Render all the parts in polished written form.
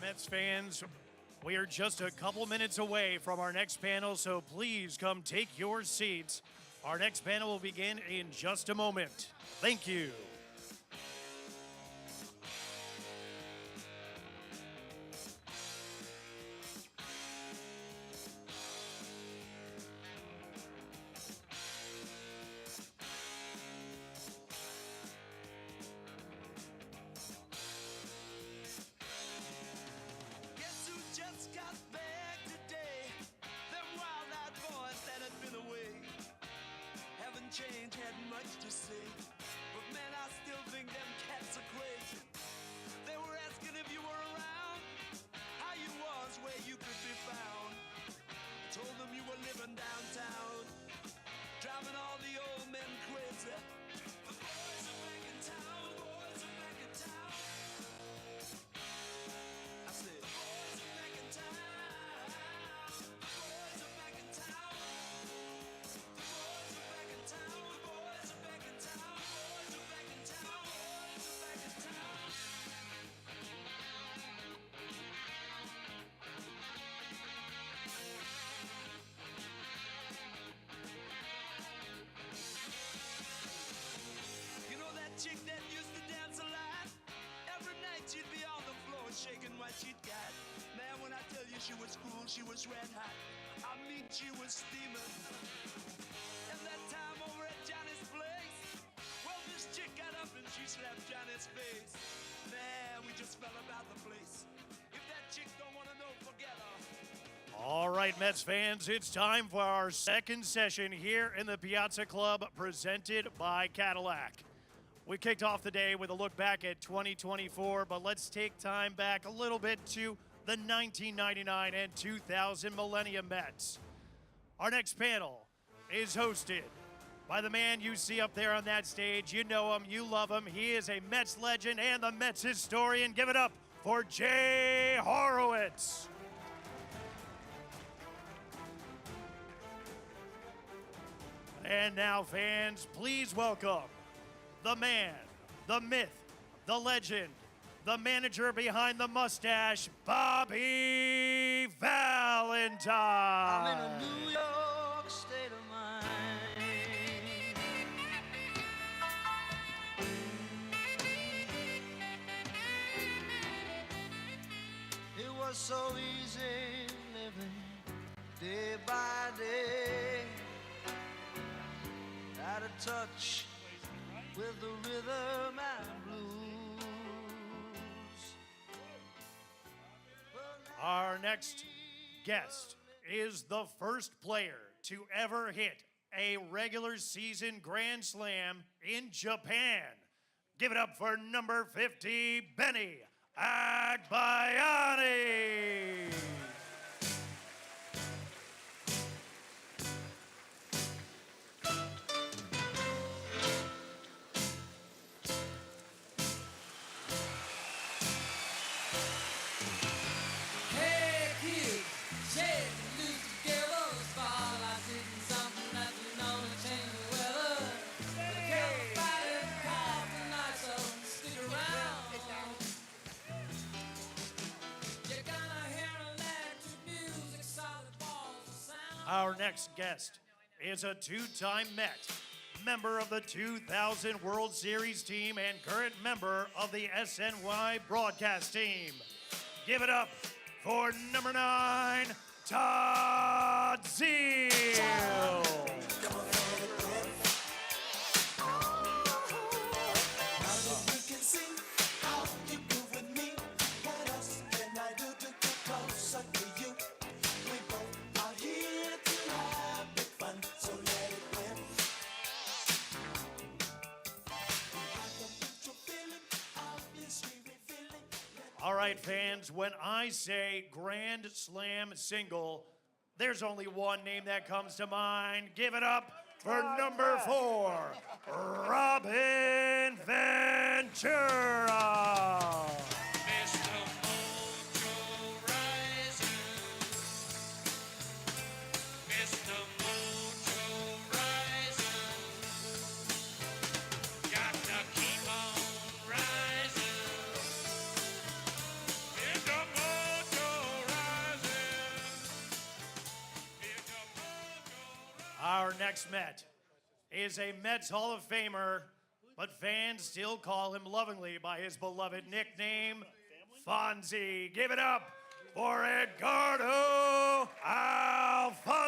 Mets fans, we are just a couple minutes away from our next panel, so please come take your seats. Our next panel will begin in just a moment. Thank you. Change had much to say, but man, I still think them cats are crazy. They were asking if you were around, how you was, where you could be found. I told them you were living downtown, driving all the old men crazy. The boys are back in town, boys are back in town. I said, the boys are back in town, the boys are back in town. Chick that used to dance a lot. Every night she'd be on the floor shaking what she'd got. Man, when I tell you she was cool, she was red hot. I mean, she was steaming. And that time over at Johnny's place, well, this chick got up and she slapped Johnny's face. Man, we just fell about the place. If that chick don't want to know, forget her. All right, Mets fans, it's time for our second session here in the Piazza Club, presented by Cadillac. We kicked off the day with a look back at 2024, but let's take time back a little bit to the 1999 and 2000 Millennium Mets. Our next panel is hosted by the man you see up there on that stage. You know him, you love him. He is a Mets legend and the Mets historian. Give it up for Jay Horowitz. And now, fans, please welcome the man, the myth, the legend, the manager behind the mustache, Bobby Valentine. I'm in a New York state of mind. It was so easy living day by day, out of touch with the rhythm and blues. Our next guest is the first player to ever hit a regular season grand slam in Japan. Give it up for number 50, Benny Agbayani. Our next guest is a two-time Met, member of the 2000 World Series team and current member of the SNY broadcast team. Give it up for number 9, Todd Zeal. All right, fans, when I say Grand Slam single, there's only one name that comes to mind. Give it up for number 4, Robin Ventura. Come on! Our next Met is a Mets Hall of Famer, but fans still call him lovingly by his beloved nickname, Fonzie. Give it up for Edgardo Alfonso.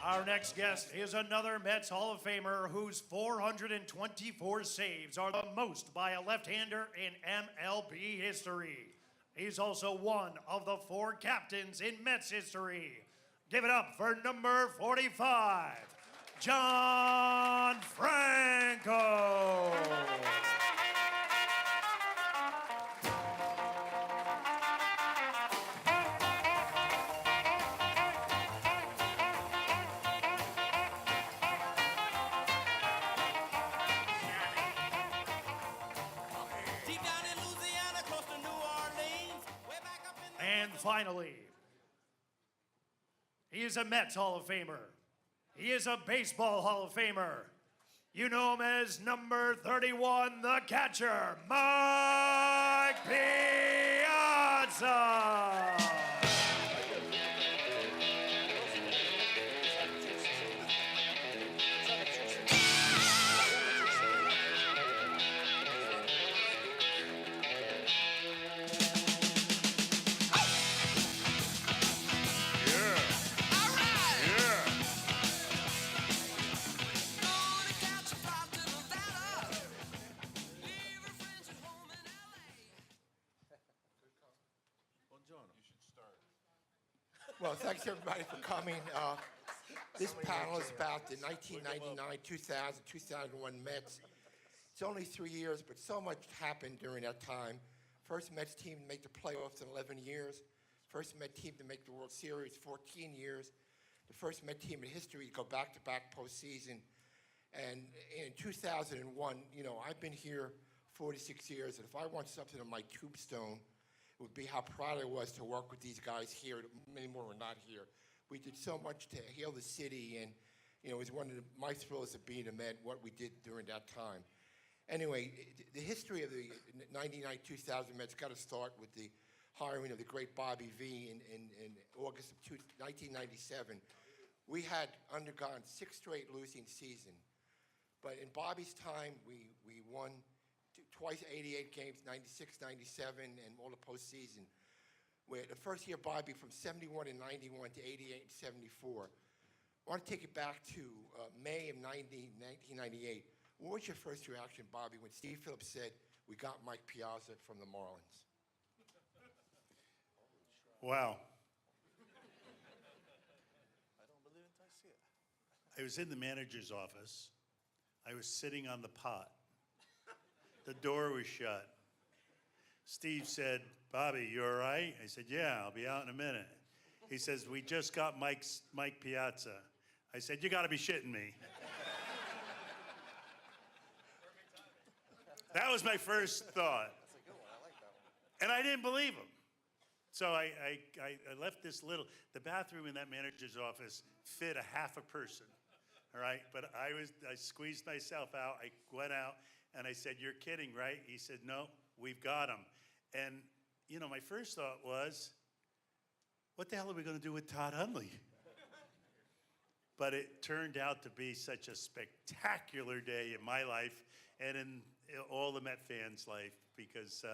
Our next guest is another Mets Hall of Famer whose 424 saves are the most by a left-hander in MLB history. He's also one of the 4 captains in Mets history. Give it up for number 45, John Franco. And finally, he is a Mets Hall of Famer. He is a Baseball Hall of Famer. You know him as number 31, the catcher, Mike Piazza. Well, thanks everybody for coming. This panel is about the 1999, 2000, 2001 Mets. It's only 3 years, but so much happened during that time. First Mets team to make the playoffs in 11 years. First Mets team to make the World Series 14 years. The first Mets team in history to go back-to-back postseason. And in 2001, you know, I've been here 46 years, and if I want something on my tombstone, it would be how proud I was to work with these guys here. Many more were not here. We did so much to heal the city, and you know, it was one of my thrills of being a Met, what we did during that time. Anyway, the history of the 99-2000 Mets got to start with the hiring of the great Bobby V in August of 1997. We had undergone 6 straight losing seasons, but in Bobby's time, we won twice 88 games, 96, 97, and all the postseason. Where the first year, Bobby, from 71 and 91 to 88 and 74. I want to take it back to May of 1998. What was your first reaction, Bobby, when Steve Phillips said, we got Mike Piazza from the Marlins? Wow. I don't believe it, I see it. I was in the manager's office. I was sitting on the pot. The door was shut. Steve said, Bobby, you all right? I said, yeah, I'll be out in a minute. He says, we just got Mike Piazza. I said, you gotta be shitting me. That was my first thought. That's a good one, I like that one. And I didn't believe him. So I left this little, the bathroom in that manager's office fit a half a person, all right? But I squeezed myself out, I went out, and I said, you're kidding, right? He said, no, we've got him. And, you know, my first thought was, what the hell are we going to do with Todd Hundley? But it turned out to be such a spectacular day in my life and in all the Met fans' life, because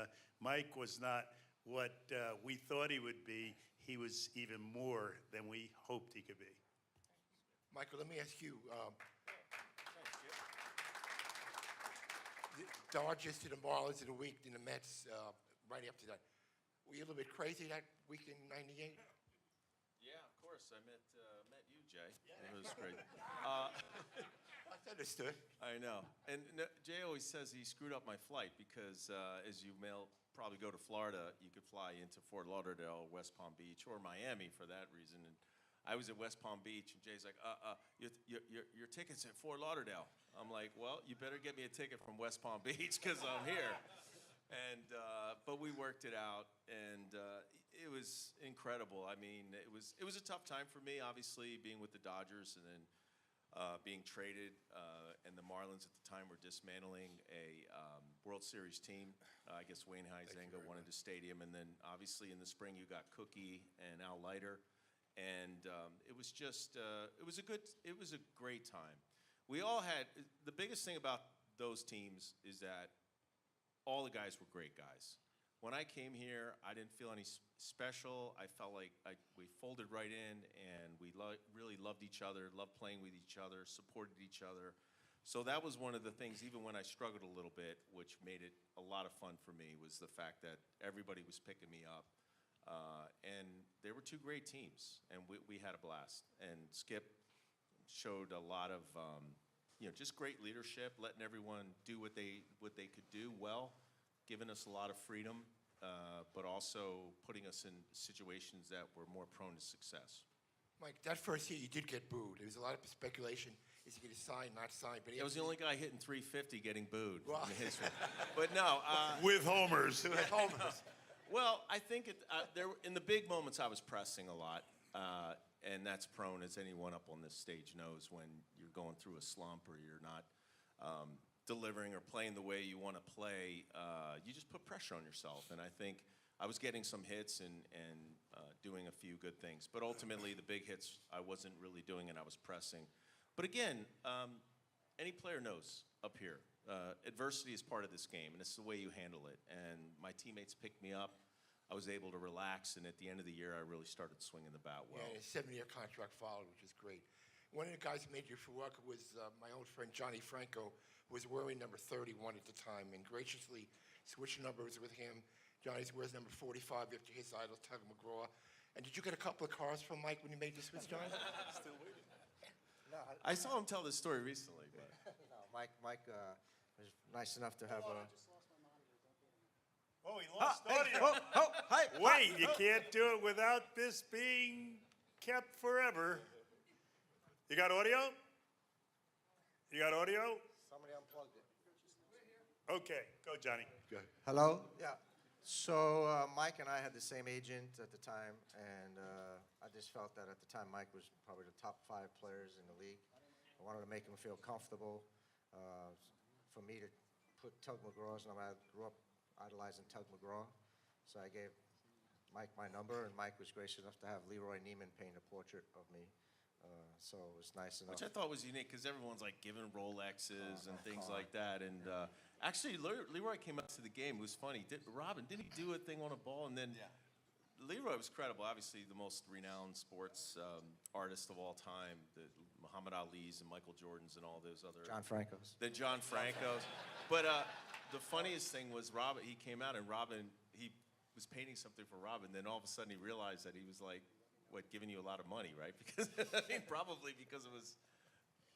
Mike was not what we thought he would be. He was even more than we hoped he could be. Michael, let me ask you, the Dodgers to the Marlins in a week, and the Mets right after that. Were you a little bit crazy that week in '98? Yeah, of course. I met you, Jay. It was great. That's understood. I know. And Jay always says he screwed up my flight because as you probably go to Florida, you could fly into Fort Lauderdale, West Palm Beach, or Miami for that reason. And I was at West Palm Beach, and Jay's like, your ticket's at Fort Lauderdale. I'm like, well, you better get me a ticket from West Palm Beach because I'm here. And worked it out, and it was incredible. I mean, it was a tough time for me, obviously, being with the Dodgers and then being traded. And the Marlins at the time were dismantling a World Series team. I guess Wayne Huizenga wanted the stadium, and then obviously in the spring you got Cookie and Al Leiter, and it was just it was a great time. We all had the biggest thing about those teams is that all the guys were great guys. When I came here, I didn't feel any special. I felt like we folded right in, and we really loved each other, loved playing with each other, supported each other. So that was one of the things, even when I struggled a little bit, which made it a lot of fun for me, was the fact that everybody was picking me up. And there were two great teams, and we had a blast. And Skip showed a lot of, just great leadership, letting everyone do what they could do well, giving us a lot of freedom, but also putting us in situations that were more prone to success. Mike, that first year you did get booed. There was a lot of speculation. Is he going to sign, not sign? But I was the only guy hitting 350 getting booed Well. in history. But no. With homers. Well, I think in the big moments I was pressing a lot, and that's prone, as anyone up on this stage knows, when you're going through a slump or you're not delivering or playing the way you want to play, you just put pressure on yourself. And I think I was getting some hits and doing a few good things. But ultimately, the big hits I wasn't really doing, and I was pressing. But again, any player knows up here, adversity is part of this game, and it's the way you handle it. And my teammates picked me up. I was able to relax, and at the end of the year, I really started swinging the bat well. Yeah, and a 7-year contract followed, which is great. One of the guys who made you for work was my old friend Johnny Franco, who was wearing number 31 at the time, and graciously switched numbers with him. Johnny wears number 45 after his idol, Tug McGraw. And did you get a couple of cars from Mike when you made the switch, Johnny? Still waiting. No, I saw him tell this story recently. But. no, Mike was nice enough to have a. Oh, he lost audio. Hi. Wait, you can't do it without this being kept forever. You got audio? You got audio? Somebody unplugged it. Okay, go, Johnny. Good. Hello? Yeah. So Mike and I had the same agent at the time, and I just felt that at the time Mike was probably the top 5 players in the league. I wanted to make him feel comfortable. For me to put Tug McGraw's number, I grew up idolizing Tug McGraw, so I gave Mike my number, and Mike was gracious enough to have Leroy Neiman paint a portrait of me. So it was nice enough. Which I thought was unique because everyone's like giving Rolexes and things like that. And actually, Leroy came up to the game. It was funny. Robin, didn't he do a thing on a ball? And then Leroy was credible. Obviously, the most renowned sports artist of all time, the Muhammad Ali's and Michael Jordan's and all those other. John Franco's. The John Franco's. But the funniest thing was Robin. He came out and Robin, he was painting something for Robin. Then all of a sudden he realized that he was like, giving you a lot of money, right? Because I mean, probably because it was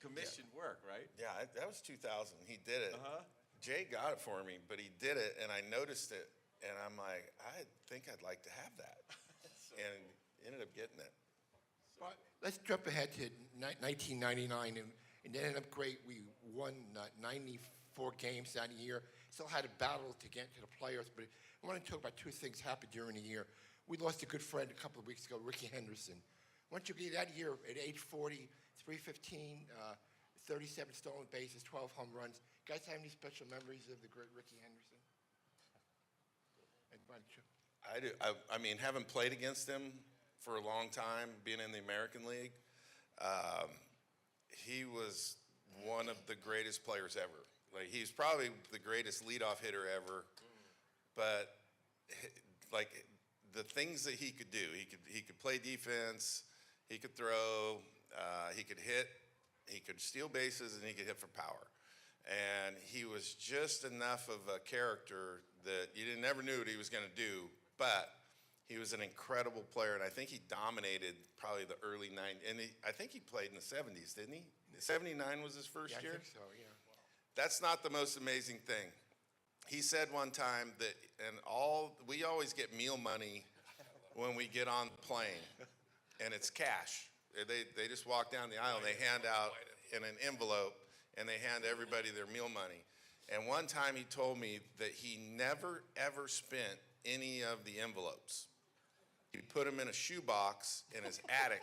commissioned work, right? Yeah, that was 2000. He did it. Uh-huh. Jay got it for me, but he did it, and I noticed it, and I'm like, I think I'd like to have that, and ended up getting it. But let's jump ahead to 1999, and it ended up great. We won 94 games that year. Still had a battle to get to the playoffs, but I want to talk about 2 things happened during the year. We lost a good friend a couple of weeks ago, Ricky Henderson. Once you get that year at age 40, 315, 37 stolen bases, 12 home runs. Guys have any special memories of the great Ricky Henderson? I do. I mean, having played against him for a long time, being in the American League, he was one of the greatest players ever. Like, he's probably the greatest leadoff hitter ever, but like the things that he could do, he could play defense, he could throw, he could hit, he could steal bases, and he could hit for power. And he was just enough of a character that you never knew what he was going to do, but he was an incredible player, and I think he dominated probably the early 90s. And I think he played in the 70s, didn't he? 79 was his first year? I think so, yeah. That's not the most amazing thing. He said one time that, we always get meal money when we get on the plane, and it's cash. They just walk down the aisle and they hand out in an envelope, and they hand everybody their meal money. And one time he told me that he never, ever spent any of the envelopes. He put them in a shoebox in his attic.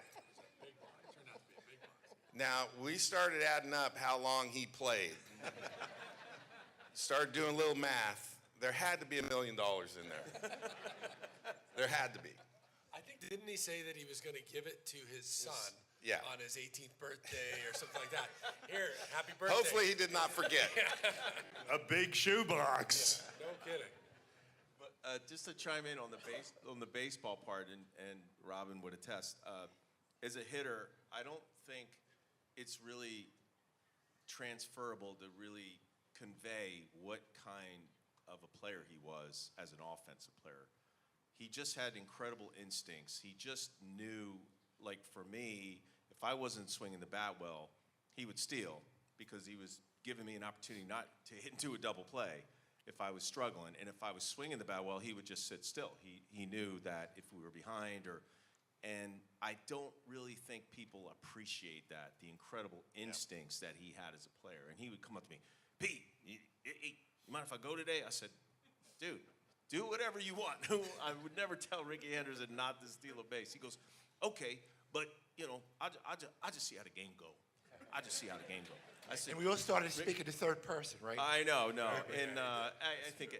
Now, we started adding up how long he played. Started doing a little math. There had to be $1 million in there. There had to be. I think, didn't he say that he was going to give it to his son on his 18th birthday or something like that? Here, happy birthday. Hopefully he did not forget. A big shoebox. No kidding. But just to chime in on the baseball part, and Robin would attest, as a hitter, I don't think it's really transferable to really convey what kind of a player he was as an offensive player. He just had incredible instincts. He just knew, like for me, if I wasn't swinging the bat well, he would steal because he was giving me an opportunity not to hit into a double play if I was struggling. And if I was swinging the bat well, he would just sit still. He knew that if we were behind and I don't really think people appreciate that, the incredible instincts that he had as a player. And he would come up to me, Pete, you mind if I go today? I said, dude, do whatever you want. I would never tell Ricky Henderson not to steal a base. He goes, okay, but, I just see how the game go. I just see how the game go. I said, And we all started speaking to third person, right? I know. And I think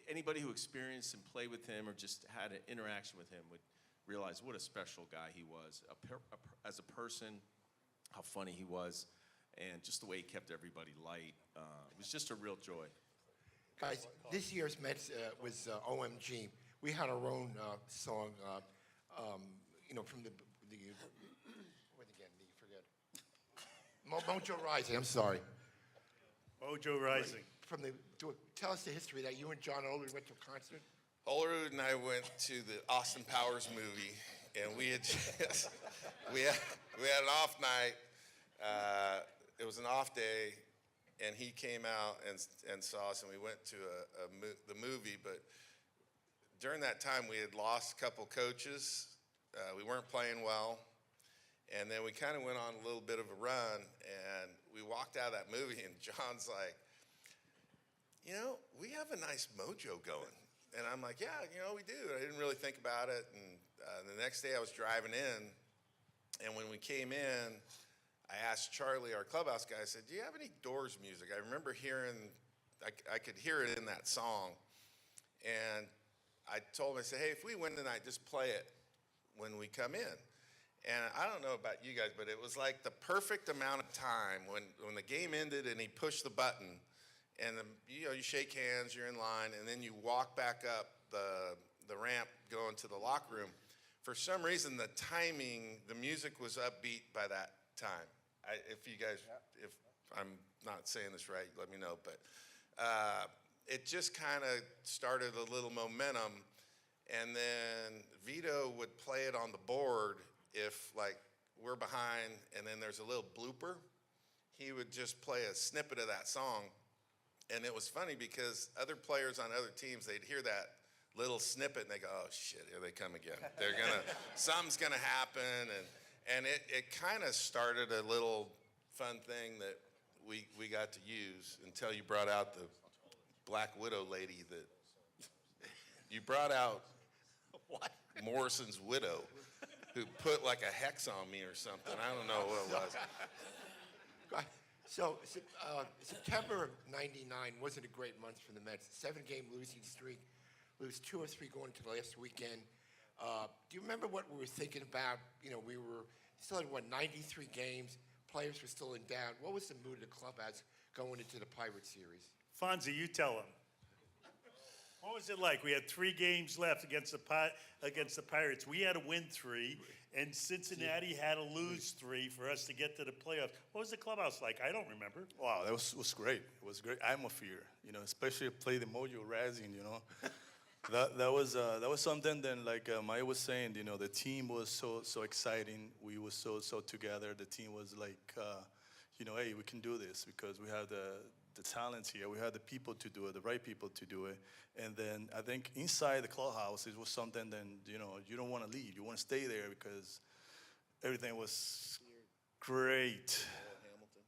anybody who experienced and played with him or just had an interaction with him would realize what a special guy he was as a person, how funny he was, and just the way he kept everybody light. It was just a real joy. Guys, this year's Mets was OMG. We had our own song, from the what again? Forget. Mojo Rising. I'm sorry. Mojo Rising. Tell us the history that you and John Olerud went to a concert. Olerud and I went to the Austin Powers movie, and we had we had an off night. It was an off day, and he came out and saw us, and we went to the movie. But during that time, we had lost a couple coaches. We weren't playing well, and then we kind of went on a little bit of a run, and we walked out of that movie, and John's like, we have a nice mojo going. And I'm like, yeah, we do. I didn't really think about it. And the next day I was driving in, and when we came in, I asked Charlie, our clubhouse guy, I said, do you have any Doors music? I remember I could hear it in that song. And I told him, I said, hey, if we win tonight, just play it when we come in. And I don't know about you guys, but it was like the perfect amount of time when the game ended and he pushed the button. And you shake hands, you're in line, and then you walk back up the ramp going to the locker room. For some reason, the timing, the music was upbeat by that time. If I'm not saying this right, let me know. But it just kind of started a little momentum. And then Vito would play it on the board if, we're behind and then there's a little blooper. He would just play a snippet of that song. And it was funny because other players on other teams, they'd hear that little snippet and they go, oh shit, here they come again. Something's gonna happen. And it kind of started a little fun thing that we got to use until you brought out the Black Widow lady that you brought out What? Morrison's widow who put like a hex on me or something. I don't know what it was. So September of '99 wasn't a great month for the Mets. 7-game losing streak, lose 2 or 3 going to the last weekend. Do you remember what we were thinking about? We were still at 93 games. Players were still in doubt. What was the mood of the club as going into the Pirates series? Fonzie, you tell him. What was it like? We had 3 games left against the Pirates. We had to win 3, and Cincinnati had to lose 3 for us to get to the playoffs. What was the clubhouse like? I don't remember. Wow, that was great. It was great atmosphere, especially play the Mojo Rising, that was something that, like Maya was saying, the team was so exciting. We were so together. The team was like, hey, we can do this because we have the talent here. We had the people to do it, the right people to do it. And then I think inside the clubhouse, it was something that, you don't want to leave. You want to stay there because everything was great. Hamilton.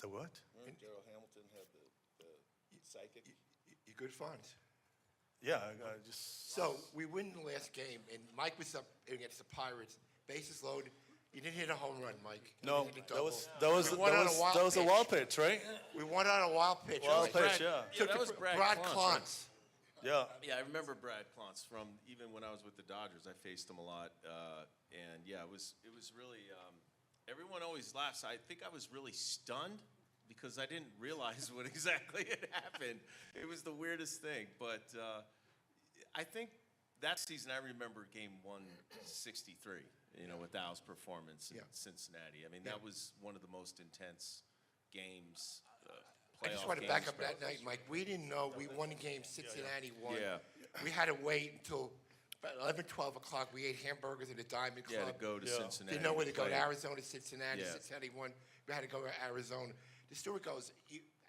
The what? Gerald Hamilton psychic. You good funds. Yeah, I just. So we win the last game, and Mike was up against the Pirates. Bases loaded. You didn't hit a home run, Mike. You No, hit a that double. was We won on a wild that was a pitch. wild pitch, right? We won on a wild pitch. Wild right? pitch, yeah. Yeah, that was Brad Brad Klontz, Klontz. Yeah. Yeah, I remember Brad Klontz from even when I was with the Dodgers. I faced him a lot, and yeah, it was really. Everyone always laughs. I think I was really stunned because I didn't realize what exactly had happened. It was the weirdest thing, but I think that season I remember Game 163. You know, with Al's performance in Yeah. Cincinnati. I mean, that was one of the most intense games. I just want to back up that night, Mike. We didn't know we won the game. Cincinnati won. Yeah. We had to wait until about 11, 12 o'clock. We ate hamburgers at the Diamond Club. Yeah, to go to Cincinnati. Didn't know where to go. play. To Arizona, Cincinnati. Yeah. Cincinnati won. We had to go to Arizona. The story goes,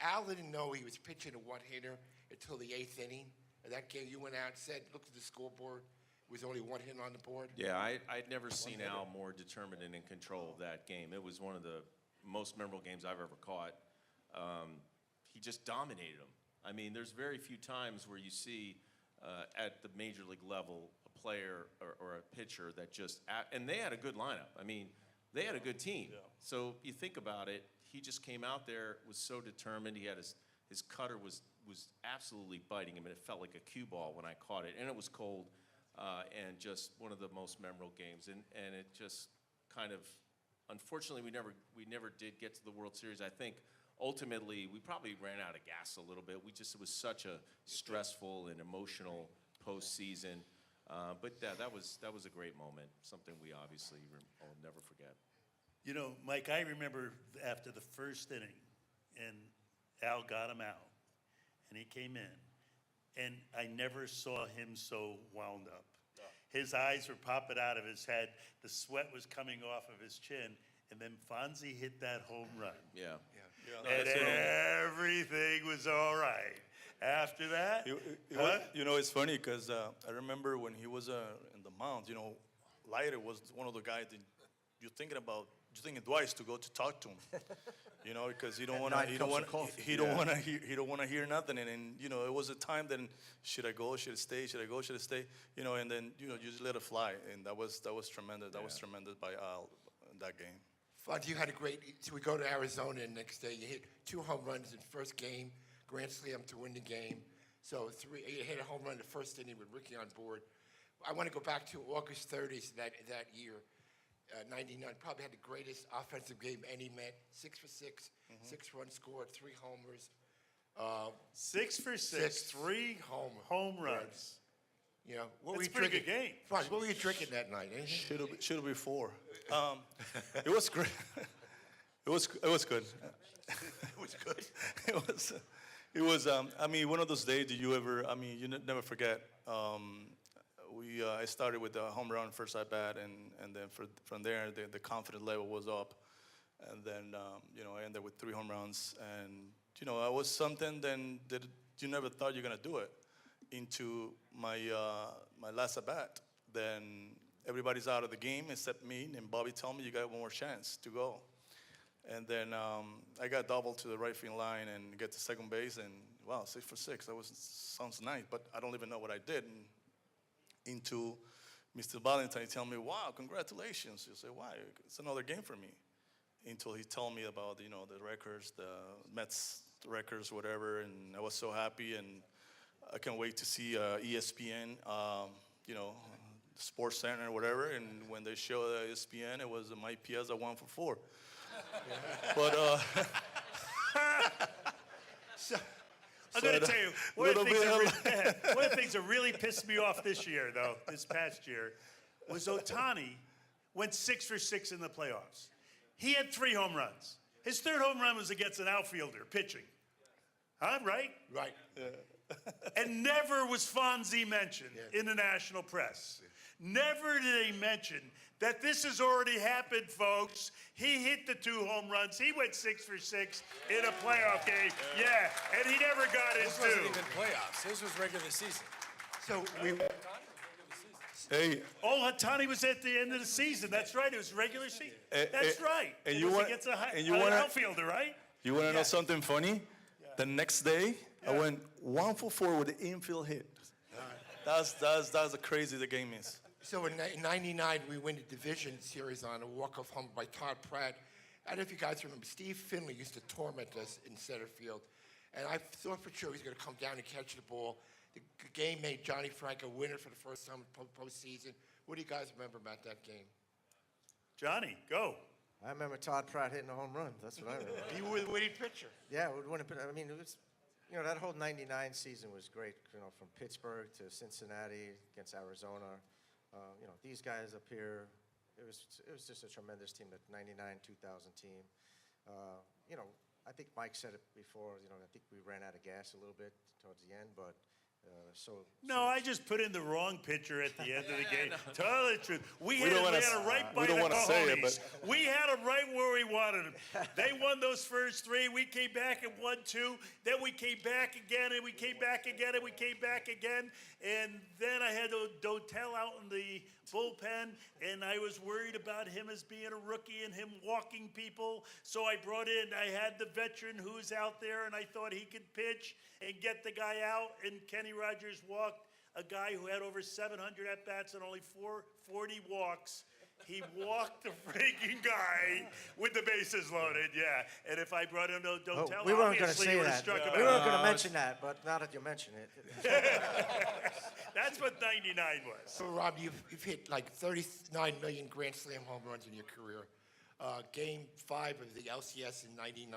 Al didn't know he was pitching a one-hitter until the 8th inning. And that game, you went out, said, looked at the scoreboard. It was only one hit on the board. Yeah, I'd never seen Al more determined and in control of that game. It was one of the most memorable games I've ever caught. He just dominated them. I mean, there's very few times where you see at the major league level a player or a pitcher that just and they had a good lineup. I mean, they had a good team. Yeah. So you think about it, he just came out there, was so determined. He had his cutter was absolutely biting him, and it felt like a cue ball when I caught it, and it was cold. And just one of the most memorable games, and it just kind of, unfortunately, we never did get to the World Series. I think ultimately we probably ran out of gas a little bit. It was such a stressful and emotional postseason, but that was a great moment, something we obviously will never forget. You know, Mike, I remember after the first inning, and Al got him out, and he came in, and I never saw him so wound up. His eyes were popping out of his head. The sweat was coming off of his chin. And then Fonzie hit that home run. Yeah. And everything was all right. After that, You know, it's funny because I remember when he was in the mound, you know, Leiter was one of the guys that you're thinking twice to go to talk to him. You know, because he don't want to hear nothing, and you know, it was a time then, should I go, should I stay, should I go, should I stay, you know, and then you know, you just let it fly, and that was tremendous. That was tremendous by Al in that game. Fonzie, you had a great. So we go to Arizona the next day. You hit 2 home runs in first game, grand slam to win the game. So you hit a home run in the first inning with Ricky on board. I want to go back to August 30th that year. 99, probably had the greatest offensive game any Met. 6 for 6, 6 runs scored, 3 homers. 6 for 6, 3 home runs. You know, what were That's you a pretty drinking? good game. Franz, what were you drinking that night? Anything? Should have been 4. It was great. It was good. It was good. It was. I mean, one of those days that you never forget. I started with a home run first at bat, and then from there the confidence level was up, and then you know, I ended with 3 home runs, and you know, I was something then that you never thought you're gonna do it. Into my last at bat, then everybody's out of the game except me, and Bobby told me you got one more chance to go, and then I got doubled to the right field line and get to second base, and wow, 6 for 6. That sounds nice, but I don't even know what I did. And into Mr. Valentine tell me, wow, congratulations. You say, why? It's another game for me. Until he told me about, you know, the records, the Mets records, whatever, and I was so happy, and I can't wait to see ESPN, you know, Sports Center or whatever, and when they show ESPN, it was my Piazza 1 for 4. But I'm going to tell you, one of the things that really pissed me off this past year, was Ohtani went 6 for 6 in the playoffs. He had 3 home runs. His 3rd home run was against an outfielder pitching. Huh, right? Right. And never was Fonzie mentioned in the national press. Never did he mention that this has already happened, folks. He hit the 2 home runs. He went 6 for 6 in a playoff game. Yeah, and he never got his 2. This wasn't even playoffs. This was regular season. So hey, Ohtani was at the end of the season. That's right. It was regular season. That's right. And It you was want against an an outfielder, right? You want to know something funny? The next day, I went 1 for 4 with the infield hit. That's how crazy the game is. So in '99, we win the division series on a walk-off home by Todd Pratt. I don't know if you guys remember, Steve Finley used to torment us in center field. And I thought for sure he was going to come down and catch the ball. The game made Johnny Franco winner for the first time in postseason. What do you guys remember about that game? Johnny, go. I remember Todd Pratt hitting a home run. That's what I remember. You were the winning pitcher. Yeah, it would win I mean, it was, that whole '99 season was great. From Pittsburgh to Cincinnati against Arizona. These guys up here. It was just a tremendous team. That '99, 2000 team. I think Mike said it before. I think we ran out of gas a little bit towards the end, but. No, I just put in the wrong pitcher at the end of the game. Tell the truth. We had don't it wanna right by we don't the wanna say it, cojones. We had them right where we wanted them. They won those first 3. We came back and won 2. Then we came back again, and we came back again, and we came back again. And then I had Dotel out in the bullpen, and I was worried about him as being a rookie and him walking people. So I had the veteran who's out there, and I thought he could pitch and get the guy out. And Kenny Rogers walked a guy who had over 700 at-bats and only 40 walks. He walked the freaking guy with the bases loaded, yeah. And if I brought him to Dotel, we weren't going to obviously say he would have that. struck him We weren't out. going to mention that, but now that you mention it. That's what '99 was. So, Rob, you've hit like 39 million Grand Slam home runs in your career. Game 5 of the LCS in '99,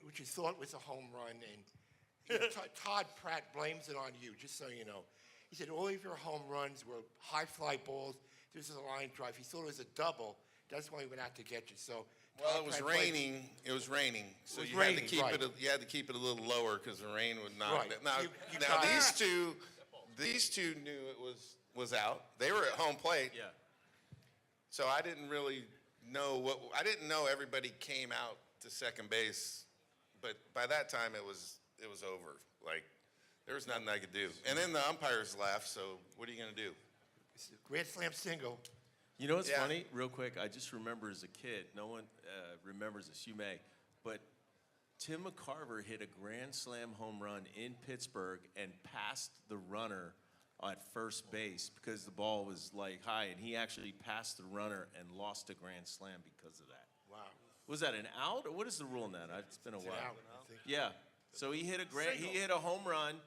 which you thought was a home run, and Todd Pratt blames it on you, just so you know. He said all of your home runs were high fly balls. This is a line drive. He thought it was a double. That's why he went out to get you. So, Well, it was raining. It was raining, so was you had to raining, keep right. it. You had to keep it a little lower because the rain would knock Right. it. Now, You now got these two knew it was out. They were at home plate. Yeah. So I didn't really know I didn't know everybody came out to second base, but by that time it was over. Like there was nothing I could do. And then the umpires left. So what are you gonna do? Grand Slam single. You know what's Yeah. funny? Real quick, I just remember as a kid, no one remembers this, you may, but Tim McCarver hit a grand slam home run in Pittsburgh and passed the runner at first base because the ball was like high, and he actually passed the runner and lost a grand slam because of that. Wow. Was that an out, or what is the rule in that? It's been a while. Out, I think. Yeah. So he hit a home run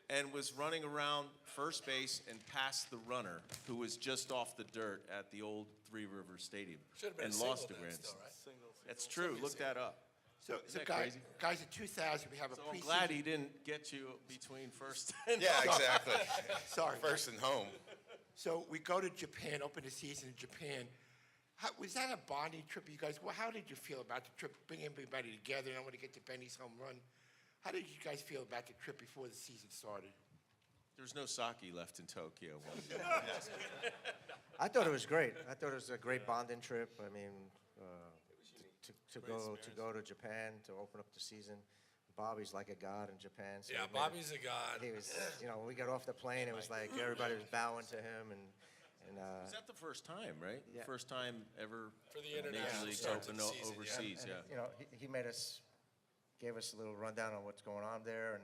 and was running around first base and passed the runner who was just off the dirt at the old Three Rivers Stadium Should've been and a single lost a then grand still, slam. right? That's true. Look that up. So that guys, crazy? in 2000, we have a So I'm preseason. glad he didn't get you between first and Yeah, exactly. Sorry. First and home. So we go to Japan, open the season in Japan. Was that a bonding trip, you guys? Well, how did you feel about the trip, bringing everybody together? And I want to get to Benny's home run. How did you guys feel about the trip before the season started? There's no sake left in Tokyo. I thought it was great. I thought it was a great bonding trip. I mean, to go to Japan to open up the season. Bobby's like a god in Japan. So Yeah, we made Bobby's a god. He was, when we got off the plane, it was like everybody was bowing to him, and Is that the first time, right? Yeah. First time ever For the Major international Leagues start to open the season, overseas, yeah. he made us, gave us a little rundown on what's going on there, and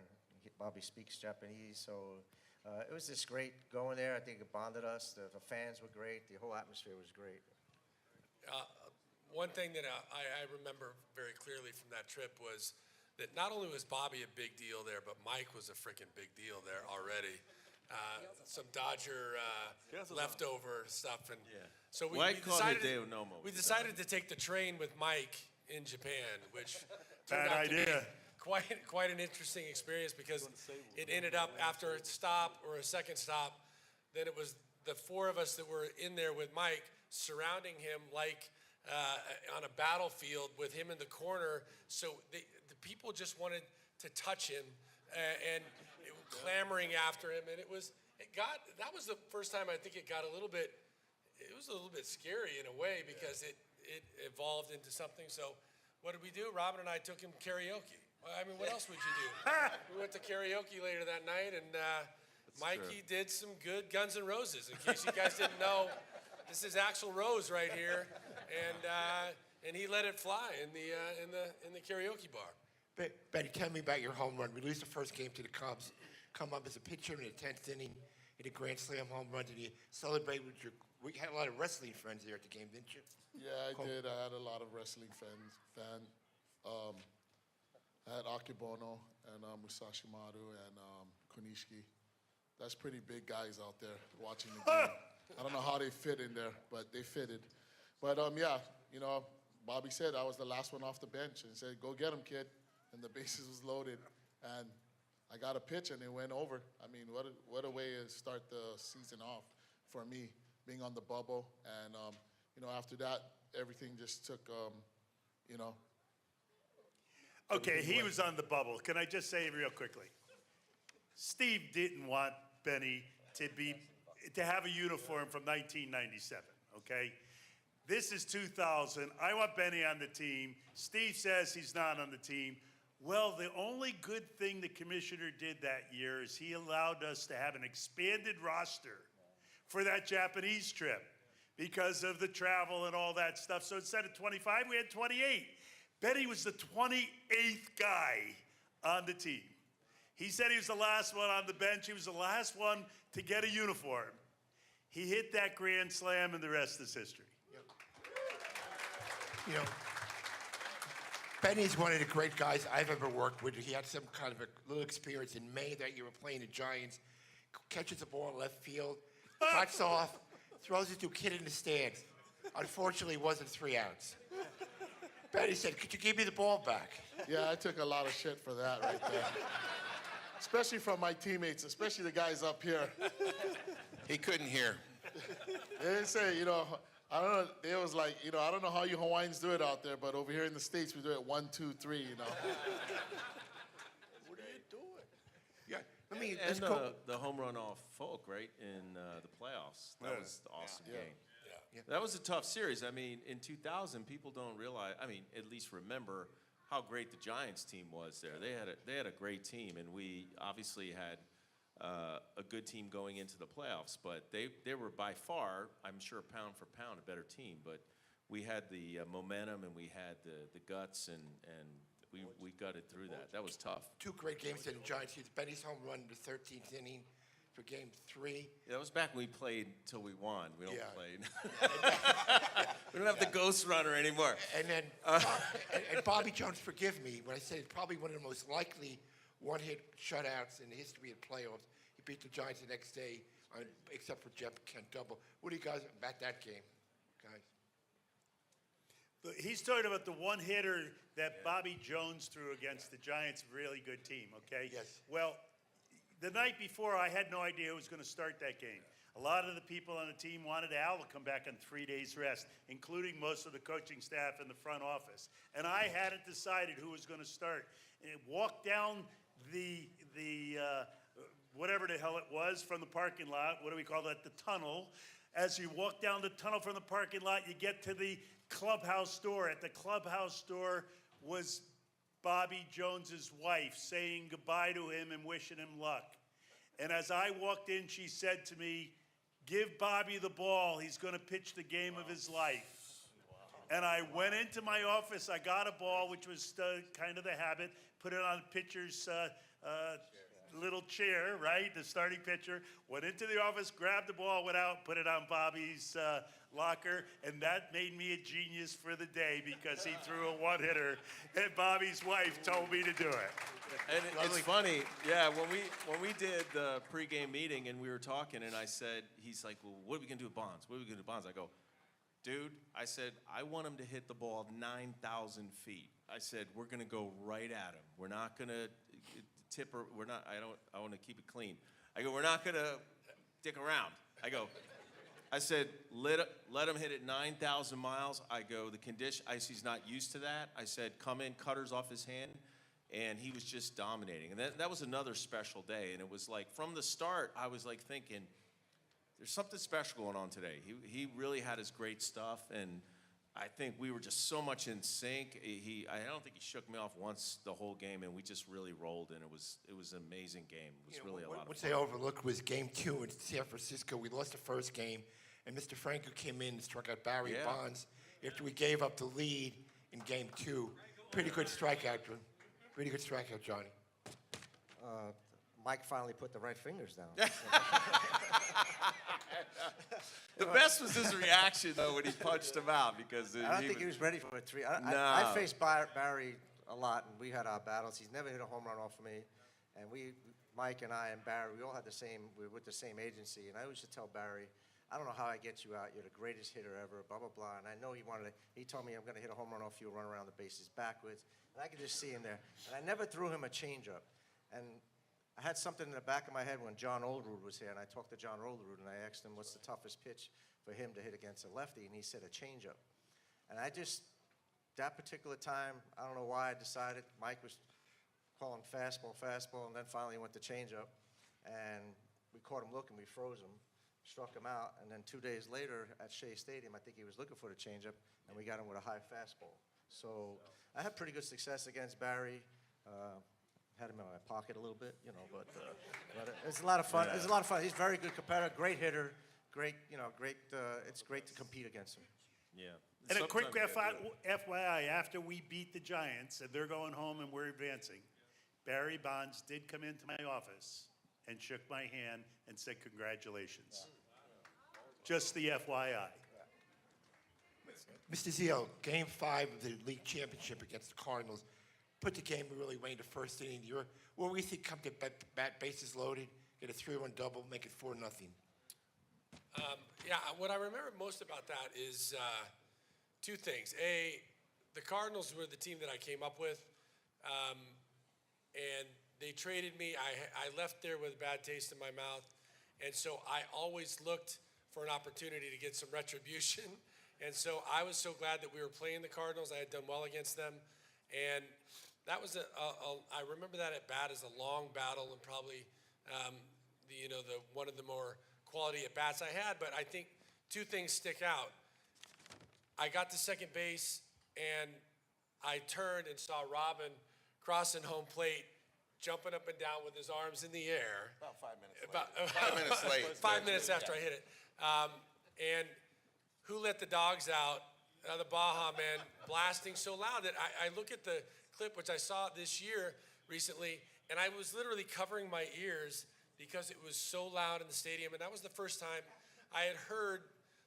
Bobby speaks Japanese, so it was just great going there. I think it bonded us. The fans were great. The whole atmosphere was great. One thing that I remember very clearly from that trip was that not only was Bobby a big deal there, but Mike was a freaking big deal there already. Some Dodger leftover stuff, and so we Mike called decided Hideo Nomo. we decided to take the train with Mike in Japan, which turned Bad out to be idea. quite an interesting experience because it ended up after a stop or a second stop, then it was the four of us that were in there with Mike surrounding him like on a battlefield with him in the corner. So the people just wanted to touch him and clamoring after him, and that was the first time I think it was a little bit scary in a way because it evolved into something. So what did we do? Robin and I took him karaoke. I mean, what else would you do? We went to karaoke later that night, and Mikey did some good Guns N' Roses. In case you guys didn't know, this is Axl Rose right here, and he let it fly in the karaoke bar. Benny, tell me about your home run. We lose the first game to the Cubs. Come up as a pitcher in the 10th inning, hit a grand slam home run. Did you celebrate with your? We had a lot of wrestling friends there at the game, didn't you? Yeah, I did. I had a lot of wrestling I had Akebono and Musashi Maru and Kunishiki. That's pretty big guys out there watching the game. I don't know how they fit in there, but they fitted. But yeah, you know, Bobby said I was the last one off the bench and said, "Go get him, kid." And the bases was loaded, and I got a pitch and it went over. I mean, what a way to start the season off for me, being on the bubble. And you know, after that, everything just took, you know. Okay, he was on the bubble. Can I just say real quickly? Steve didn't want Benny to have a uniform from 1997, okay? This is 2000. I want Benny on the team. Steve says he's not on the team. Well, the only good thing the commissioner did that year is he allowed us to have an expanded roster for that Japanese trip because of the travel and all that stuff. So instead of 25, we had 28. Benny was the 28th guy on the team. He said he was the last one on the bench. He was the last one to get a uniform. He hit that grand slam, and the rest is history. You know, Benny's one of the great guys I've ever worked with. He had some kind of a little experience in May that year. We were playing the Giants. Catches the ball in left field, cuts off, throws it to a kid in the stands. Unfortunately, it wasn't 3 outs. Benny said, "Could you give me the ball back?" Yeah, I took a lot of shit for that right there. Especially from my teammates, especially the guys up here. He couldn't hear. They didn't say, you know, I don't know, it was like, you know, I don't know how you Hawaiians do it out there, but over here in the States, we do it 1, 2, 3, you know. What are you doing? Yeah, let me. And the home run off Folk, right, in the playoffs. That was the awesome game. Yeah. That was a tough series. I mean, in 2000, people don't realize, I mean, at least remember how great the Giants team was there. They had a great team, and we obviously had a good team going into the playoffs. But they were by far, I'm sure, pound for pound, a better team. But we had the momentum, and we had the guts, and we gutted through that. That was tough. 2 great games in the Giants. It's Benny's home run in the 13th inning for Game 3. Yeah, that was back when we played till we won. We don't Yeah. play. We don't have the ghost runner anymore. And then, and Bobby Jones, forgive me when I say it's probably one of the most likely one-hit shutouts in the history of playoffs. He beat the Giants the next day, except for Jeff Kent double. What do you guys about that game, guys? He's talking about the one hitter that Bobby Jones threw against the Giants, really good team, okay? Yes. Well, the night before, I had no idea who was going to start that game. A lot of the people on the team wanted Al to come back on 3 days rest, including most of the coaching staff in the front office. And I hadn't decided who was going to start. And walked down the whatever the hell it was from the parking lot. What do we call that? The tunnel. As you walk down the tunnel from the parking lot, you get to the clubhouse door. At the clubhouse door was Bobby Jones's wife saying goodbye to him and wishing him luck. And as I walked in, she said to me, "Give Bobby the ball. He's going to pitch the game of his life." And I went into my office. I got a ball, which was kind of the habit, put it on the pitcher's little chair, right, the starting pitcher. Went into the office, grabbed the ball, went out, put it on Bobby's locker, and that made me a genius for the day because he threw a one-hitter, and Bobby's wife told me to do it. And it's funny, yeah, when we did the pregame meeting and we were talking, and I said, he's like, "Well, what are we going to do with Bonds? What are we going to do with Bonds?" I go, "Dude," I said, "I want him to hit the ball 9,000 feet. I said, we're going to go right at him. We're not going to tip or I want to keep it clean. I go, we're not going to dick around." I said, let him hit it 9,000 miles. I go, the condition, he's not used to that. I said, come in, cutters off his hand. And he was just dominating. And that was another special day. And it was like, from the start, I was like thinking, there's something special going on today. He really had his great stuff. And I think we were just so much in sync. I don't think he shook me off once the whole game, and we just really rolled. And it was an amazing game. It was really a lot of fun. What they overlooked was Game 2 in San Francisco. We lost the first game, and Mr. Franco came in and struck out Barry Bonds after we gave up the lead in Game 2. Pretty good strikeout. Really good strikeout, Johnny. Mike finally put the right fingers down. The best was his reaction though when he punched him out because I don't think he was ready for a three. I No. faced Barry a lot, and we had our battles. He's never hit a home run off of me, and Mike and I and Barry, we all had we were with the same agency, and I used to tell Barry, I don't know how I get you out. You're the greatest hitter ever, blah, blah, blah. And I know he told me I'm going to hit a home run off you, run around the bases backwards. And I could just see him there. And I never threw him a changeup. And I had something in the back of my head when John Oldroyd was here, and I talked to John Oldroyd, and I asked him what's the toughest pitch for him to hit against a lefty, and he said a changeup. And that particular time, I don't know why I decided, Mike was calling fastball, and then finally he went to changeup, and we caught him looking, we froze him, struck him out, and then 2 days later at Shea Stadium, I think he was looking for the changeup, and we got him with a high fastball. So I had pretty good success against Barry. Had him in my pocket a little bit, but it's a lot of fun. It's a lot of fun. He's a very good competitor, great hitter, great. It's great to compete against him. Yeah. And a quick Sometimes you gotta do it. FYI, after we beat the Giants and they're going home and we're advancing, Barry Bonds did come into my office and shook my hand and said congratulations. Just the FYI. Mr. Zio, Game 5 of the league championship against the Cardinals put the game really away in the first inning. What we think come to bat bases loaded, get a 3-1 double, make it 4-0. Yeah, what I remember most about that is two things. The Cardinals were the team that I came up with, and they traded me. I left there with a bad taste in my mouth, and so I always looked for an opportunity to get some retribution. And so I was so glad that we were playing the Cardinals. I had done well against them, and that was I remember that at bat as a long battle and probably the one of the more quality at bats I had. But I think two things stick out. I got to second base and I turned and saw Robin crossing home plate, jumping up and down with his arms in the air. About 5 minutes later. 5 minutes late. 5 minutes after I hit it. And who let the dogs out? The Baja man blasting so loud that I look at the clip, which I saw this year recently, and I was literally covering my ears because it was so loud in the stadium. And that was the first time I had heard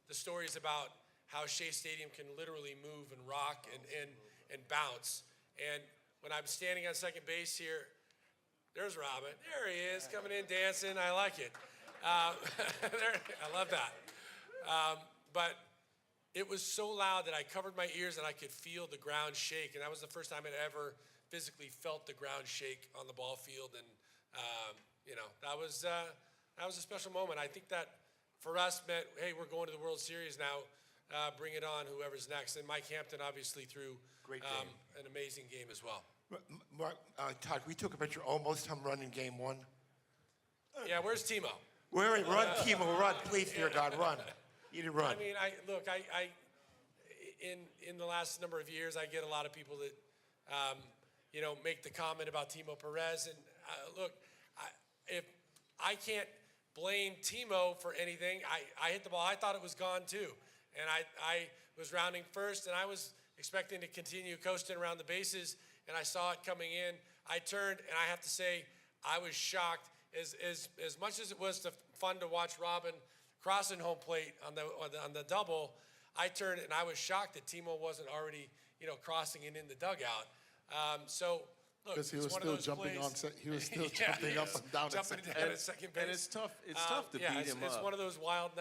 the stories about how Shea Stadium can literally move and rock and bounce. And when I'm standing on second base here, there's Robin. There he is, coming in dancing. I like it. I love that. But it was so loud that I covered my ears and I could feel the ground shake. And that was the first time I'd ever physically felt the ground shake on the ball field. And, that was a special moment. I think that for us meant, hey, we're going to the World Series now. Bring it on, whoever's next. And Mike Hampton obviously threw Great game. an amazing game as well. Mark, Todd, we talk about your almost home run in Game 1. Yeah, where's Timo? Run, Timo, run, please, dear God, run. You didn't run. I mean, in the last number of years, I get a lot of people that, make the comment about Timo Perez. And if I can't blame Timo for anything, I hit the ball. I thought it was gone too. And I was rounding first, and I was expecting to continue coasting around the bases, and I saw it coming in. I turned, and I have to say, I was shocked. As much as it was fun to watch Robin crossing home plate on the double, I turned and I was shocked that Timo wasn't already, crossing it in the dugout. Look, Because he was still jumping jumping up and down at second. at second base. And it's tough to beat him It's up. one of those wild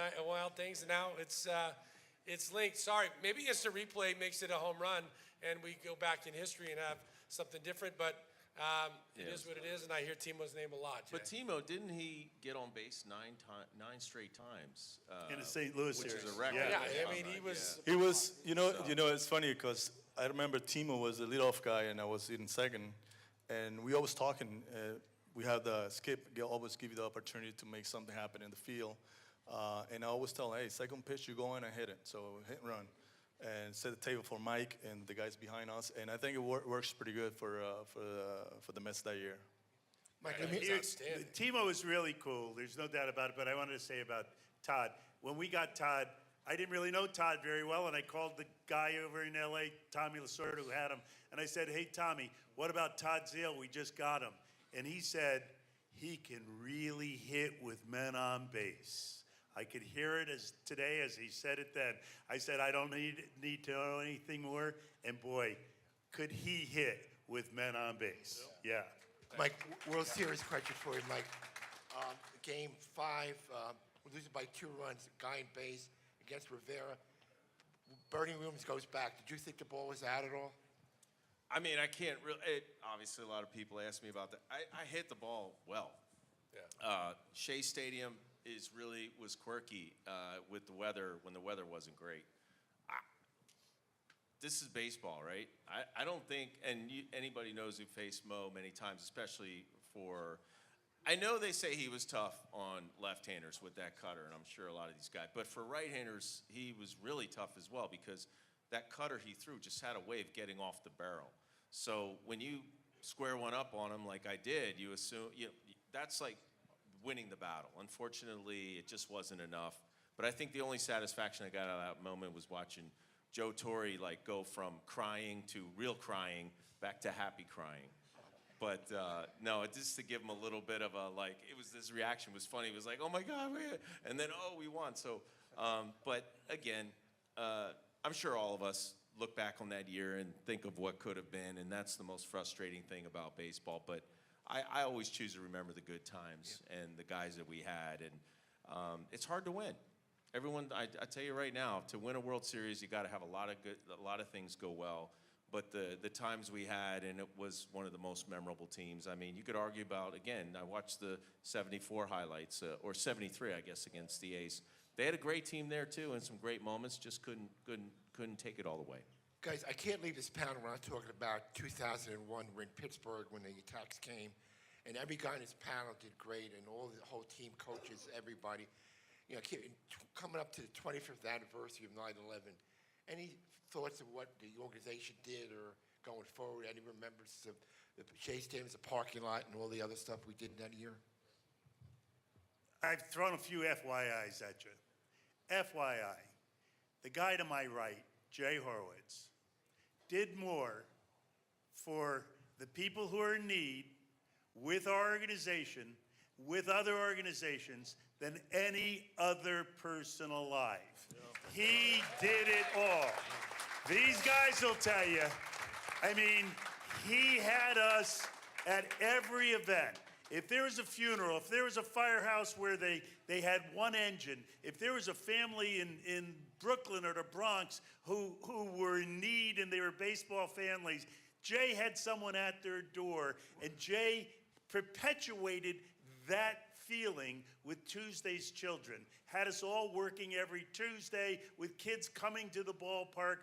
things, and now it's linked. Sorry, maybe instant replay makes it a home run, and we go back in history and have something different, but it is what it is, and I hear Timo's name a lot. But Timo, didn't he get on base 9 straight times? In a St. Louis which series. is a record. Yeah, I mean, he was. He was, it's funny because I remember Timo was the leadoff guy and I was in second, and we always talking. We have the skip always give you the opportunity to make something happen in the field, and I always tell him, hey, second pitch you go in and hit it, so hit and run, and set the table for Mike and the guys behind us, and I think it works pretty good for the Mets that year. Mike, Timo is really cool. There's no doubt about it. But I wanted to say about Todd. When we got Todd, I didn't really know Todd very well, and I called the guy over in L.A., Tommy Lasorda, who had him, and I said, hey, Tommy, what about Todd Zale? We just got him. And he said, he can really hit with men on base. I could hear it today as he said it then. I said, I don't need to know anything more, and boy, could he hit with men on base. Yeah. Mike, World Series question for you, Mike. Game 5, we're losing by 2 runs, guy in base against Rivera. Bernie Williams goes back. Did you think the ball was out at all? I mean, I can't really. Obviously, a lot of people ask me about that. I hit the ball well. Yeah. Shea Stadium was quirky with the weather when the weather wasn't great. This is baseball, right? I don't think, and anybody knows who faced Mo many times, especially for. I know they say he was tough on left-handers with that cutter, and I'm sure a lot of these guys. But for right-handers, he was really tough as well because that cutter he threw just had a way of getting off the barrel. So when you square one up on him like I did, you assume that's like winning the battle. Unfortunately, it just wasn't enough. But I think the only satisfaction I got out of that moment was watching Joe Torre like go from crying to real crying back to happy crying. But no, just to give him a little bit of a this reaction was funny. It was like, oh my God, and then we won. So, but again, I'm sure all of us look back on that year and think of what could have been, and that's the most frustrating thing about baseball. But I always choose to remember the good times and the guys that we had, and it's hard to win. Everyone, I tell you right now, to win a World Series, you got to have a lot of things go well. But the times we had, and it was one of the most memorable teams. I mean, you could argue about, again, I watched the 74 highlights, or 73, I guess, against the A's. They had a great team there, too, and some great moments, just couldn't take it all the way. Guys, I can't leave this panel without talking about 2001. We're in Pittsburgh when the attacks came, and every guy in this panel did great, and the whole team, coaches, everybody. Coming up to the 25th anniversary of 9/11, any thoughts of what the organization did or going forward? Any remembrance of the Shea Stadium, the parking lot, and all the other stuff we did in that year? I've thrown a few FYIs at you. FYI, the guy to my right, Jay Horowitz, did more for the people who are in need with our organization, with other organizations, than any other person alive. He did it all. These guys will tell you, I mean, he had us at every event. If there was a funeral, if there was a firehouse where they had one engine, if there was a family in Brooklyn or the Bronx who were in need and they were baseball families, Jay had someone at their door, and Jay perpetuated that feeling with Tuesday's Children. Had us all working every Tuesday with kids coming to the ballpark,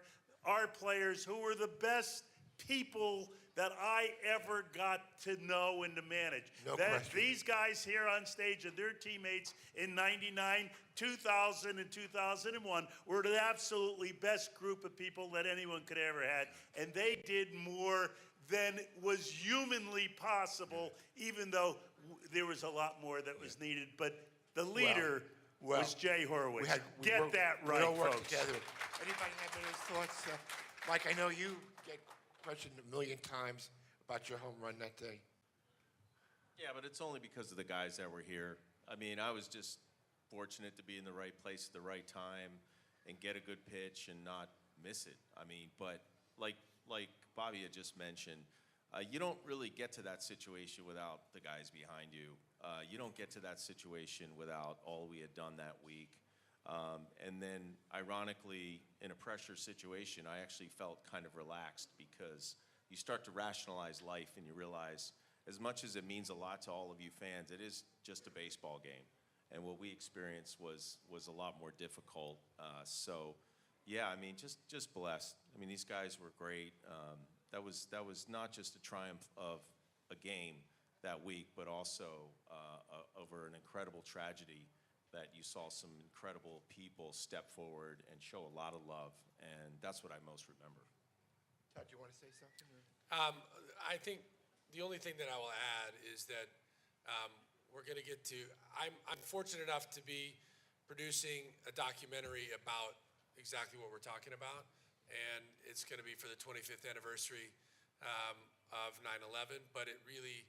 our players who were the best people that I ever got to know and to manage. No question. These guys here on stage and their teammates in 99, 2000, and 2001 were the absolutely best group of people that anyone could ever had. And they did more than was humanly possible, even though there was a lot more that was needed. But the leader was Jay Horowitz. Get that right, we all work folks. together. Anybody have any thoughts? Mike, I know you get questioned a million times about your home run that day. Yeah, but it's only because of the guys that were here. I mean, I was just fortunate to be in the right place at the right time and get a good pitch and not miss it. I mean, but like Bobby had just mentioned, you don't really get to that situation without the guys behind you. You don't get to that situation without all we had done that week. And then, ironically, in a pressure situation, I actually felt kind of relaxed because you start to rationalize life and you realize, as much as it means a lot to all of you fans, it is just a baseball game. And what we experienced was a lot more difficult. So, yeah, I mean, just blessed. I mean, these guys were great. That was not just a triumph of a game that week, but also over an incredible tragedy that you saw some incredible people step forward and show a lot of love, and that's what I most remember. Todd, you want to say something? I think the only thing that I will add is that we're going to get to. I'm fortunate enough to be producing a documentary about exactly what we're talking about. And it's going to be for the 25th anniversary of 9/11, but it really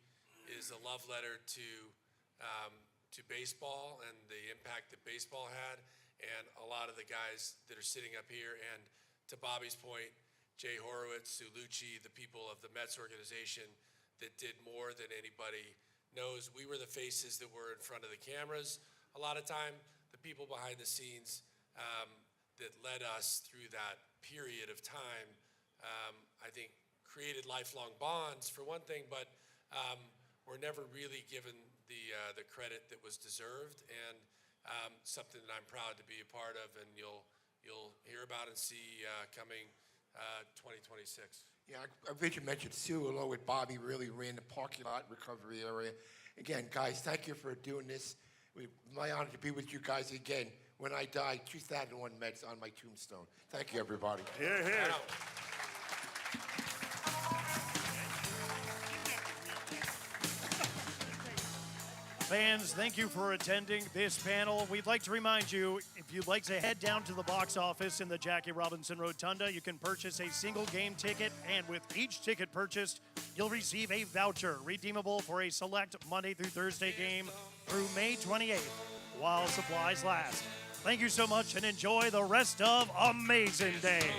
is a love letter to baseball and the impact that baseball had, and a lot of the guys that are sitting up here. And to Bobby's point, Jay Horowitz, Sue Lucci, the people of the Mets organization that did more than anybody knows. We were the faces that were in front of the cameras. A lot of time, the people behind the scenes that led us through that period of time, I think created lifelong bonds for one thing, but were never really given the credit that was deserved, and something that I'm proud to be a part of, and you'll hear about and see coming 2026. Yeah, Richard mentioned Sue, along with Bobby, really ran the parking lot recovery area. Again, guys, thank you for doing this. My honor to be with you guys again when I die, 2001 Mets on my tombstone. Thank you, everybody. Here, here. Fans, thank you for attending this panel. We'd like to remind you, if you'd like to head down to the box office in the Jackie Robinson Rotunda, you can purchase a single game ticket, and with each ticket purchased, you'll receive a voucher redeemable for a select Monday through Thursday game through May 28th, while supplies last. Thank you so much, and enjoy the rest of Amazing Day.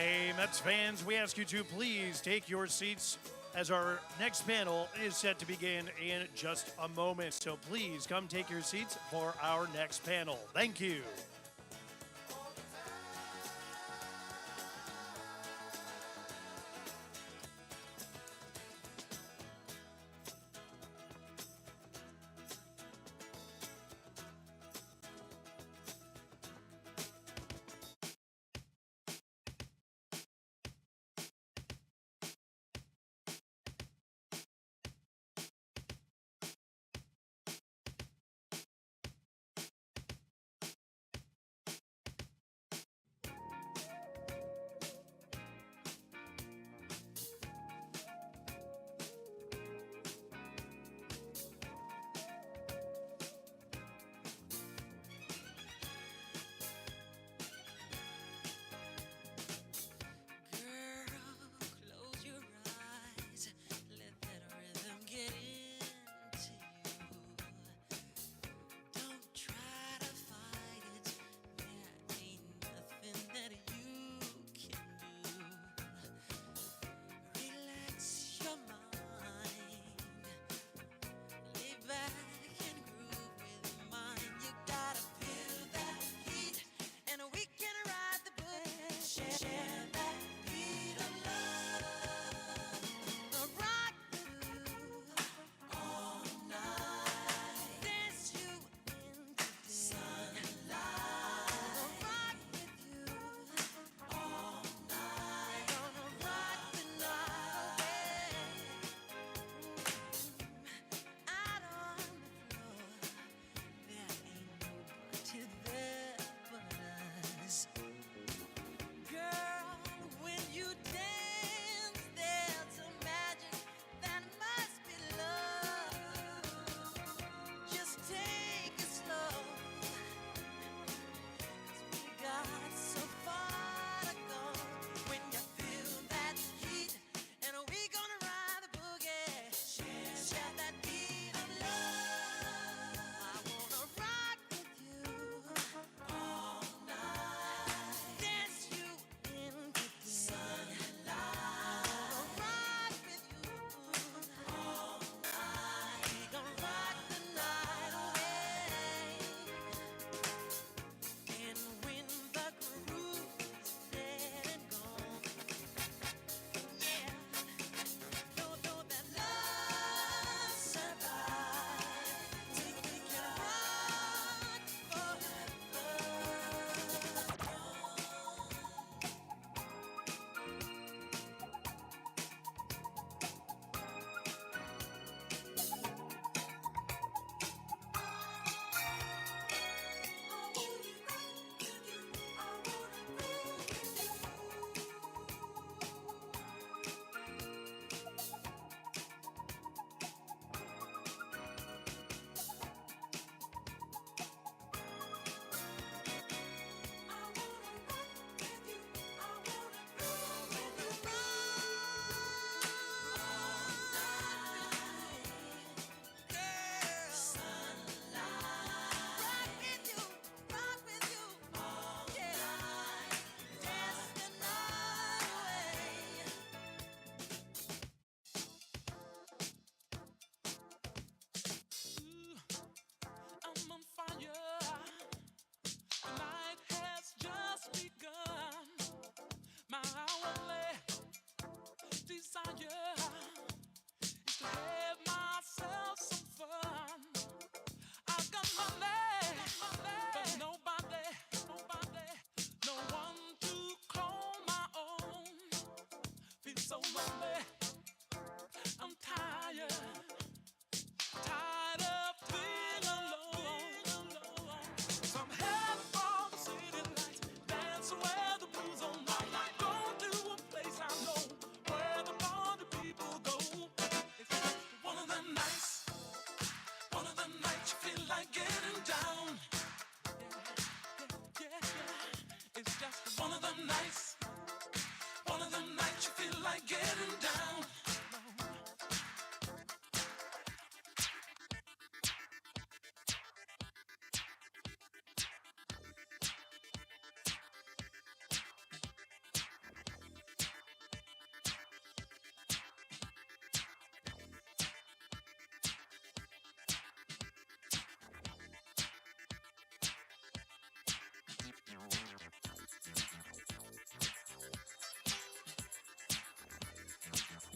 Hey, Mets fans, we ask you to please take your seats as our next panel is set to begin in just a moment. So please come take your seats for our next panel. Thank you.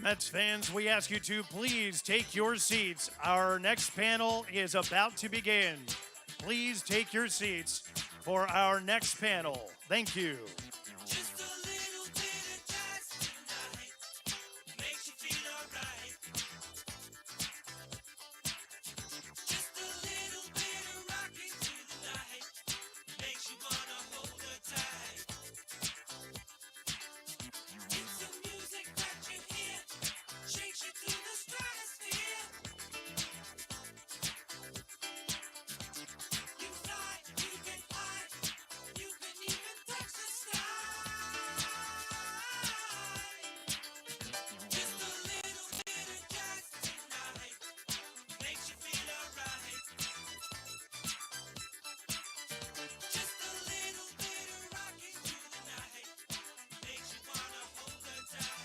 Mets fans, we ask you to please take your seats. Our next panel is about to begin. Please take your seats for our next panel. Thank you. Just a little bit of jazz tonight makes you feel alright. Just a little bit of rocking through the night makes you wanna hold her tight. It's the music that you hear, shakes you through the stratosphere. You fly, you get high, you can even touch the sky. Just a little bit of jazz tonight makes you feel alright. Just a little bit of rocking through the night makes you wanna hold her tight.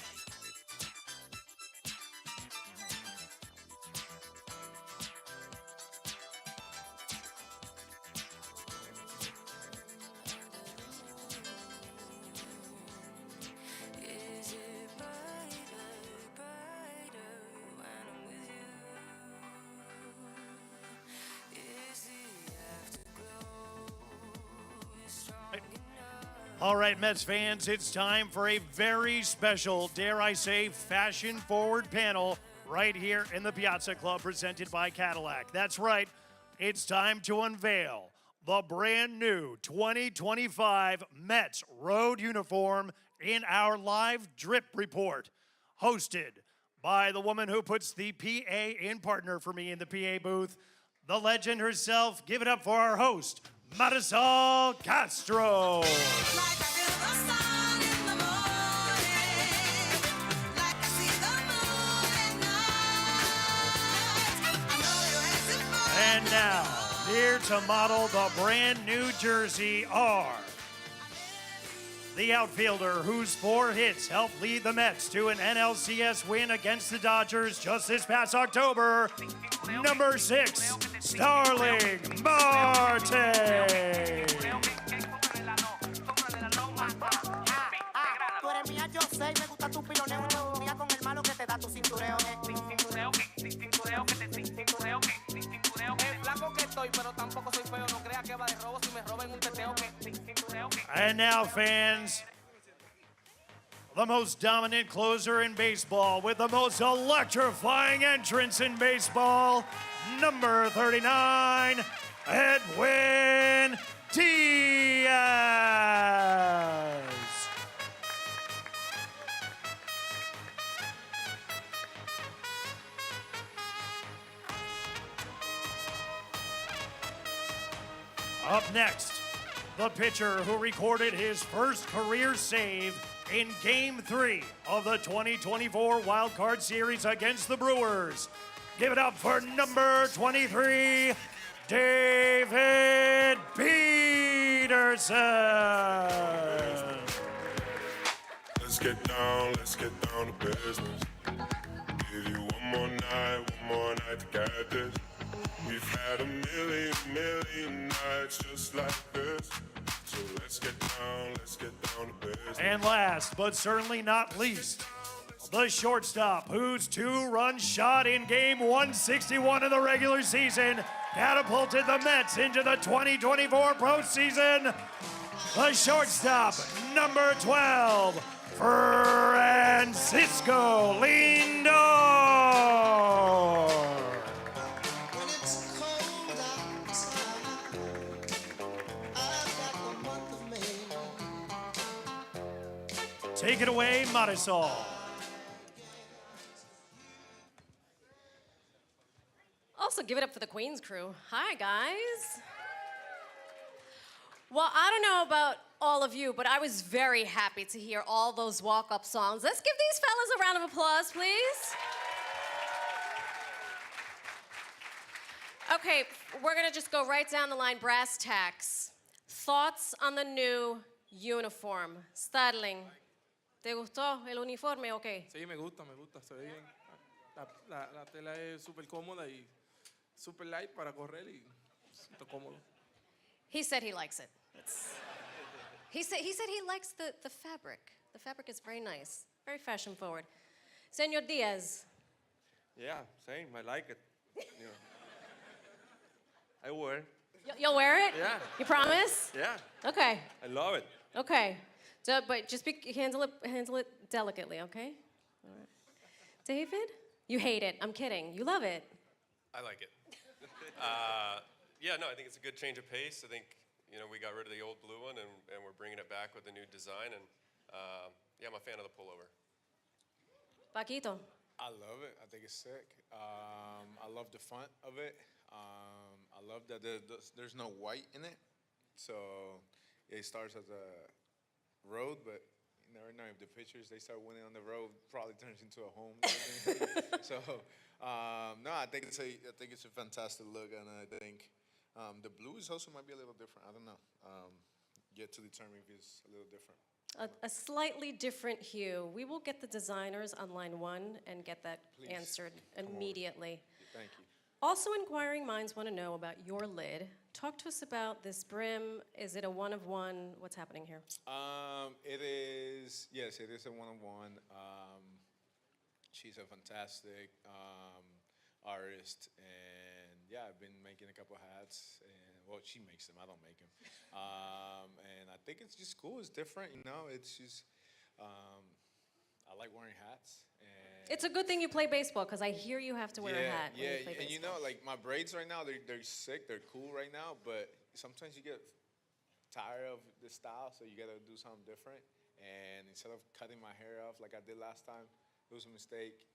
Is it brighter, brighter when I'm with you? Is the afterglow strong enough? All right, Mets fans, it's time for a very special, dare I say, fashion-forward panel right here in the Piazza Club presented by Cadillac. That's right, it's time to unveil the brand new 2025 Mets road uniform in our live drip report, hosted by the woman who puts the PA in partner for me in the PA booth, the legend herself. Give it up for our host, Marisol Castro. Like I feel the sun in the morning, like I see the moon at night. I know you're asking for And now, here to model the brand new jersey are the outfielder whose 4 hits helped lead the Mets to an NLCS win against the Dodgers just this past October, number 6, Starling Marte. Tú eres mía, yo sé, y me gusta tu piloneo. Mía con el malo que te da tu cintureo. Flaco que estoy, pero tampoco soy feo. No creas que va de robo si me roben un teteo. And now, fans, the most dominant closer in baseball with the most electrifying entrance in baseball, number 39, Edwin Diaz. Up next, the pitcher who recorded his first career save in Game 3 of the 2024 Wild Card Series against the Brewers. Give it up for number 23, David Peterson. Let's get down to business. Give you one more night to get this. We've had a million nights just like this. So let's get down to business. And last, but certainly not least, the shortstop whose 2-run shot in Game 161 of the regular season catapulted the Mets into the 2024 postseason. The shortstop, number 12, Francisco Lindor. When it's cold outside, I've got the month of May. Take it away, Marisol. Also, give it up for the Queens crew. Hi, guys. Well, I don't know about all of you, but I was very happy to hear all those walk-up songs. Let's give these fellas a round of applause, please. Okay, we're gonna just go right down the line, brass tacks. Thoughts on the new uniform. Starling, ¿te gustó el uniforme o qué? Sí, me gusta, se ve bien. La tela es súper cómoda y súper light para correr y siento cómodo. He said he likes it. He said he likes the fabric. The fabric is very nice, very fashion forward. Senor Diaz. Yeah, same. I like it. You know. I wear it. You'll wear it? Yeah. You promise? Yeah. Okay. I love it. Okay. So, but just handle it delicately, okay? All right. David? You hate it. I'm kidding. You love it. I like it. Yeah, no, I think it's a good change of pace. I think, we got rid of the old blue one and we're bringing it back with a new design. And yeah, I'm a fan of the pullover. Paquito. I love it. I think it's sick. I love the font of it. I love that there's no white in it. So it starts as a road, but you never know if the pitchers they start winning on the road, probably turns into a home. So no, I think it's a fantastic look, and I think the blue is also might be a little different. I don't know. Yet to determine if it's a little different. A slightly different hue. We will get the designers on line 1 and get that answered immediately. Thank you. Also, inquiring minds want to know about your lid. Talk to us about this brim. Is it a one-of-one? What's happening here? It is, yes, it is a one-on-one. She's a fantastic artist, and yeah, I've been making a couple hats, and well, she makes them, I don't make them. And I think it's just cool, it's different, it's just, I like wearing hats. It's a good thing you play baseball, because I hear you have to wear a hat when you play and baseball. like my braids right now, they're sick, they're cool right now, but sometimes you get tired of the style, so you gotta do something different. And instead of cutting my hair off like I did last time, it was a mistake.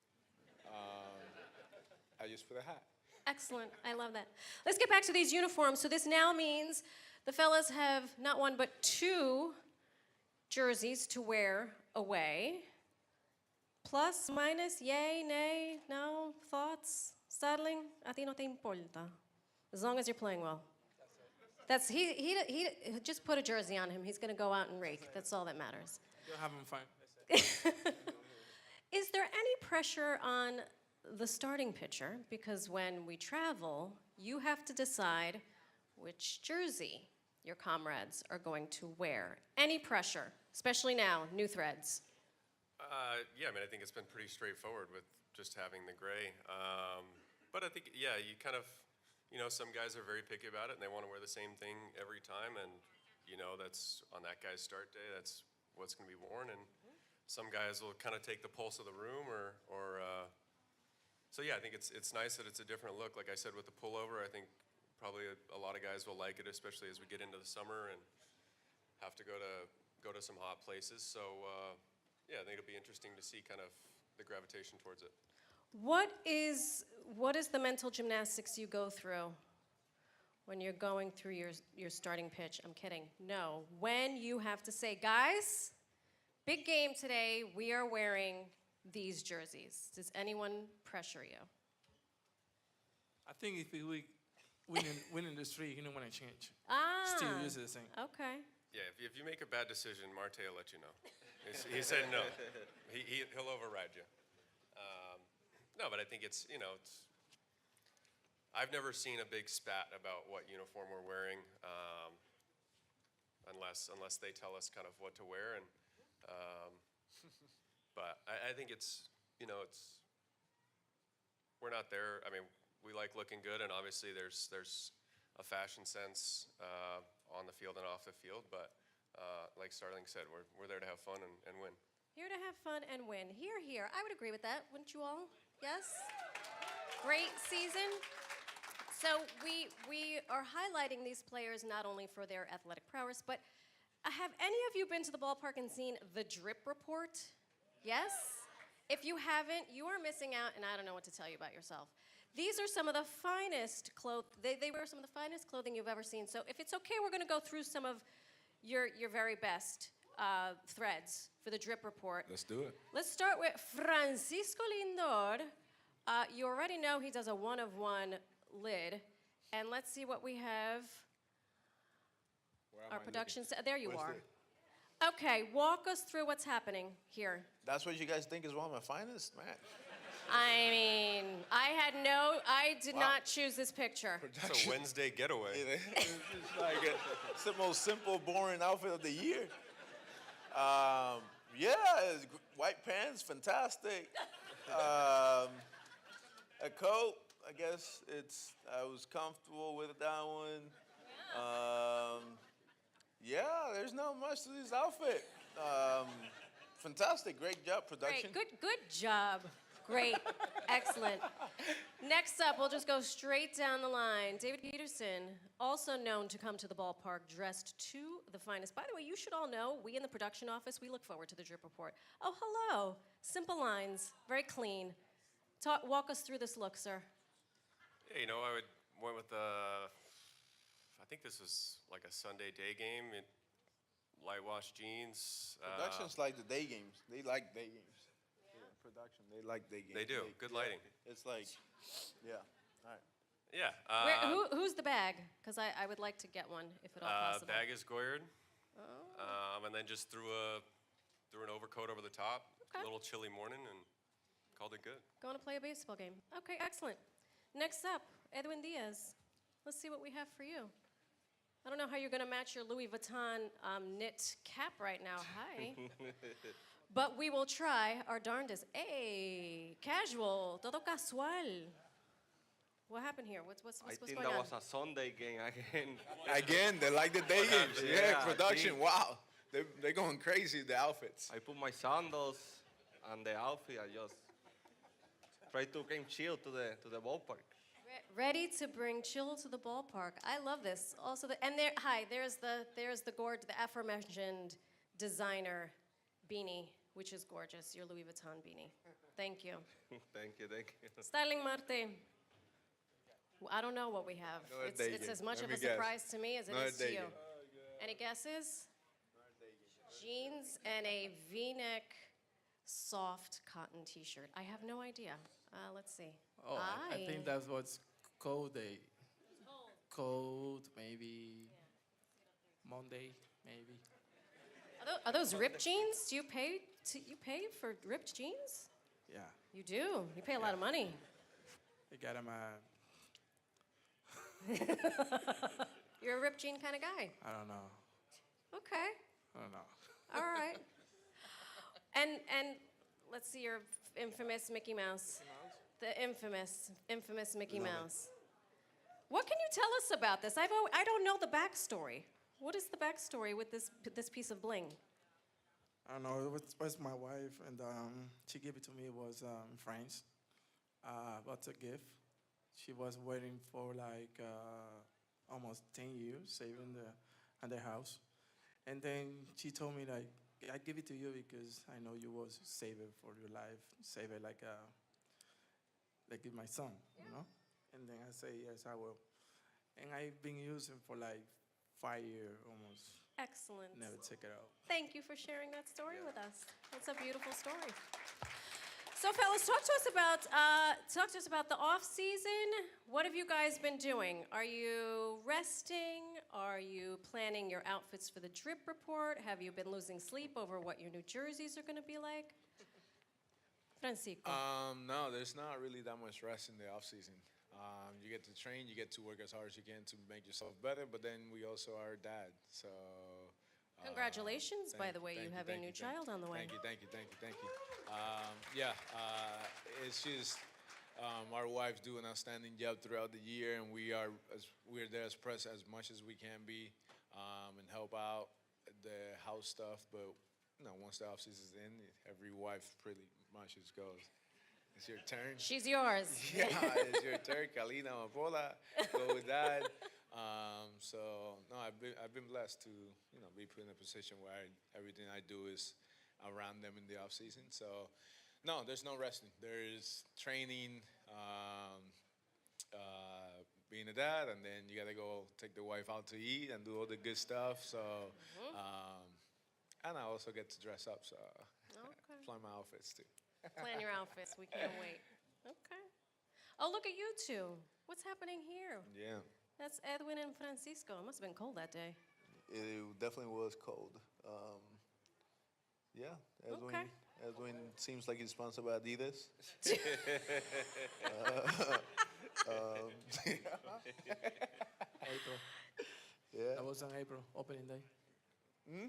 I just put a hat. Excellent. I love that. Let's get back to these uniforms. So this now means the fellas have not one but 2 jerseys to wear away. Plus, minus, yay, nay, no, thoughts? Starling, a ti no te importa. As long as you're playing well. That's he just put a jersey on him. He's going to go out and rake. That's all that matters. You're having fun. Is there any pressure on the starting pitcher? Because when we travel, you have to decide which jersey your comrades are going to wear. Any pressure, especially now, new threads? Yeah, I think it's been pretty straightforward with just having the gray. But I think, yeah, you kind of, some guys are very picky about it and they want to wear the same thing every time. And, that's on that guy's start day, that's what's going to be worn. And some guys will kind of take the pulse of the room so yeah, I think it's nice that it's a different look. Like I said, with the pullover, I think probably a lot of guys will like it, especially as we get into the summer and have to go to some hot places. So, yeah, I think it'll be interesting to see kind of the gravitation towards it. What is the mental gymnastics you go through when you're going through your starting pitch? I'm kidding. No. When you have to say, guys, big game today, we are wearing these jerseys. Does anyone pressure you? I think if we win in the street, you don't want to change. Still use the same. Okay. Yeah, if you make a bad decision, Marte will let you know. He said no. He'll override you. No, but I think it's. I've never seen a big spat about what uniform we're wearing, unless they tell us kind of what to wear. And but I think it's we're not there. We like looking good, and obviously there's a fashion sense on the field and off the field. But like Starling said, we're there to have fun and win. Here to have fun and win. Here. I would agree with that, wouldn't you all? Yes? Great season. So we are highlighting these players not only for their athletic prowess, but have any of you been to the ballpark and seen the drip report? Yes? If you haven't, you are missing out, and I don't know what to tell you about yourself. These are some of the finest they wear some of the finest clothing you've ever seen. So if it's okay, we're going to go through some of your very best threads for the drip report. Let's do it. Let's start with Francisco Lindor. You already know he does a one-of-one lid. And let's see what we have. Our production, there you are. Okay, walk us through what's happening here. That's what you guys think is one of my finest, man. I did not choose this picture. It's a Wednesday getaway. It's the most simple, boring outfit of the year. White pants, fantastic. A coat, I guess I was comfortable with that one. Yeah, there's not much to this outfit. Fantastic, great job, production. Great, good job. Great, excellent. Next up, we'll just go straight down the line. David Peterson, also known to come to the ballpark dressed to the finest. By the way, you should all know, we in the production office, we look forward to the drip report. Oh, hello. Simple lines, very clean. Walk us through this look, sir. Yeah, you know, I went with I think this was like a Sunday day game. Light wash jeans. Productions like the day games. They like day games. Yeah, production, they like day games. They do. Good lighting. It's like, yeah. All right. Yeah. Who's the bag? Because I would like to get one, if at all possible. Bag is Goyard. Oh. And then just threw an overcoat over the top. Okay. A little chilly morning and called it good. Going to play a baseball game. Okay, excellent. Next up, Edwin Diaz. Let's see what we have for you. I don't know how you're going to match your Louis Vuitton knit cap right now. Hi. But we will try our darndest. Hey, casual, todo casual. What happened here? What's I going think on? that was a Sunday game again. Again, they like the day games. Yeah, Yeah, I production. think- Wow, they're going crazy. The outfits. I put my sandals and the outfit. I just try to bring chill to the ballpark. Ready to bring chill to the ballpark. I love this. Also, there's the aforementioned designer beanie, which is gorgeous. Your Louis Vuitton beanie. Thank you. Thank you. Styling Marte. I don't know what we have. Another It's, day it's game. as much Let of me a guess. surprise to me as it Another is to day you. game. Any guesses? Jeans and a V-neck soft cotton t-shirt. I have no idea. Let's see. Oh, I think that's what's cold day. Cold, maybe Monday, maybe. Are those ripped jeans? Do you pay for ripped jeans? Yeah, You do. You pay a lot of money. I got them. You're a ripped jean kind of guy. I don't know. Okay. I don't know. All right. And let's see your infamous Mickey Mouse. The infamous Mickey Mouse. What can you tell us about this? I don't know the backstory. What is the backstory with this piece of bling? I don't know. It was my wife, and she gave it to me. It was in France. What's a gift? She was waiting for like almost 10 years, saving in the house. And then she told me, like, I give it to you because I know you was save it for your life, save it like my son, you know? And then I say, yes, I will. And I've been using for like 5 years almost. Excellent. Never take it out. Thank you for sharing that story with us. That's a beautiful story. So, fellas, talk to us about the off season. What have you guys been doing? Are you resting? Are you planning your outfits for the drip report? Have you been losing sleep over what your new jerseys are going to be like? Francisco. No, there's not really that much rest in the off season. You get to train, you get to work as hard as you can to make yourself better, but then we also are dad, so. Congratulations, by the way, you have a new child on the way. Thank you. Yeah, it's just our wives do an outstanding job throughout the year, and we're there as press as much as we can be, and help out the house stuff. But once the off season's in, every wife pretty much just goes, "It's your turn." She's yours. Yeah, it's your turn, Kalina Amapola. Go with that. So no, I've been blessed to be put in a position where everything I do is around them in the off season. So no, there's no resting. There is training, being a dad, and then you gotta go take the wife out to eat and do all the good stuff. So and I also get to dress up. So plan my outfits too. Plan your outfits. We can't wait. Okay. Oh, look at you two. What's happening here? Yeah, That's Edwin and Francisco. It must have been cold that day. it definitely was cold. Yeah, Edwin seems like he's sponsored by Adidas. April. Yeah. That was on April, opening day. Hmm?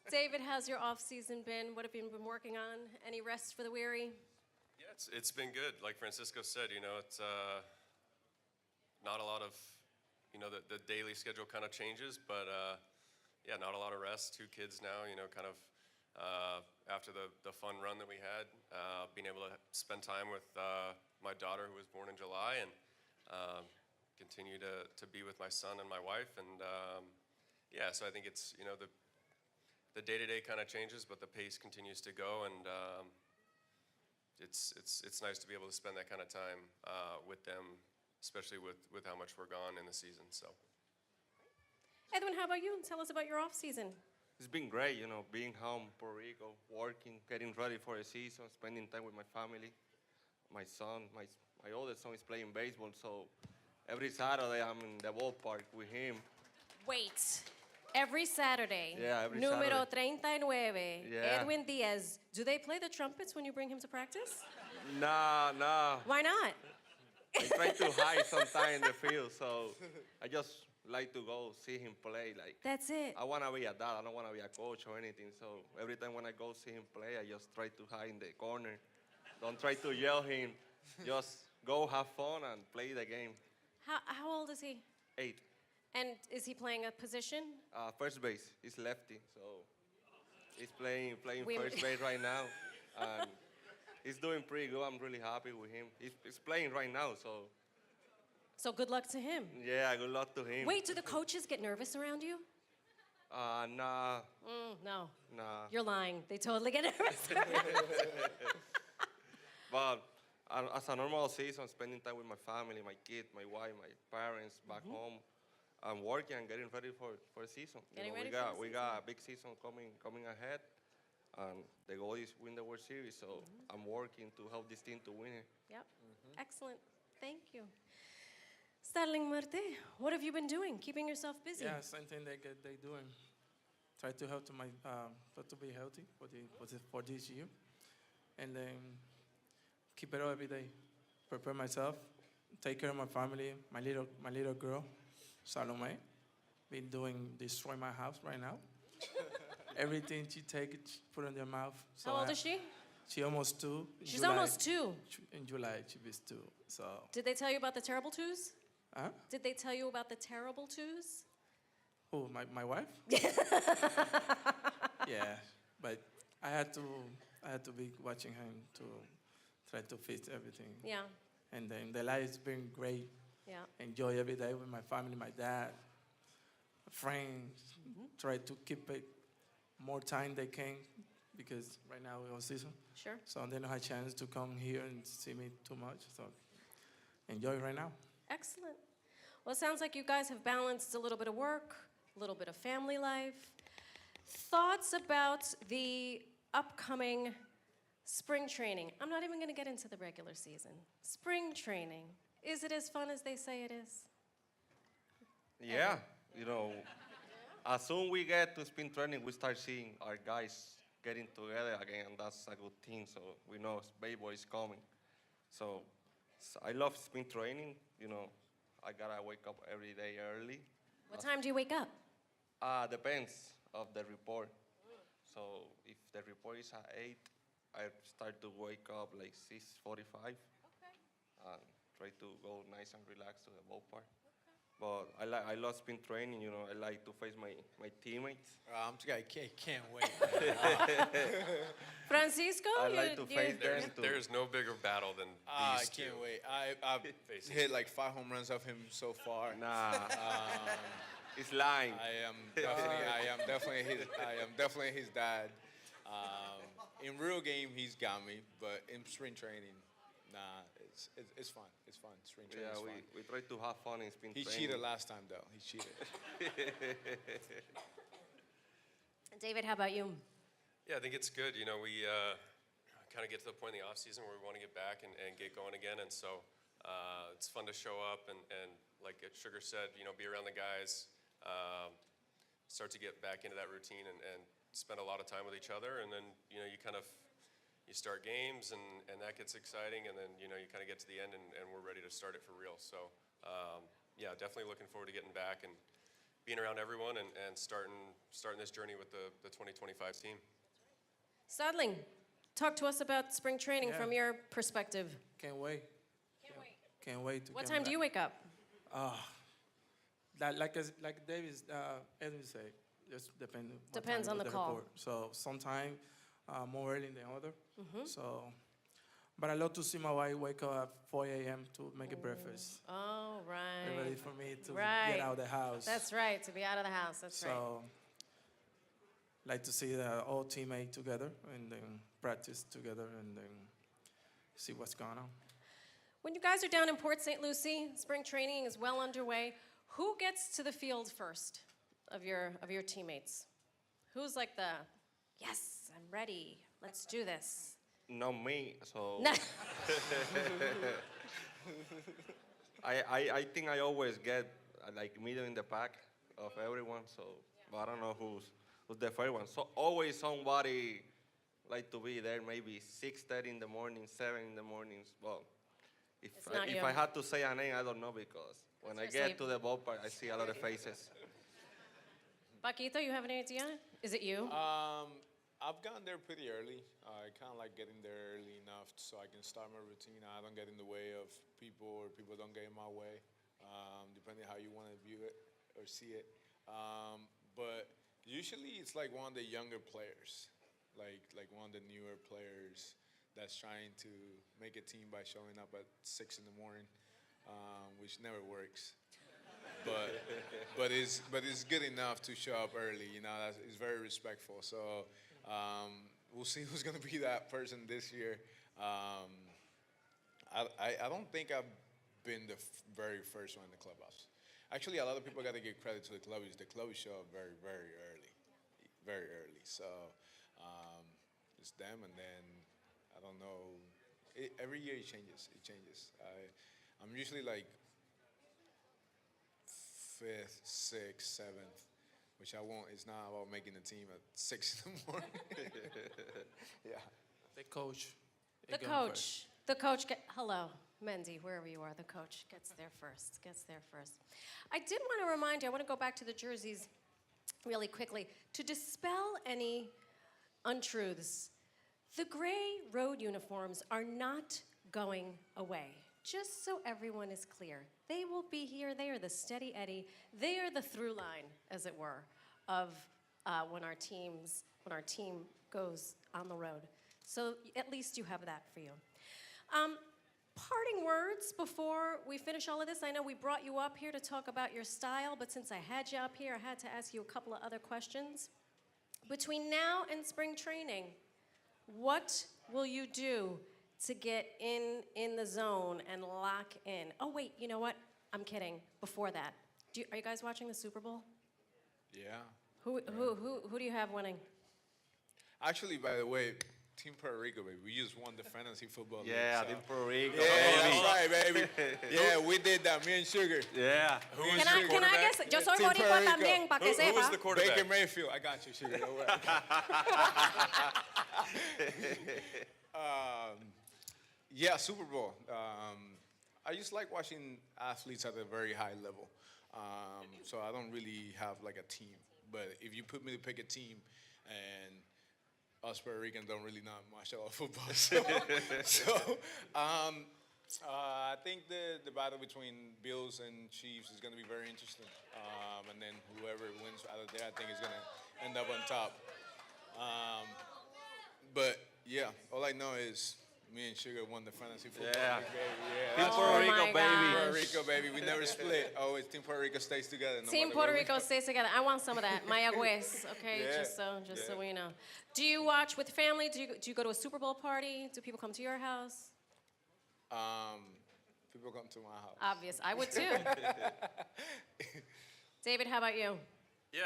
David, how's your off season been? What have you been working on? Any rest for the weary? Yeah, it's been good. Like Francisco said, it's not a lot of, the daily schedule kind of changes, but yeah, not a lot of rest. 2 kids now, kind of after the fun run that we had, being able to spend time with my daughter who was born in July and continue to be with my son and my wife. And yeah, so I think it's, the day-to-day kind of changes, but the pace continues to go. And it's nice to be able to spend that kind of time with them, especially with how much we're gone in the season. So, Edwin, how about you? Tell us about your off season. It's been great, being home, Puerto Rico, working, getting ready for the season, spending time with my family. My son, my oldest son is playing baseball, so every Saturday I'm in the ballpark with him. Wait. Every Saturday. Yeah, every Número Saturday. 39. Yeah. Edwin Diaz. Do they play the trumpets when you bring him to practice? Nah. Why not? I try to hide sometimes in the field, so I just like to go see him play. Like That's it. I want to be a dad. I don't want to be a coach or anything. So every time when I go see him play, I just try to hide in the corner. Don't try to yell him. Just go have fun and play the game. How old is he? 8. And is he playing a position? First base. He's lefty, so he's playing We- first base right now. And he's doing pretty good. I'm really happy with him. He's playing right now, so So good luck to him. yeah, good luck to him. Wait, do the coaches get nervous around you? Nah. No. Nah. You're lying. They totally get nervous. But as a normal season, spending time with my family, my kid, my wife, my parents back home, I'm working and getting ready for the season. Getting ready we for got the we got a big season coming ahead, and the goal is win the World Series. So I'm working to help this team to win it. Yep. Excellent. Thank you. Starling Marte, what have you been doing? Keeping yourself busy? Yeah, same thing they doing. Try to help to to be healthy for this year, and then keep it up every day. Prepare myself, take care of my family, my little girl, Salome. Been destroy my house right now. Everything she take, she put in their mouth. So How old is she? She almost 2. In She's July- almost 2. In July, she was 2. So, Did they tell you about the terrible twos? huh? Did they tell you about the terrible twos? Who, my wife? Yeah, but I had to be watching him to try to fix everything. Yeah. And then the life's been great. Yeah. Enjoy every day with my family, my dad, friends. Try to keep it more time they can because right now we're on season. Sure. So they don't have a chance to come here and see me too much. So enjoy right now. Excellent. Well, it sounds like you guys have balanced a little bit of work, a little bit of family life. Thoughts about the upcoming spring training? I'm not even going to get into the regular season. Spring training. Is it as fun as they say it is? Yeah, as soon we get to spring training, we start seeing our guys getting together again, and that's a good thing. So we know baseball is coming. So I love spring training. I gotta wake up every day early. What time do you wake up? Depends of the report. So if the report is at 8, I start to wake up like 6:45. Okay. And try to go nice and relaxed to the ballpark. But I love spring training. I like to face my teammates. I can't wait. Francisco? I like to face them. There's no bigger battle than I these two. can't wait. I've Facing. hit like 5 home runs of him so far. Nah, it's lying. I am definitely his dad. In real game, he's got me, but in spring training, nah, it's fun. It's fun. Spring training is fun. We try to have fun in spring He training. cheated last time, though. He cheated. David, how about you? Yeah, I think it's good. We kind of get to the point in the off season where we want to get back and get going again, and so it's fun to show up and like Sugar said, be around the guys, start to get back into that routine and spend a lot of time with each other, and then you start games and that gets exciting, and then you kind of get to the end and we're ready to start it for real. So yeah, definitely looking forward to getting back and being around everyone and starting this journey with the 2025 team. Stadling, talk to us about spring training Yeah. from your perspective. Can't wait. Can't wait to What get time back. do you wake up? Like David, Edwin said, just Depends on the call. report. So sometime more early than other. Mhm. So, but I love to see my wife wake up at 4 a.m. to make a breakfast. Oh, right. Ready for me to Right. get out of the house. That's right, to be out of the house. That's right. So, like to see the all teammate together and then practice together and then see what's going on. When you guys are down in Port St. Lucie, spring training is well underway. Who gets to the field first of your teammates? Who's like the, yes, I'm ready, let's do this? Not me, so. No. I think I always get like middle in the pack of everyone, so but I don't know who's the first one. So always somebody like to be there, maybe 6:30 in the morning, 7 in the mornings. Well, if It's not you. I had to say a name, I don't know because when I That's get your to the ballpark, I see a lot of faces. Paquito, you have any idea? Is it you? I've gotten there pretty early. I kind of like getting there early enough so I can start my routine. I don't get in the way of people or people don't get in my way, depending how you want to view it or see it. But usually it's like one of the younger players, like one of the newer players that's trying to make a team by showing up at 6 in the morning, which never works. But it's good enough to show up early. You know, it's very respectful. So we'll see who's gonna be that person this year. I don't think I've been the very first one in the clubhouse. Actually, a lot of people got to give credit to the clubbies. The clubbies show up very, very early, very early. So it's them, and then I don't know. Every year it changes. It changes. I'm usually like 5th, 6th, 7th, which I won't. It's not about making the team at 6 in the morning. Yeah. The coach. The coach. The coach. Hello, Mendy, wherever you are. The coach gets there first. I did want to remind you. I want to go back to the jerseys really quickly to dispel any untruths. The gray road uniforms are not going away. Just so everyone is clear, they will be here. They are the steady Eddie. They are the through line, as it were, of when our team goes on the road. So at least you have that for you. Parting words before we finish all of this. I know we brought you up here to talk about your style, but since I had you up here, I had to ask you a couple of other questions. Between now and spring training, what will you do to get in the zone and lock in? Oh, wait, you know what? I'm kidding. Before that, are you guys watching the Super Bowl? Yeah. Who do you have winning? Actually, by the way, Team Puerto Rico, baby. We just won the fantasy football league. Yeah, so. Team Puerto Rico. Yeah, that's right, baby. Yeah, we did that. Me and Sugar. Yeah. Can I guess? Yo soy Team boricua Puerto también, Rico. para que Who was sepa. the quarterback? Baker Mayfield. I got you, Sugar. Don't worry. Yeah, Super Bowl. I just like watching athletes at a very high level. So I don't really have like a team. But if you put me to pick a team, and us Puerto Ricans don't really know much about football, I think the battle between Bills and Chiefs is going to be very interesting. And then whoever wins out of there, I think is going to end up on top. But yeah, all I know is me and Sugar won the fantasy football league, baby. Yeah, Team Puerto Rico, my baby. gosh. Puerto Rico, baby. We never split. Always Team Puerto Rico stays together. No Team matter Puerto where we Rico go. stays together. I want some of that. Mayagüez, okay? Yeah, Just so yeah. we know. Do you watch with family? Do you go to a Super Bowl party? Do people come to your house? People come to my house. Obvious. I would too. David, how about you? Yeah,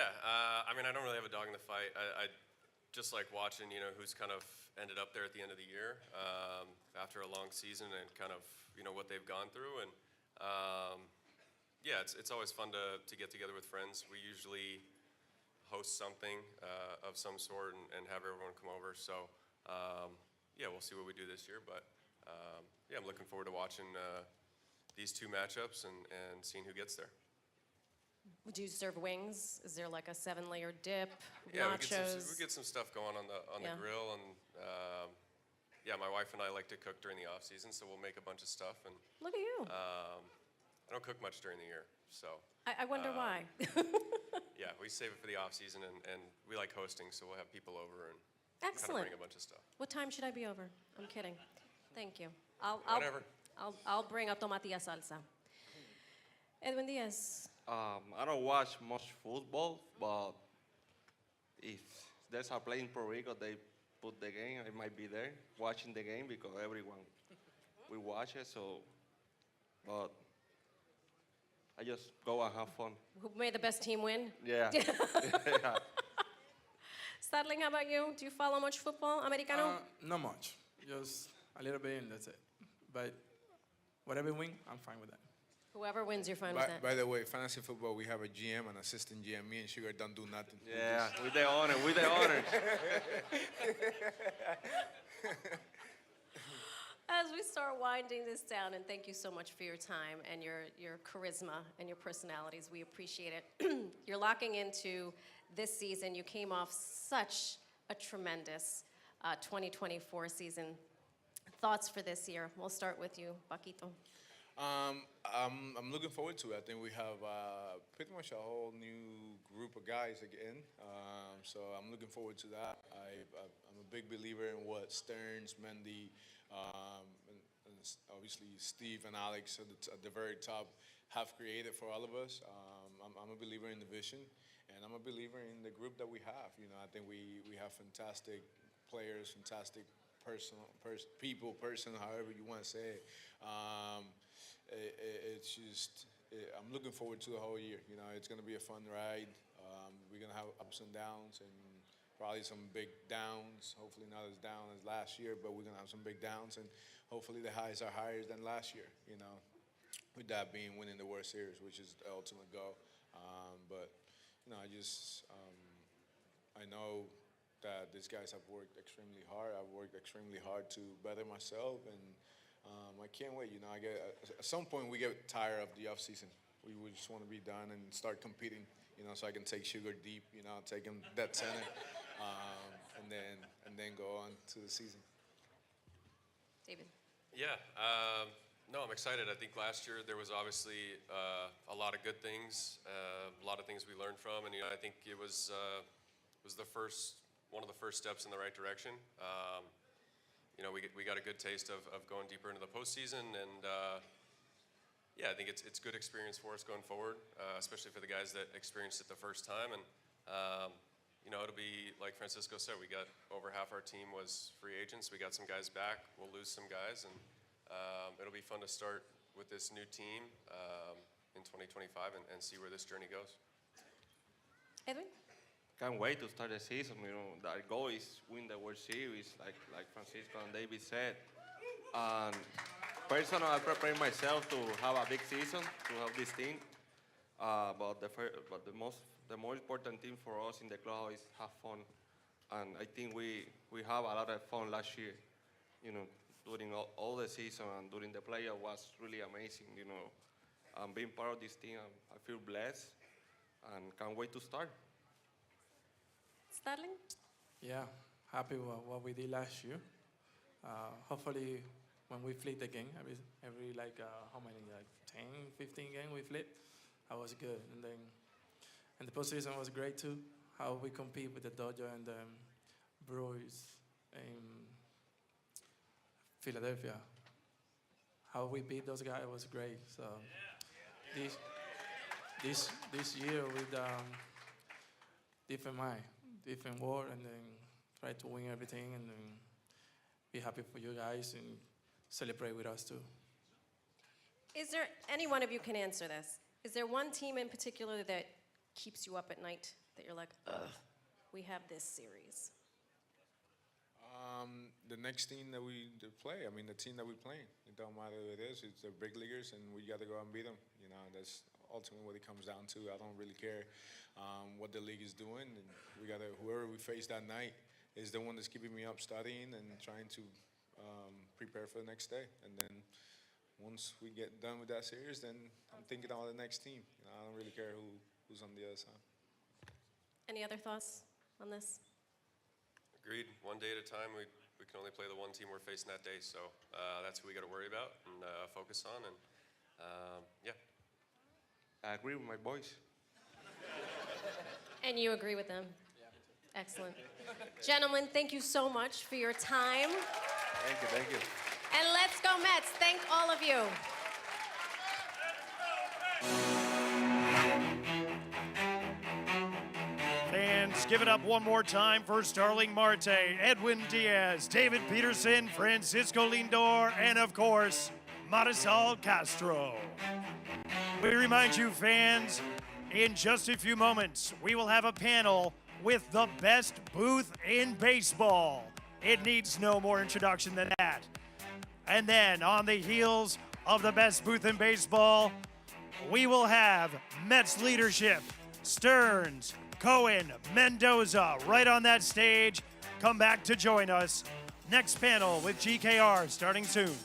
I mean, I don't really have a dog in the fight. I just like watching, who's kind of ended up there at the end of the year after a long season and kind of, what they've gone through. And yeah, it's always fun to get together with friends. We usually host something of some sort and have everyone come over. So yeah, we'll see what we do this year. But yeah, I'm looking forward to watching these two matchups and seeing who gets there. Do you serve wings? Is there like a 7-layer dip? Yeah, Nachos? we get some stuff going on the Yeah. grill, and yeah, my wife and I like to cook during the off season, so we'll make a bunch of stuff. And Look at you. I don't cook much during the year, so I wonder why. yeah, we save it for the off season, and we like hosting, so we'll have people over and kind of Excellent. bring a bunch of stuff. What time should I be over? I'm kidding. Thank you. Whatever. I'll bring a tomatilla salsa. Edwin Diaz. I don't watch much football, but if there's a play in Puerto Rico, they put the game, I might be there watching the game because everyone we watch it. So, but I just go and have fun. Who made the best team win? Yeah. Yeah. Starling, how about you? Do you follow much football, Americano? Not much, just a little bit, and that's it. But whatever win, I'm fine with that. Whoever wins, you're fine with that. By the way, fantasy football, we have a GM, an assistant GM. Me and Sugar don't do nothing. Yeah, with the honor, with the honor. As we start winding this down, and thank you so much for your time and your charisma and your personalities. We appreciate it. You're locking into this season. You came off such a tremendous 2024 season. Thoughts for this year? We'll start with you, Paquito. I'm looking forward to it. I think we have pretty much a whole new group of guys again. So I'm looking forward to that. I'm a big believer in what Stearns, Mendy, and obviously Steve and Alex at the very top have created for all of us. I'm a believer in the vision, and I'm a believer in the group that we have. You know, I think we have fantastic players, fantastic people, however you want to say it. It's just, I'm looking forward to the whole year. You know, it's going to be a fun ride. We're going to have ups and downs and probably some big downs. Hopefully not as down as last year, but we're going to have some big downs. And hopefully the highs are higher than last year, you know, with that being winning the World Series, which is the ultimate goal. But, you know, I know that these guys have worked extremely hard. I've worked extremely hard to better myself, and I can't wait. You know, at some point we get tired of the offseason. We just want to be done and start competing. You know, so I can take Sugar deep. You know, take him dead center, and then go on to the season. David. Yeah. No, I'm excited. I think last year there was obviously a lot of good things, a lot of things we learned from, and you know, I think it was one of the first steps in the right direction. You know, we got a good taste of going deeper into the postseason, and yeah, I think it's good experience for us going forward, especially for the guys that experienced it the first time. And you know, it'll be like Francisco said, we got over half our team was free agents. We got some guys back. We'll lose some guys, and it'll be fun to start with this new team in 2025 and see where this journey goes. Edwin. Can't wait to start the season. You know, our goal is win the World Series, like Francisco and David said. And personally, I prepare myself to have a big season, to have this team. But the more important thing for us in the club is have fun. And I think we have a lot of fun last year. You know, during all the season and during the playoff was really amazing. You know, being part of this team, I feel blessed and can't wait to start. Starling? Yeah, happy with what we did last year. Hopefully, when we flip the game, every like, how many, like 10, 15 games we flip, that was good. And the postseason was great too, how we compete with the Dodgers and the Brewers in Philadelphia. How we beat those guys was great. So this year with different mind, different world, and then try to win everything, and then be happy for you guys and celebrate with us too. Is there any one of you can answer this? Is there one team in particular that keeps you up at night that you're like, ugh, we have this series? The next team that we play, I mean, the team that we're playing. It don't matter who it is. It's the big leaguers, and we got to go out and beat them. You know, that's ultimately what it comes down to. I don't really care what the league is doing. And we got to, whoever we face that night is the one that's keeping me up studying and trying to prepare for the next day. And then once we get done with that series, then I'm thinking about the next team. You know, I don't really care who's on the other side. Any other thoughts on this? Agreed. One day at a time. We can only play the one team we're facing that day, so that's who we got to worry about and focus on. And yeah. I agree with my boys. And you agree with them? Yeah. Excellent. Gentlemen, thank you so much for your time. Thank you, thank you. And let's go Mets. Thank all of you. Fans, give it up one more time for Starling Marte, Edwin Diaz, David Peterson, Francisco Lindor, and of course, Marisol Castro. We remind you, fans, in just a few moments, we will have a panel with the best booth in baseball. It needs no more introduction than that. And then, on the heels of the best booth in baseball, we will have Mets leadership, Stearns, Cohen, Mendoza, right on that stage. Come back to join us. Next panel with GKR starting soon.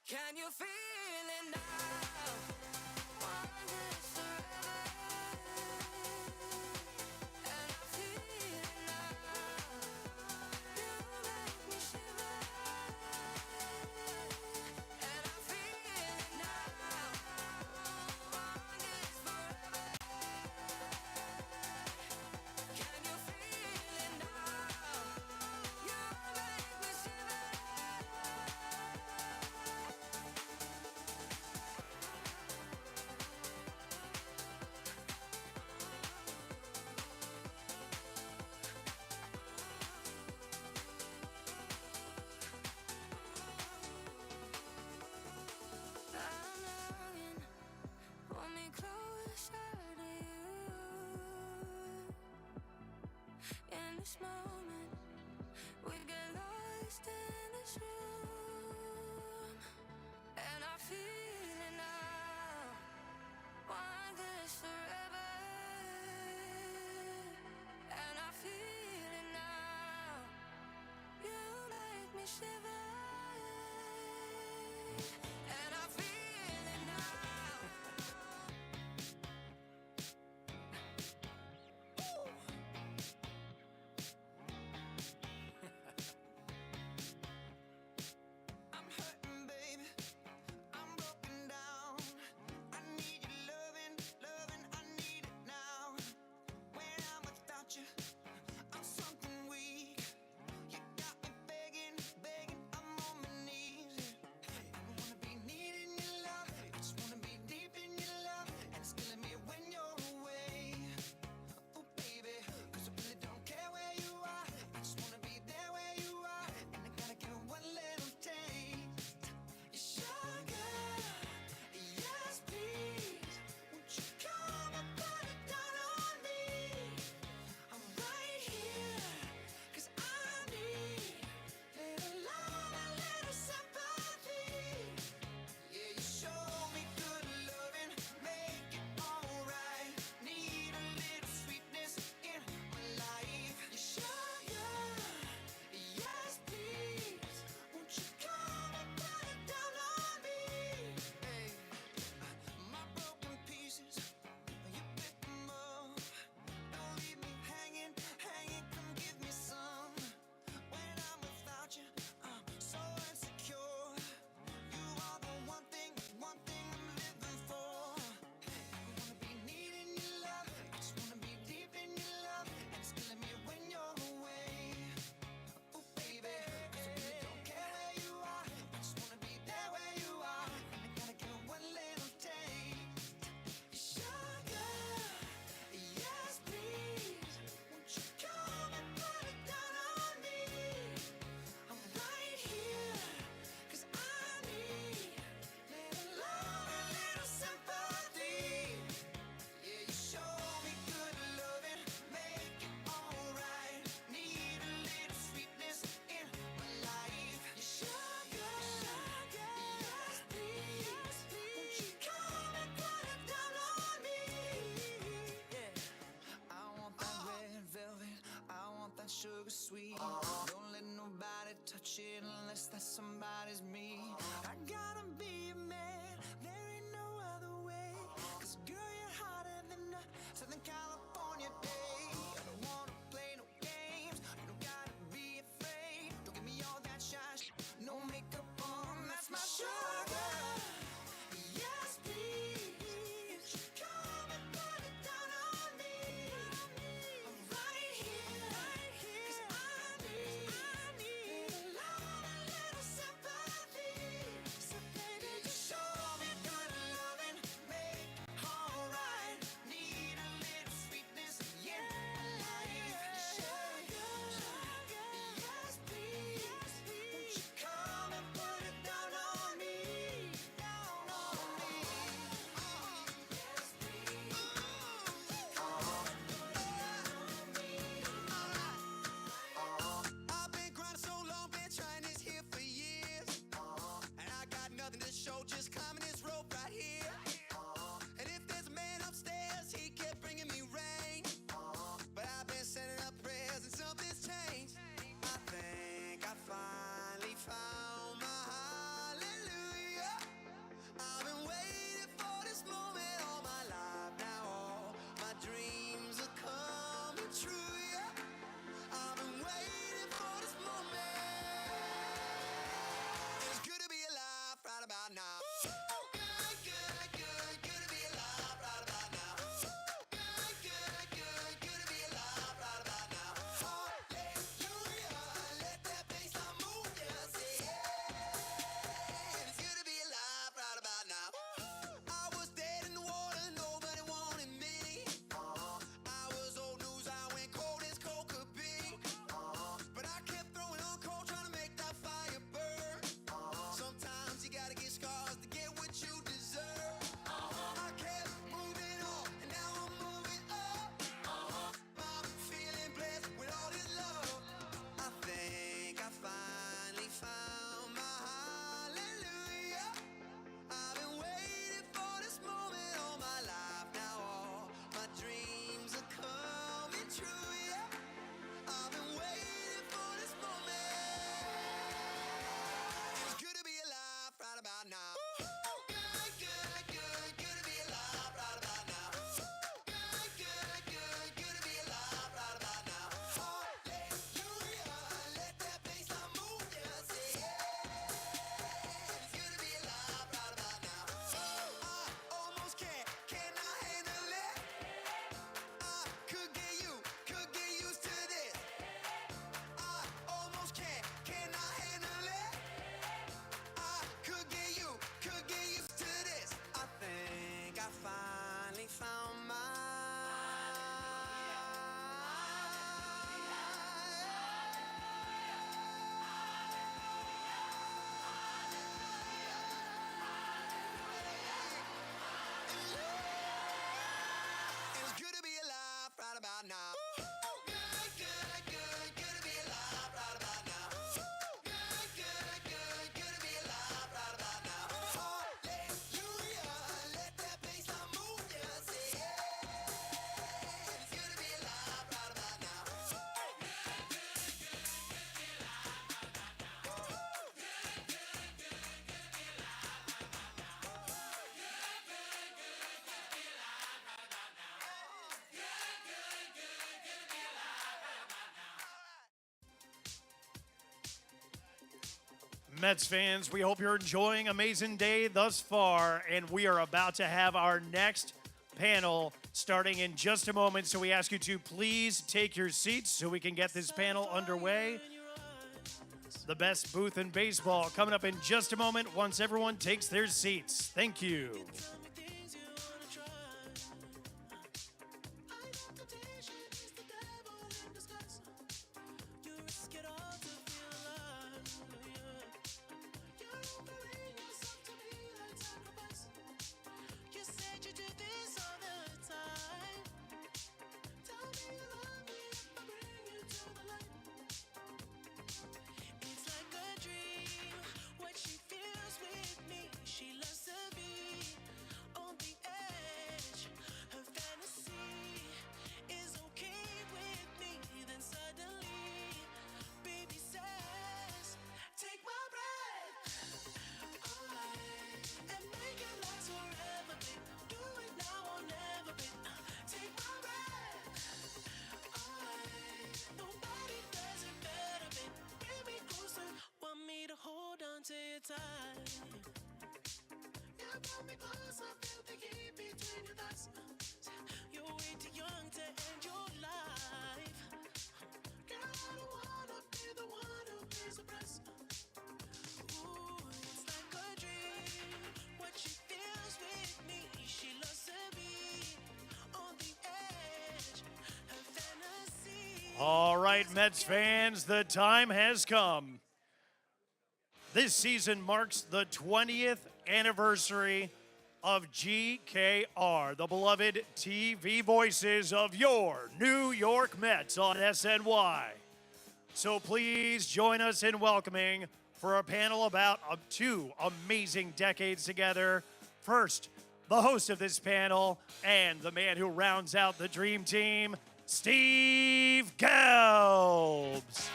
Can you feel it now? Wonders forever. And I feel it now. You make me shiver. And I feel it now. Wonders forever. Can you feel it now? You make me shiver. Pull me closer to you. In this moment, we get lost in this room, and I feel it now. Want this forever, and I feel it now. You make me shiver, and I feel it now. I'm hurting, baby. I'm broken down. I need your loving, I need it now. When I'm without you, I'm something weak. You got me begging, I'm on my knees. I don't wanna be super sweet. Don't let nobody touch it unless that somebody's me. I gotta be a man, there ain't no other way. 'Cause girl, you're hotter than a Southern California day. I don't wanna play no games, you don't gotta be afraid. Don't give me all that shy no makeup on, that's my sugar. Yes, please, come and put it down on me. I'm right here, 'cause I need a love, a little sympathy. So baby, just show me good loving, make alright. Need a little sweetness, yeah, life. Sugar, yes, please, won't you come and put it down on me, down on me. Yes, please, I've been grinding so long, been trying this here for years. And I got nothing to show, just climbing this rope right here. And if there's a man upstairs, he kept bringing me rain. But I've been sending up prayers and something's changed. I think I finally found my hallelujah. I've been waiting for this moment all my life. Now all my dreams are coming true, yeah. I've been waiting for this moment. It's good to be alive right about now. Good, good, good, good to be alive right about now. Good, good, good, good to be alive right about now. Hallelujah, let that bassline move, yeah, say yeah. It's good to be alive right about now. I was dead in the water, nobody wanted me. I was old news, I went cold as cold could be. But I kept throwing on cold, trying to make that fire burn. Sometimes you gotta get scars to get what you deserve. I kept moving on, and now I'm moving up. I'm feeling blessed with all this love. I think I finally found my hallelujah. I've been waiting for this moment all my life. Now all my dreams are coming true, yeah. I've been waiting for this moment. It's good to be alive right about now. Good, good, good, good to be alive right about now. Good, good, good, good to be alive right about now. Hallelujah, let that bassline move, yeah, say yeah. It's good to be alive right about now. I almost cannot handle it. I could get used to this. I almost cannot handle it. I could get used to this. I think I finally found my It's good to be alive right about now. Good, good, good, good to be alive right about now. Good, good, good, good to be alive right about now. Hallelujah, let that bassline move, yeah, say yeah. It's good to be alive right about now. Mets fans, we hope you're enjoying Amazing Day thus far, and we are about to have our next panel starting in just a moment. So we ask you to please take your seats so we can get this panel underway. The best booth in baseball coming up in just a moment once everyone takes their seats. Thank you. You said you do this all the time. Tell me you love me if I bring you to the light. It's like a dream, what she feels with me. She loves to be pull me close, I feel the heat between your thighs. You're way too young to end your life. Girl, I don't wanna be the one who pays the price. Ooh, it's like a dream. What she feels with me, she loves to be on the edge. Her fantasy. All right, Mets fans, the time has come. This season marks the 20th anniversary of GKR, the beloved TV voices of your New York Mets on SNY. So please join us in welcoming for a panel about 2 amazing decades together. First, the host of this panel and the man who rounds out the dream team, Steve Gelbs.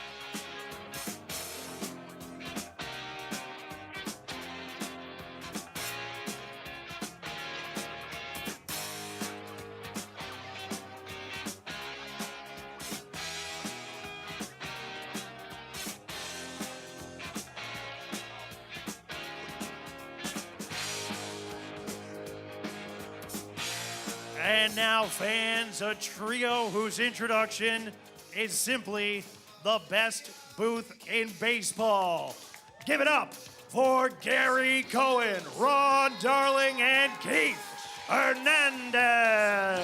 And now, fans, a trio whose introduction is simply the best booth in baseball. Give it up for Gary Cohen, Ron Darling, and Keith Hernandez.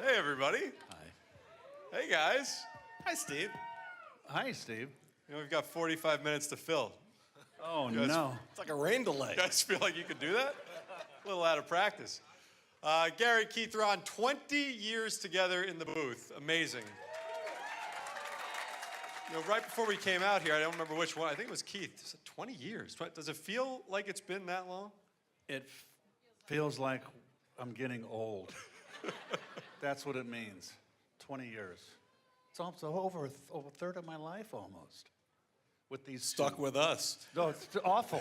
Hey, everybody. Hi. Hey, guys. Hi, Steve. Hi, Steve. You know, we've got 45 minutes to fill. Oh, You guys- no. It's like a rain delay. You guys feel like you could do that? A little out of practice. Gary, Keith, Ron, 20 years together in the booth. Amazing. You know, right before we came out here, I don't remember which one. I think it was Keith. 20 years. Does it feel like it's been that long? It feels like I'm getting old. That's what it means. 20 years. It's almost over a third of my life almost. With these Stuck two. with us. No, it's awful.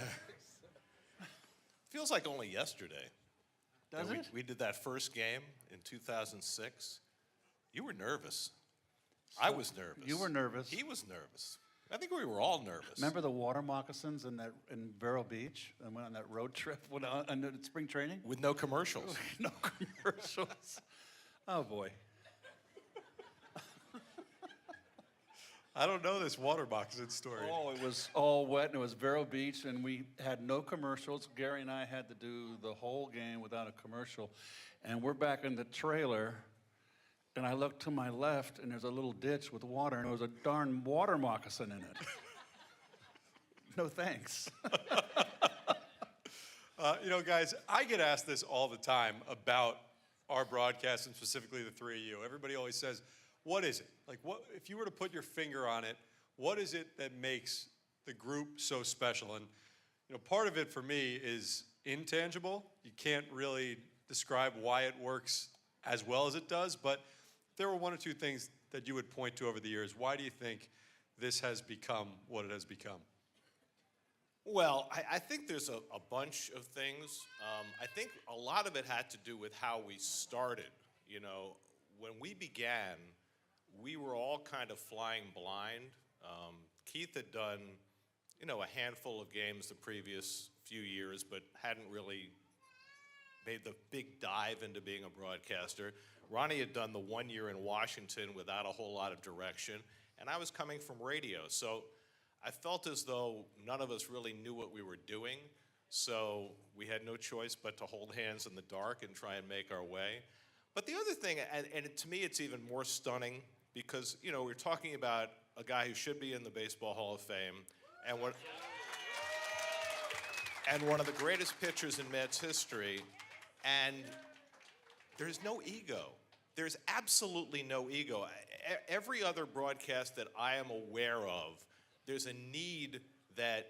Feels like only yesterday. Does that it? We did that first game in 2006. You were nervous. I was nervous. You were nervous. He was nervous. I think we were all nervous. Remember the water moccasins in Vero Beach? And went on that road trip on spring training? With no commercials. No commercials. Oh, boy. I don't know this water moccasin story. Oh, it was all wet, and it was Vero Beach, and we had no commercials. Gary and I had to do the whole game without a commercial. And we're back in the trailer, and I look to my left, and there's a little ditch with water, and there was a darn water moccasin in it. No thanks. You know, guys, I get asked this all the time about our broadcast, and specifically the three of you. Everybody always says, what is it? Like, what if you were to put your finger on it, what is it that makes the group so special? And, you know, part of it for me is intangible. You can't really describe why it works as well as it does, but if there were one or two things that you would point to over the years, why do you think this has become what it has become? Well, I think there's a bunch of things. I think a lot of it had to do with how we started. You know, when we began, we were all kind of flying blind. Keith had done, you know, a handful of games the previous few years, but hadn't really made the big dive into being a broadcaster. Ronnie had done the 1 year in Washington without a whole lot of direction, and I was coming from radio. So I felt as though none of us really knew what we were doing, so we had no choice but to hold hands in the dark and try and make our way. But the other thing, and to me it's even more stunning, because, you know, we're talking about a guy who should be in the Baseball Hall of Fame, and one of the greatest pitchers in Mets history, and there's no ego. There's absolutely no ego. every other broadcast that I am aware of, there's a need that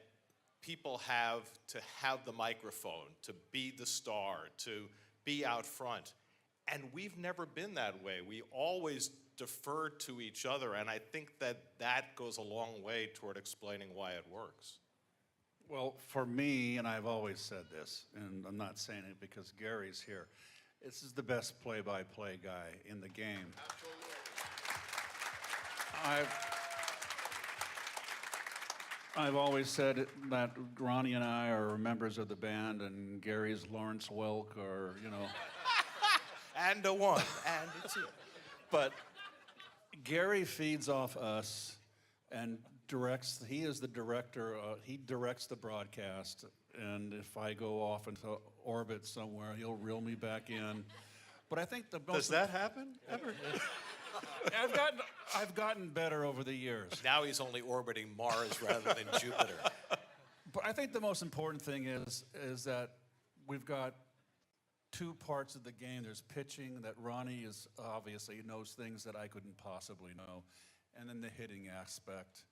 people have to have the microphone, to be the star, to be out front. And we've never been that way. We always defer to each other, and I think that that goes a long way toward explaining why it works. Well, for me, and I've always said this, and I'm not saying it because Gary's here, this is the best play-by-play guy in the game. I've always said that Ronnie and I are members of the band, and Gary's Lawrence Welk, or, you know. And a one, and a two. But Gary feeds off us and directs, he is the director, he directs the broadcast, and if I go off into orbit somewhere, he'll reel me back in. But I think the most... Does that happen ever? I've gotten better over the years. Now he's only orbiting Mars rather than Jupiter. But I think the most important thing is that we've got two parts of the game. There's pitching, that Ronnie is obviously knows things that I couldn't possibly know, and then the hitting aspect.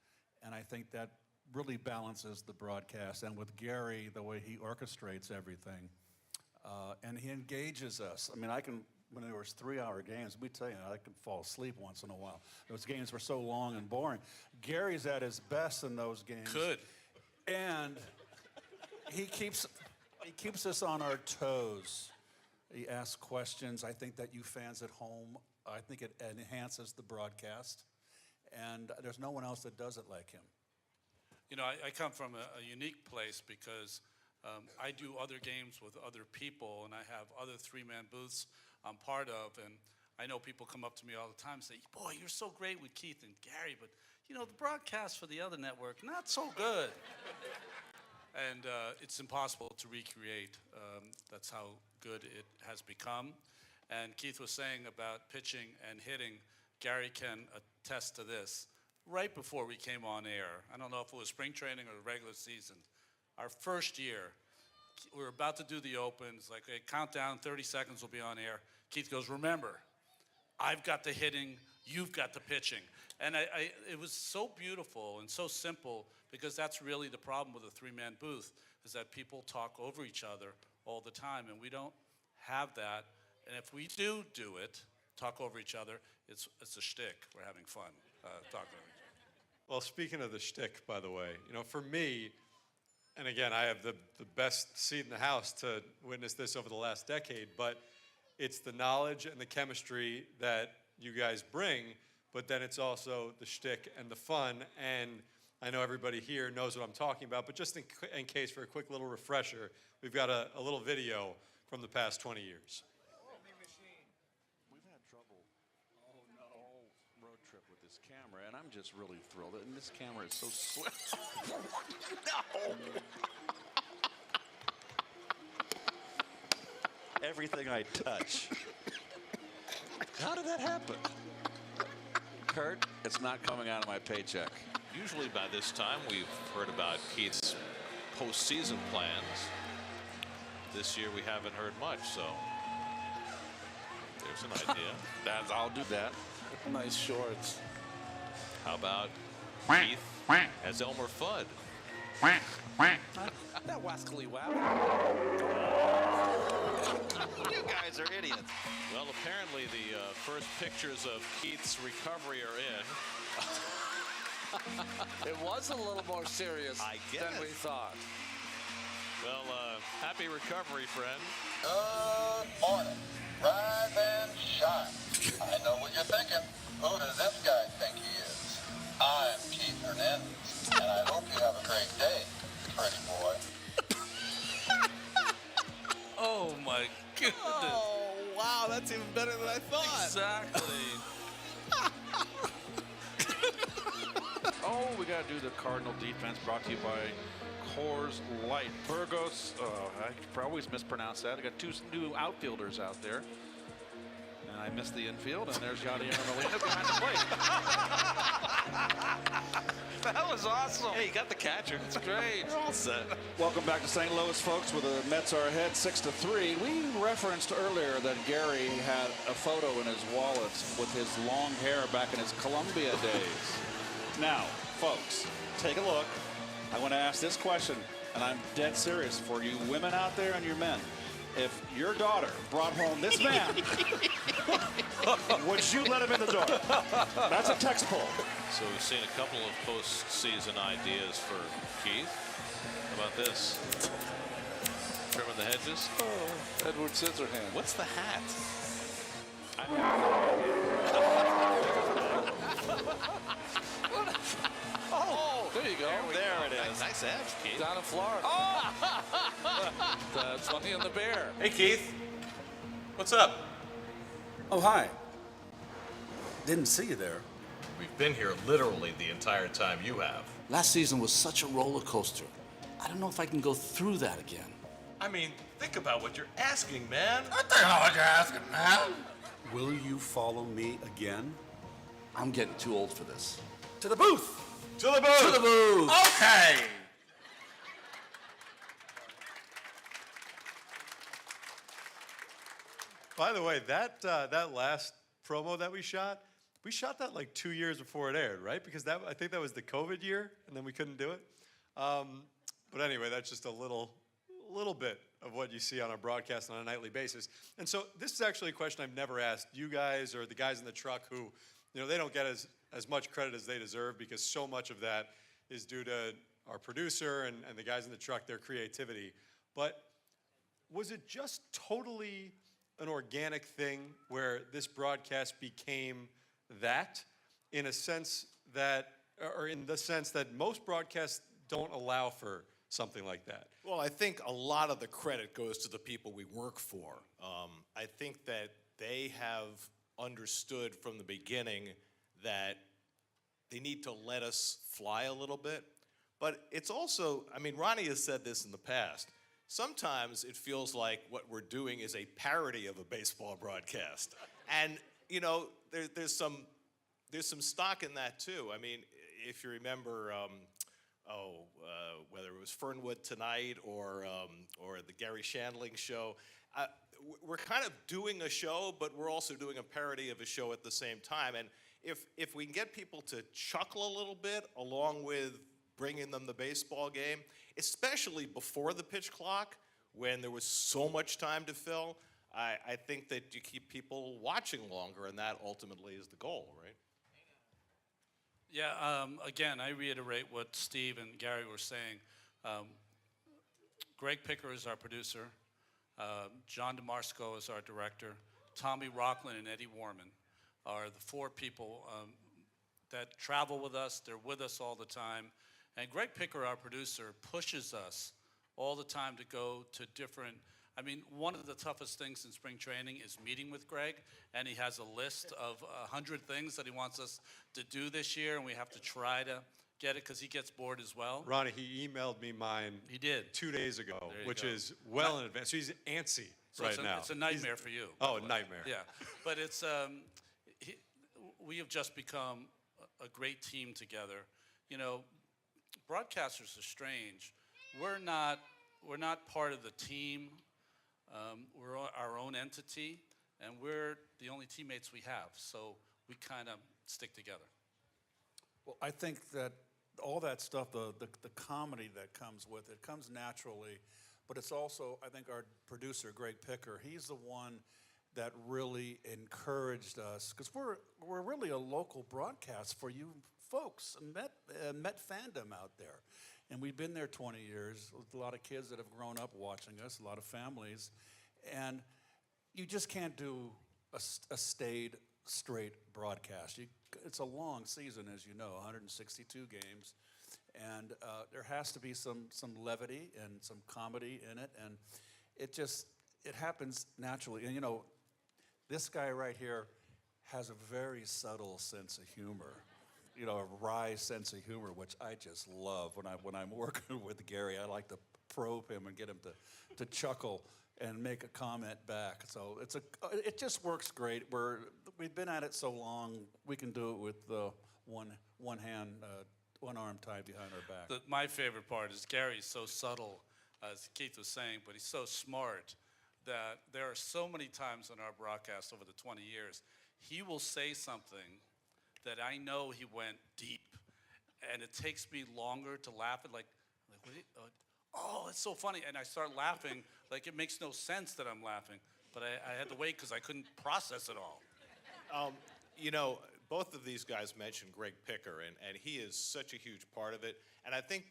And I think that really balances the broadcast. And with Gary, the way he orchestrates everything, and he engages us. I mean, when there was 3-hour games, we tell you, I could fall asleep once in a while. Those games were so long and boring. Gary's at his best in those games. Good. And he keeps us on our toes. He asks questions. I think that you fans at home, I think it enhances the broadcast. And there's no one else that does it like him. You know, I come from a unique place because I do other games with other people, and I have other three-man booths I'm part of. And I know people come up to me all the time and say, boy, you're so great with Keith and Gary, but, you know, the broadcast for the other network, not so good. And it's impossible to recreate. That's how good it has become. And Keith was saying about pitching and hitting. Gary can attest to this. Right before we came on air, I don't know if it was spring training or the regular season, our first year, we were about to do the opens, like, hey, countdown, 30 seconds, we'll be on air. Keith goes, remember, I've got the hitting, you've got the pitching. And it was so beautiful and so simple, because that's really the problem with a three-man booth, is that people talk over each other all the time, and we don't have that. And if we do it, talk over each other, it's a shtick. We're having fun talking over each other. Well, speaking of the shtick, by the way, you know, for me, and again, I have the best seat in the house to witness this over the last decade, but it's the knowledge and the chemistry that you guys bring, but then it's also the shtick and the fun. And I know everybody here knows what I'm talking about, but just in case, for a quick little refresher, we've got a little video from the past 20 years. We've had trouble road trip with this camera, and I'm just really thrilled. And this camera is so swift. No! Everything I touch. How did that happen? Kurt, it's not coming out of my paycheck. Usually by this time we've heard about Keith's postseason plans. This year we haven't heard much, so there's an idea. I'll do that. Nice shorts. How about Keith as Elmer Fudd? That wascally wow. You guys are idiots. Well, apparently the first pictures of Keith's recovery are in. It was a little more serious than we thought. Well, happy recovery, friend. Good morning. Rise and shine. I know what you're thinking. Who does this guy think he is? I'm Keith Hernandez, and I hope you have a great day, pretty boy. Oh, my goodness. Oh, wow, that's even better than I thought. Exactly. Oh, we got to do the Cardinal defense, brought to you by Coors Light. Burgos, I always mispronounce that. I got two new outfielders out there. And I missed the infield, and there's Yadier Molina behind the plate. That was awesome. Hey, you got the catcher. It's great. You're all set. Welcome back to St. Louis, folks, where the Mets are ahead 6-3. We referenced earlier that Gary had a photo in his wallet with his long hair back in his Columbia days. Now, folks, take a look. I want to ask this question, and I'm dead serious for you women out there and your men. If your daughter brought home this man, would you let him in the door? That's a text poll. So we've seen a couple of postseason ideas for Keith. How about this? Trimming the hedges. Oh, Edward Scissorhands. What's the hat? Oh, there you go. There it is. Nice abs, Keith. Down in Florida. Oh! That's Funny and the Bear. Hey, Keith. What's up? Oh, hi. Didn't see you there. We've been here literally the entire time you have. Last season was such a roller coaster. I don't know if I can go through that again. I mean, think about what you're asking, man. What the hell are you asking, man? Will you follow me again? I'm getting too old for this. To the booth! To the booth! To the booth! Okay! By the way, that last promo that we shot that like 2 years before it aired, right? Because I think that was the COVID year, and then we couldn't do it. But anyway, that's just a little bit of what you see on our broadcast on a nightly basis. And so this is actually a question I've never asked you guys or the guys in the truck who, they don't get as much credit as they deserve because so much of that is due to our producer and the guys in the truck, their creativity. But was it just totally an organic thing where this broadcast became that in a sense that, or in the sense that most broadcasts don't allow for something like that? Well, I think a lot of the credit goes to the people we work for. I think that they have understood from the beginning that they need to let us fly a little bit. But it's also, Ronnie has said this in the past, sometimes it feels like what we're doing is a parody of a baseball broadcast. And, there's some stock in that too. If you remember, whether it was Fernwood Tonight or the Gary Shandling show, we're kind of doing a show, but we're also doing a parody of a show at the same time. And if we can get people to chuckle a little bit along with bringing them the baseball game, especially before the pitch clock when there was so much time to fill, I think that you keep people watching longer, and that ultimately is the goal, right? Yeah, again, I reiterate what Steve and Gary were saying. Greg Picker is our producer. John DeMarsco is our director. Tommy Rockland and Eddie Warman are the four people that travel with us. They're with us all the time. And Greg Picker, our producer, pushes us all the time to go to different. One of the toughest things in spring training is meeting with Greg, and he has a list of 100 things that he wants us to do this year, and we have to try to get it because he gets bored as well. Ronnie, he emailed me mine. He did 2 days ago, which go. is well in advance. So he's antsy now. It's a nightmare for you. Oh, a nightmare. Yeah, but it's we have just become a great team together. Broadcasters are strange. We're not part of the team. We're our own entity, and we're the only teammates we have. So we kind of stick together. Well, I think that all that stuff, the comedy that comes with it, comes naturally. But it's also, I think, our producer, Greg Picker, he's the one that really encouraged us, because we're really a local broadcast for you folks, Met fandom out there. And we've been there 20 years, with a lot of kids that have grown up watching us, a lot of families. And you just can't do a straight broadcast. It's a long season, as you know, 162 games. And there has to be some levity and some comedy in it. And it happens naturally. And, this guy right here has a very subtle sense of humor. A wry sense of humor, which I just love. When I'm working with Gary, I like to probe him and get him to chuckle. and make a comment back. So it just works great. We've been at it so long, we can do it with one hand, one arm tied behind our back. My favorite part is Gary's so subtle, as Keith was saying, but he's so smart that there are so many times on our broadcast over the 20 years, he will say something that I know he went deep, and it takes me longer to laugh at, like what did oh, it's so funny, and I start laughing, like it makes no sense that I'm laughing, but I had to wait because I couldn't process it all. You know, both of these guys mentioned Greg Picker, and he is such a huge part of it. And I think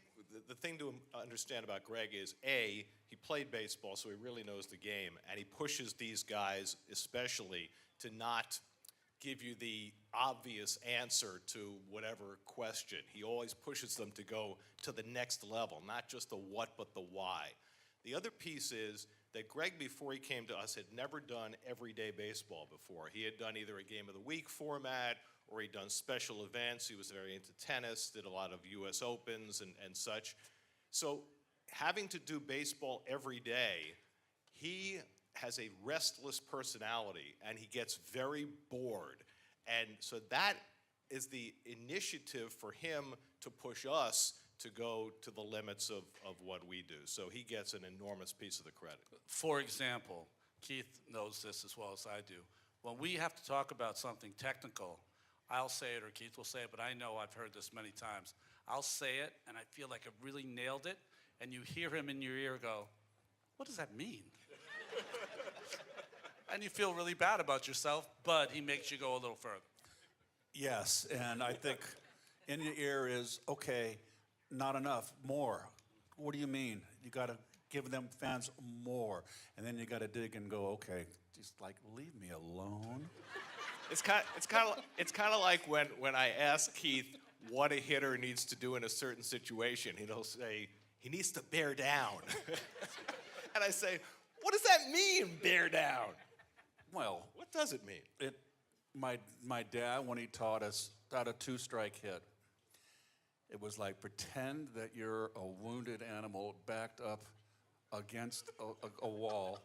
the thing to understand about Greg is, A, he played baseball, so he really knows the game, and he pushes these guys especially to not give you the obvious answer to whatever question. He always pushes them to go to the next level, not just the what, but the why. The other piece is that Greg, before he came to us, had never done everyday baseball before. He had done either a game of the week format or he'd done special events. He was very into tennis, did a lot of US Opens and such. So having to do baseball every day, he has a restless personality and he gets very bored. And so that is the initiative for him to push us to go to the limits of what we do. So he gets an enormous piece of the credit. For example, Keith knows this as well as I do. When we have to talk about something technical, I'll say it or Keith will say it, but I know I've heard this many times. I'll say it and I feel like I really nailed it, and you hear him in your ear go, what does that mean? And you feel really bad about yourself, but he makes you go a little further. Yes, and I think in your ear is, okay, not enough, more. What do you mean? You got to give them fans more. And then you got to dig and go, okay, just like leave me alone. It's kind of like when I ask Keith what a hitter needs to do in a certain situation. He'll say, he needs to bear down. And I say, what does that mean, bear down? Well, what does it mean? My dad, when he taught us how to two-strike hit, it was like pretend that you're a wounded animal backed up against a wall,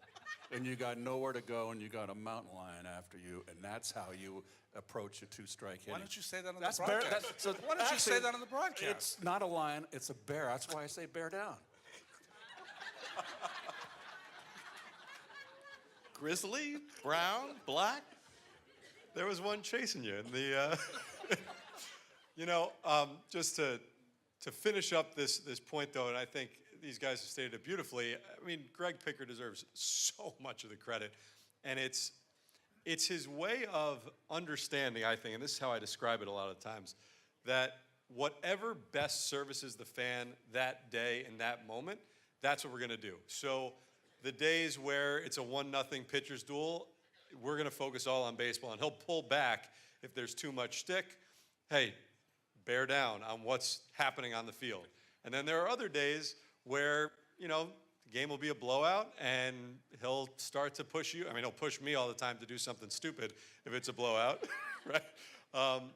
and you got nowhere to go, and you got a mountain lion after you, and that's how you approach a two-strike hitting. Why don't you say that on the broadcast? Why don't you say that on the broadcast? It's not a lion, it's a bear. That's why I say bear down. Grizzly, brown, black. There was one chasing you. And the, just to finish up this point, though, and I think these guys have stated it beautifully. I mean, Greg Picker deserves so much of the credit, and it's his way of understanding, I think, and this is how I describe it a lot of times, that whatever best services the fan that day in that moment, that's what we're going to do. So the days where it's a 1-0 pitcher's duel, we're going to focus all on baseball, and he'll pull back if there's too much shtick. Hey, bear down on what's happening on the field. And then there are other days where, the game will be a blowout, and he'll start to push you. I mean, he'll push me all the time to do something stupid if it's a blowout, right?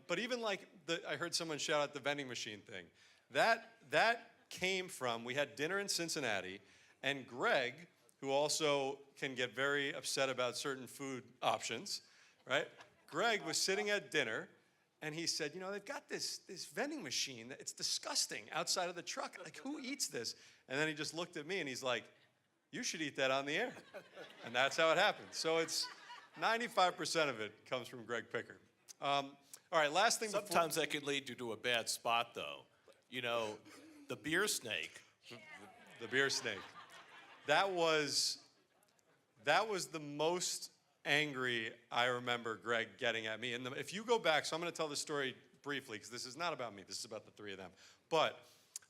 But even like I heard someone shout out the vending machine thing. That came from, we had dinner in Cincinnati, and Greg, who also can get very upset about certain food options, right? Greg was sitting at dinner, and he said, they've got this vending machine. It's disgusting outside of the truck. Like, who eats this? And then he just looked at me, and he's like, you should eat that on the air. And that's how it happened. So it's 95% of it comes from Greg Picker. All right, last thing. Sometimes that could lead you to a bad spot, though. The beer snake. The beer snake. That was the most angry I remember Greg getting at me. And if you go back, so I'm going to tell the story briefly, because this is not about me. This is about the three of them. But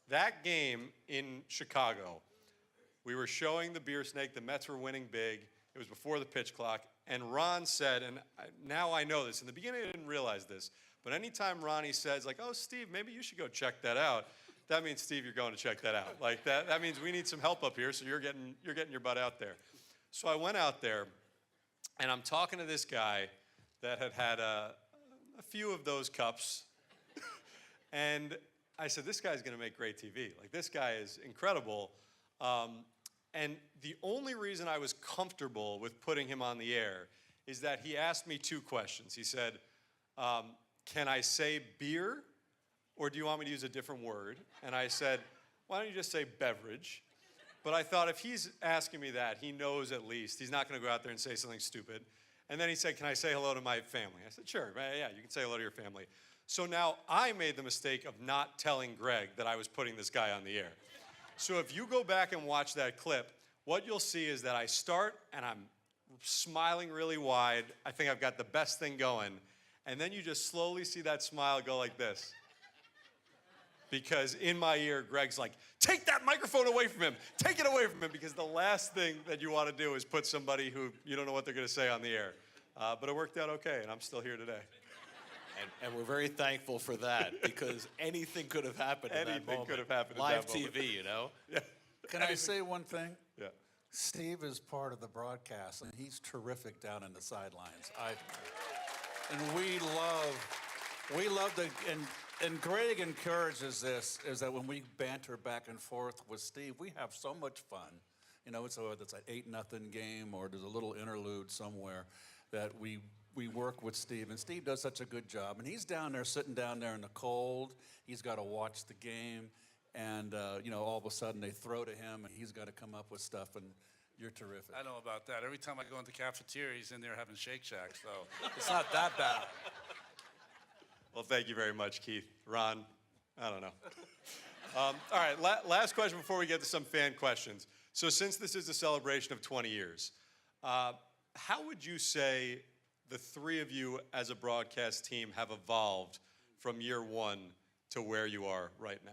that game in Chicago, we were showing the beer snake. The Mets were winning big. It was before the pitch clock. And Ron said, and now I know this. In the beginning, I didn't realize this. But anytime Ronnie says, like, oh, Steve, maybe you should go check that out, that means, Steve, you're going to check that out. Like, that means we need some help up here, so you're getting your butt out there. So I went out there, and I'm talking to this guy that had a few of those cups. And I said, this guy's going to make great TV. Like, this guy is incredible. And the only reason I was comfortable with putting him on the air is that he asked me 2 questions. He said, can I say beer, or do you want me to use a different word? And I said, why don't you just say beverage? But I thought if he's asking me that, he knows at least. He's not going to go out there and say something stupid. And then he said, can I say hello to my family? I said, sure, yeah, you can say hello to your family. So now I made the mistake of not telling Greg that I was putting this guy on the air. So if you go back and watch that clip, what you'll see is that I start and I'm smiling really wide. I think I've got the best thing going. And then you just slowly see that smile go like this. Because in my ear, Greg's like, take that microphone away from him. Take it away from him. Because the last thing that you want to do is put somebody who you don't know what they're going to say on the air. But it worked out okay, and I'm still here today. And we're very thankful for that, because anything could have happened in that moment. Anything could have happened in Live that moment. TV, you know? Yeah. Can I say one thing? Yeah. Steve is part of the broadcast, and he's terrific down in the sidelines. And we love the, and Greg encourages this, is that when we banter back and forth with Steve, we have so much fun. You know, it's whether it's an 8-0 game or there's a little interlude somewhere that we work with Steve, and Steve does such a good job. And he's down there, sitting down there in the cold. He's got to watch the game, and you know, all of a sudden they throw to him, and he's got to come up with stuff, and you're terrific. I know about that. Every time I go into the cafeteria, he's in there having Shake Shack, so it's not that bad. Well, thank you very much, Keith. Ron, I don't know. All right, last question before we get to some fan questions. So since this is a celebration of 20 years, how would you say the 3 of you as a broadcast team have evolved from year 1 to where you are right now?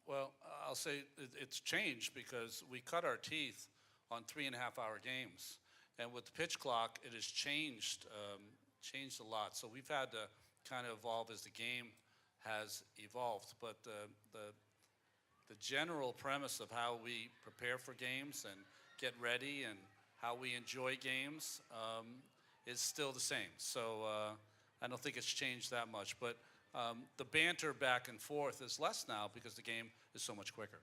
Well, I'll say it's changed because we cut our teeth on 3.5-hour games. And with the pitch clock, it has changed a lot. So we've had to kind of evolve as the game has evolved. But the general premise of how we prepare for games and get ready and how we enjoy games is still the same. So I don't think it's changed that much. But the banter back and forth is less now because the game is so much quicker.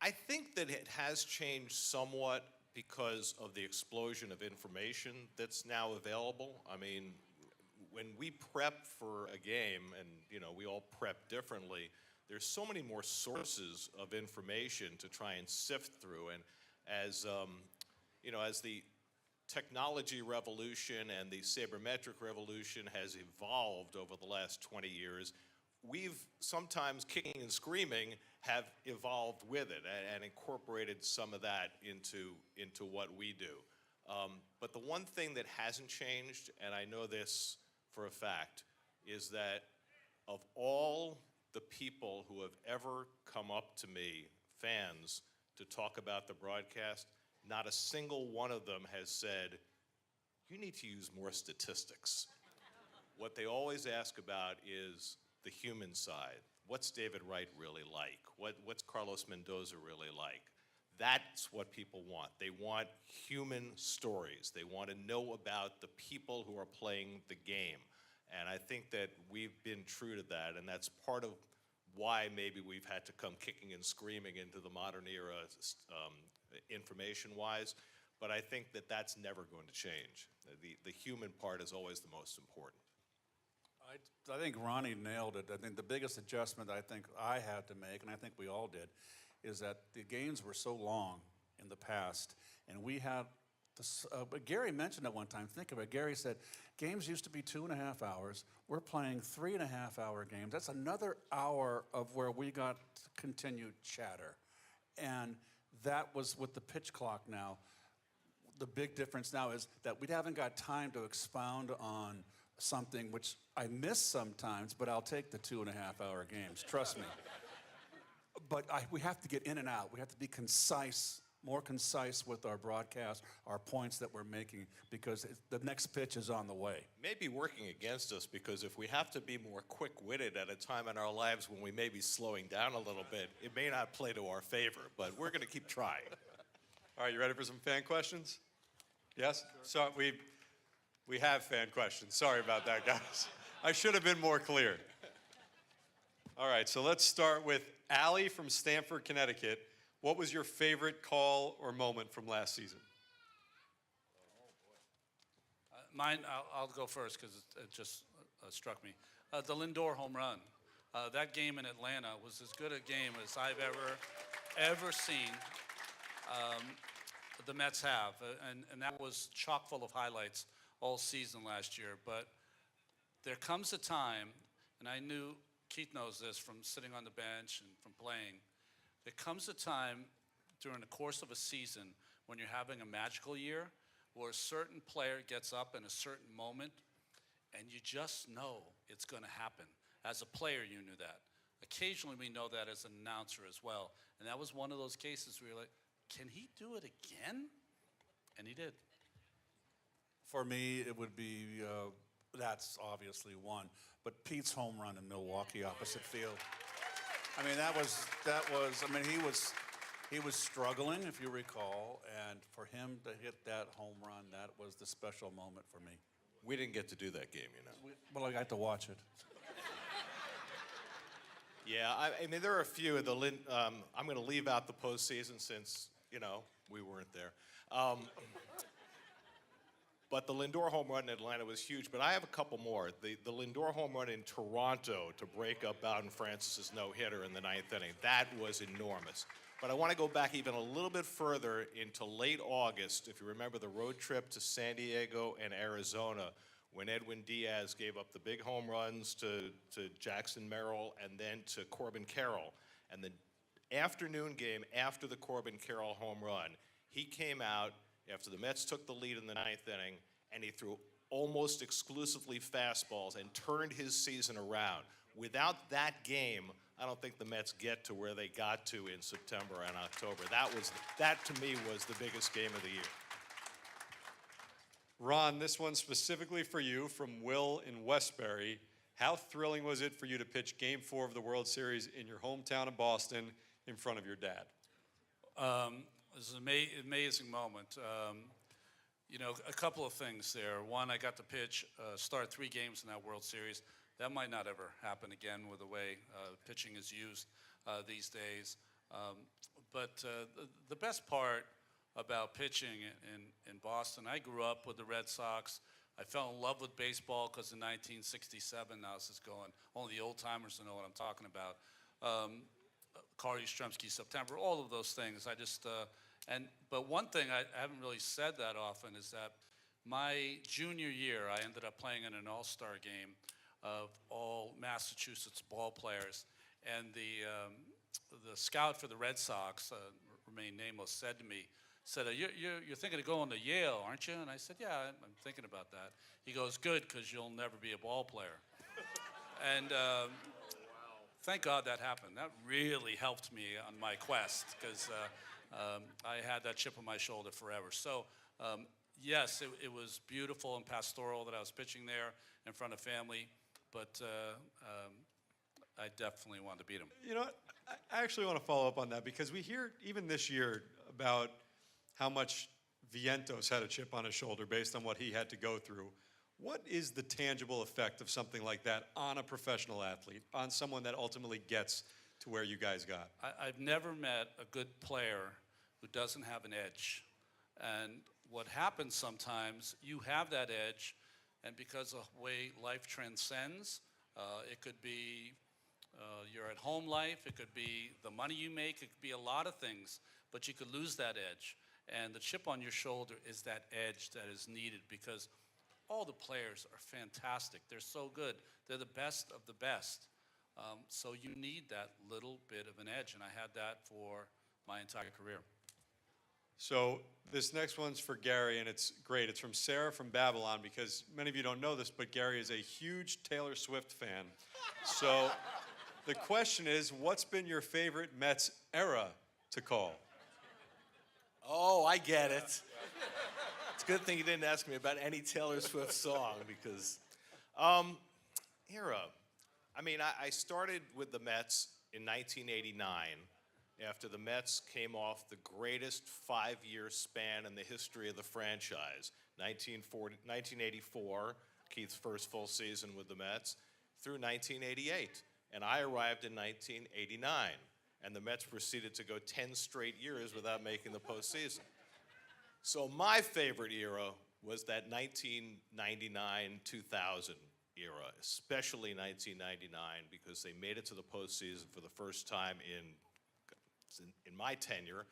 I think that it has changed somewhat because of the explosion of information that's now available. I mean, when we prep for a game, and you know, we all prep differently, there's so many more sources of information to try and sift through. And as you know, as the technology revolution and the sabermetric revolution has evolved over the last 20 years, we've sometimes, kicking and screaming, have evolved with it and incorporated some of that into what we do. But the one thing that hasn't changed, and I know this for a fact, is that of all the people who have ever come up to me, fans, to talk about the broadcast, not a single one of them has said, you need to use more statistics. What they always ask about is the human side. What's David Wright really like? What's Carlos Mendoza really like? That's what people want. They want human stories. They want to know about the people who are playing the game. And I think that we've been true to that, and that's part of why maybe we've had to come kicking and screaming into the modern era, information-wise. But I think that that's never going to change. The human part is always the most important. I think Ronnie nailed it. I think the biggest adjustment I think I had to make, and I think we all did, is that the games were so long in the past, and we had this, but Gary mentioned it one time. Think of it. Gary said, games used to be 2.5 hours. We're playing 3.5-hour games. That's another hour of where we got continued chatter. And that was with the pitch clock now. The big difference now is that we haven't got time to expound on something which I miss sometimes, but I'll take the 2.5-hour games, trust me. But we have to get in and out. We have to be concise, more concise with our broadcast, our points that we're making, because the next pitch is on the way. Maybe working against us, because if we have to be more quick-witted at a time in our lives when we may be slowing down a little bit, it may not play to our favor, but we're going to keep trying. All right, you ready for some fan questions? Yes? So we have fan questions. Sorry about that, guys. I should have been more clear. All right, so let's start with Allie from Stamford, Connecticut. What was your favorite call or moment from last season? Mine, I'll go first because it just struck me. The Lindor home run. That game in Atlanta was as good a game as I've ever seen the Mets have. And that was chock full of highlights all season last year. But there comes a time, and I knew Keith knows this from sitting on the bench and from playing, there comes a time during the course of a season when you're having a magical year where a certain player gets up in a certain moment and you just know it's going to happen. As a player, you knew that. Occasionally, we know that as an announcer as well. And that was one of those cases where you're like, can he do it again? And he did. For me, it would be, that's obviously one, but Pete's home run in Milwaukee opposite field. I mean, he was struggling, if you recall, and for him to hit that home run, that was the special moment for me. We didn't get to do that game, you know. Well, I got to watch it. Yeah, I mean, there are a few of the, I'm going to leave out the postseason since, you know, we weren't there. But the Lindor home run in Atlanta was huge, but I have a couple more. The Lindor home run in Toronto to break up Bowden Francis's no-hitter in the ninth inning, that was enormous. But I want to go back even a little bit further into late August, if you remember the road trip to San Diego and Arizona, when Edwin Diaz gave up the big home runs to Jackson Merrill and then to Corbin Carroll. And the afternoon game after the Corbin Carroll home run, he came out after the Mets took the lead in the ninth inning, and he threw almost exclusively fastballs and turned his season around. Without that game, I don't think the Mets get to where they got to in September and October. That to me was the biggest game of the year. Ron, this one specifically for you from Will in Westbury. How thrilling was it for you to pitch Game 4 of the World Series in your hometown of Boston in front of your dad? It was an amazing moment. You know, a couple of things there. One, I got to start 3 games in that World Series. That might not ever happen again with the way pitching is used these days. But the best part about pitching in Boston, I grew up with the Red Sox. I fell in love with baseball because in 1967, now this is going, only the old timers know what I'm talking about. Carl Yastrzemski, September, all of those things. But one thing I haven't really said that often is that my junior year, I ended up playing in an all-star game of all Massachusetts ball players. And the scout for the Red Sox, remain nameless, said to me, you're thinking of going to Yale, aren't you? And I said, yeah, I'm thinking about that. He goes, good, because you'll never be a ball player. And thank God that happened. That really helped me on my quest, because I had that chip on my shoulder forever. So, yes, it was beautiful and pastoral that I was pitching there in front of family, but I definitely wanted to beat him. You know what? I actually want to follow up on that because we hear even this year about how much Vientos had a chip on his shoulder based on what he had to go through. What is the tangible effect of something like that on a professional athlete, on someone that ultimately gets to where you guys got? I've never met a good player who doesn't have an edge. And what happens sometimes, you have that edge, and because of the way life transcends, it could be your at-home life, it could be the money you make, it could be a lot of things, but you could lose that edge. And the chip on your shoulder is that edge that is needed, because all the players are fantastic. They're so good. They're the best of the best. So you need that little bit of an edge, and I had that for my entire career. So this next one's for Gary, and it's great. It's from Sarah from Babylon, because many of you don't know this, but Gary is a huge Taylor Swift fan. So the question is, what's been your favorite Mets era to call? Oh, I get it. It's a good thing you didn't ask me about any Taylor Swift song, because era. I mean, I started with the Mets in 1989 after the Mets came off the greatest 5-year span in the history of the franchise. 1984, Keith's first full season with the Mets, through 1988. And I arrived in 1989. and the Mets proceeded to go 10 straight years without making the postseason. So my favorite era was that 1999-2000 era, especially 1999, because they made it to the postseason for the first time in my tenure,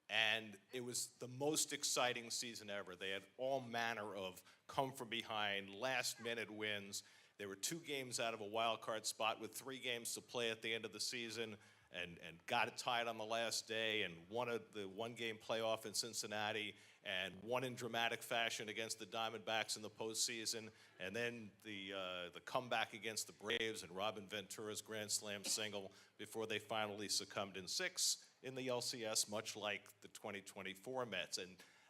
and it was the most exciting season ever. They had all manner of come from behind, last-minute wins. They were 2 games out of a wild card spot with 3 games to play at the end of the season, and got it tied on the last day, and won the one-game playoff in Cincinnati, and won in dramatic fashion against the Diamondbacks in the postseason, and then the comeback against the Braves and Robin Ventura's grand slam single before they finally succumbed in 6 in the LCS, much like the 2024 Mets. And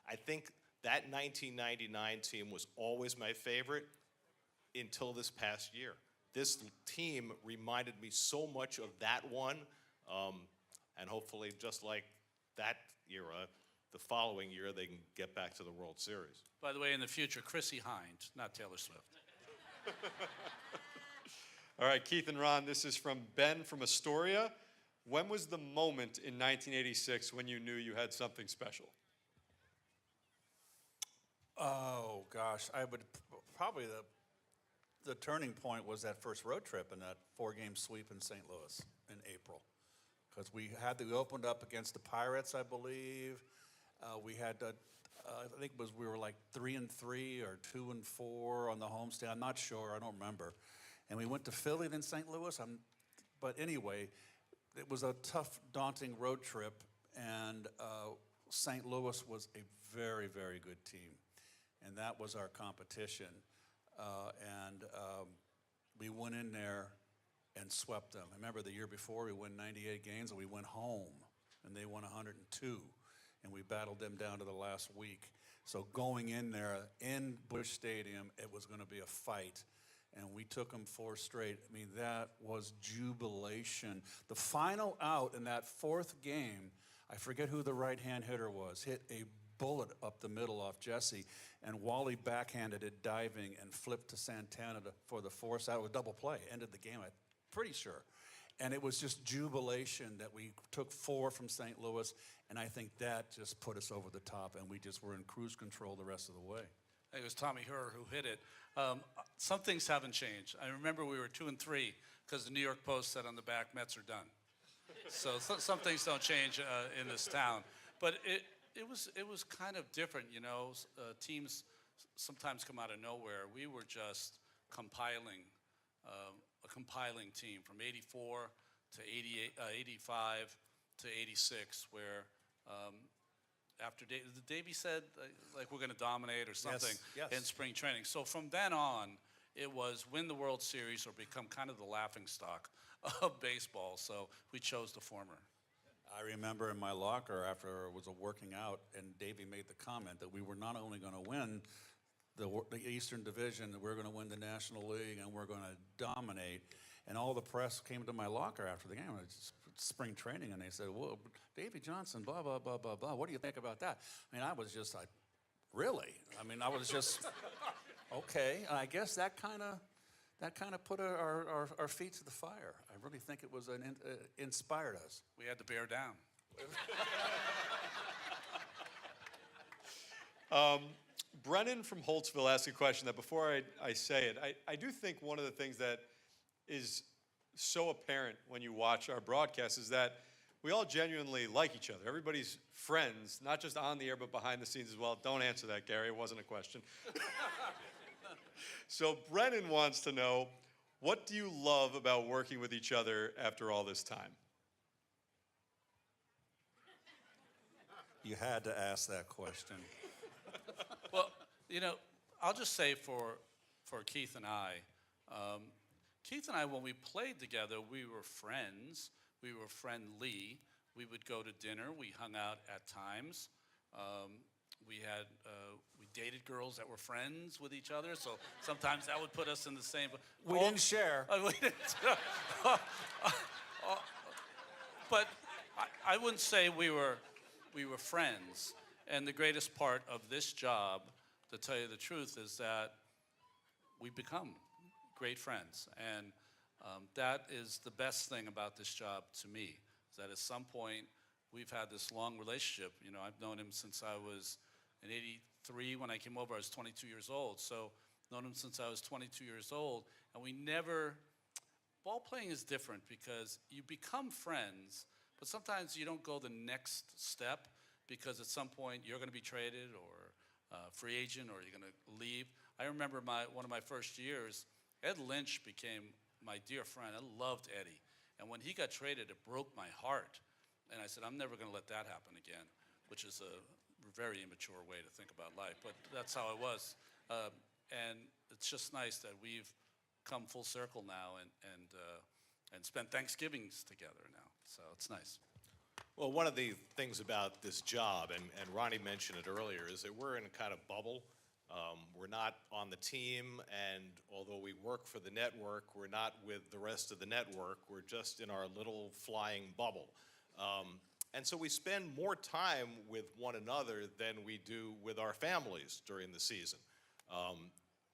I think that 1999 team was always my favorite until this past year. This team reminded me so much of that one, and hopefully just like that era, the following year they can get back to the World Series. By the way, in the future, Chrissy Hynde, not Taylor Swift. All right, Keith and Ron, this is from Ben from Astoria. When was the moment in 1986 when you knew you had something special? Oh, gosh. I would probably the turning point was that first road trip and that 4-game sweep in St. Louis in April. Because we opened up against the Pirates, I believe. We had, I think we were like 3-3 or 2-4 on the homestand. I'm not sure. I don't remember. And we went to Philly, then St. Louis. But anyway, it was a tough, daunting road trip, and St. Louis was a very, very good team, and that was our competition. We went in there and swept them. I remember the year before we won 98 games, and we went home, and they won 102, and we battled them down to the last week. So going in there in Busch Stadium, it was going to be a fight. And we took them 4 straight. I mean, that was jubilation. The final out in that 4th game, I forget who the right-hand hitter was, hit a bullet up the middle off Jesse, and Wally backhanded it diving and flipped to Santana for the 4th out. It was a double play, ended the game, I'm pretty sure. And it was just jubilation that we took 4 from St. Louis, and I think that just put us over the top, and we just were in cruise control the rest of the way. I think it was Tommy Herr who hit it. Some things haven't changed. I remember we were 2-3 because the New York Post said on the back, Mets are done. So some things don't change in this town. But it was kind of different, you know. Teams sometimes come out of nowhere. We were just compiling, a compiling team from 84 to 88, 85 to 86, where after Davey said, like, we're going to dominate or something in spring training. So from then on, it was win the World Series or become kind of the laughingstock of baseball. So we chose the former. I remember in my locker after I was working out, and Davey made the comment that we were not only going to win the Eastern Division, that we're going to win the National League, and we're going to dominate. And all the press came to my locker after the game. It was spring training, and they said, well, Davey Johnson, blah, blah, blah, blah, blah. What do you think about that? I mean, I was just like, really? I mean, I was just, okay. And I guess that kind of put our feet to the fire. I really think it was inspired us. We had to bear down. Brennan from Holtzville asked a question that before I say it, I do think one of the things that is so apparent when you watch our broadcast is that we all genuinely like each other. Everybody's friends, not just on the air, but behind the scenes as well. Don't answer that, Gary. It wasn't a question. So Brennan wants to know, what do you love about working with each other after all this time? You had to ask that question. Well, you know, I'll just say for Keith and I, when we played together, we were friends. We were friendly. We would go to dinner. We hung out at times. We dated girls that were friends with each other, so sometimes that would put us in the same. We didn't share. We didn't, but I wouldn't say we were friends. And the greatest part of this job, to tell you the truth, is that we become great friends. And that is the best thing about this job to me, is that at some point we've had this long relationship. You know, I've known him since I was in '83. When I came over, I was 22 years old. So known him since I was 22 years old, and we never. Ball playing is different because you become friends, but sometimes you don't go the next step because at some point you're going to be traded or free agent or you're going to leave. I remember one of my first years, Ed Lynch became my dear friend. I loved Eddie. And when he got traded, it broke my heart. And I said, I'm never going to let that happen again, which is a very immature way to think about life. But that's how it was. And it's just nice that we've come full circle now and spent Thanksgivings together now. So it's nice. Well, one of the things about this job, and Ronnie mentioned it earlier, is that we're in a kind of bubble. We're not on the team, and although we work for the network, we're not with the rest of the network. We're just in our little flying bubble. And so we spend more time with one another than we do with our families during the season.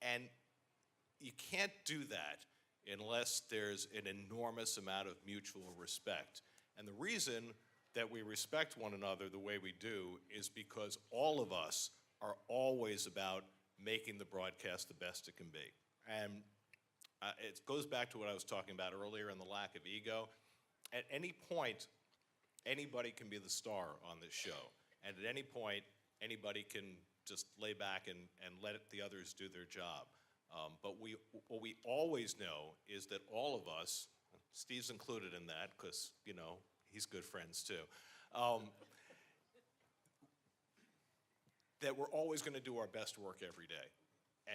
And you can't do that unless there's an enormous amount of mutual respect. And the reason that we respect one another the way we do is because all of us are always about making the broadcast the best it can be. And it goes back to what I was talking about earlier and the lack of ego. At any point, anybody can be the star on this show. And at any point, anybody can just lay back and let the others do their job. But what we always know is that all of us, Steve's included in that because, you know, he's good friends too, that we're always going to do our best work every day.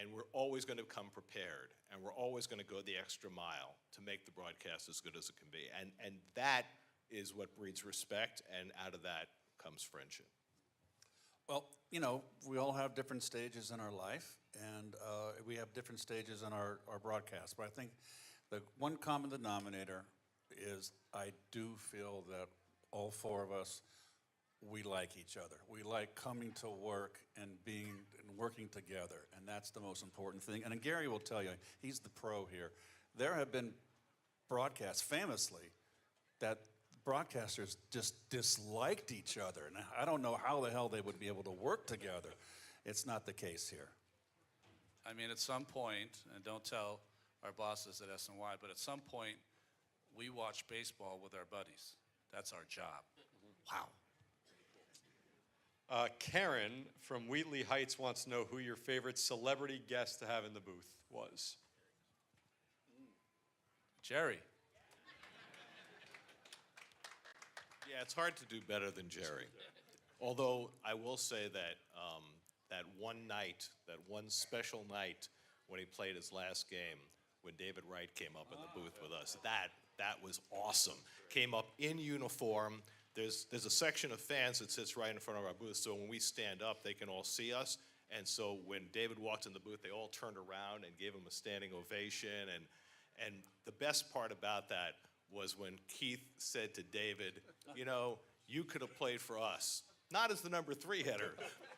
And we're always going to come prepared. And we're always going to go the extra mile to make the broadcast as good as it can be. And that is what breeds respect, and out of that comes friendship. Well, you know, we all have different stages in our life, and we have different stages in our broadcast. But I think the one common denominator is I do feel that all four of us, we like each other. We like coming to work and working together, and that's the most important thing. And Gary will tell you, he's the pro here. There have been broadcasts, famously, that broadcasters just disliked each other. And I don't know how the hell they would be able to work together. It's not the case here. I mean, at some point, and don't tell our bosses at SNY, but at some point, we watch baseball with our buddies. That's our job. Wow. Karen from Wheatley Heights wants to know who your favorite celebrity guest to have in the booth was. Jerry. Yeah, it's hard to do better than Jerry. Although I will say that that one night, that one special night when he played his last game, when David Wright came up in the booth with us, that was awesome. Came up in uniform. There's a section of fans that sits right in front of our booth, so when we stand up, they can all see us. And so when David walked in the booth, they all turned around and gave him a standing ovation. And the best part about that was when Keith said to David, you know, you could have played for us. Not as the number 3 hitter,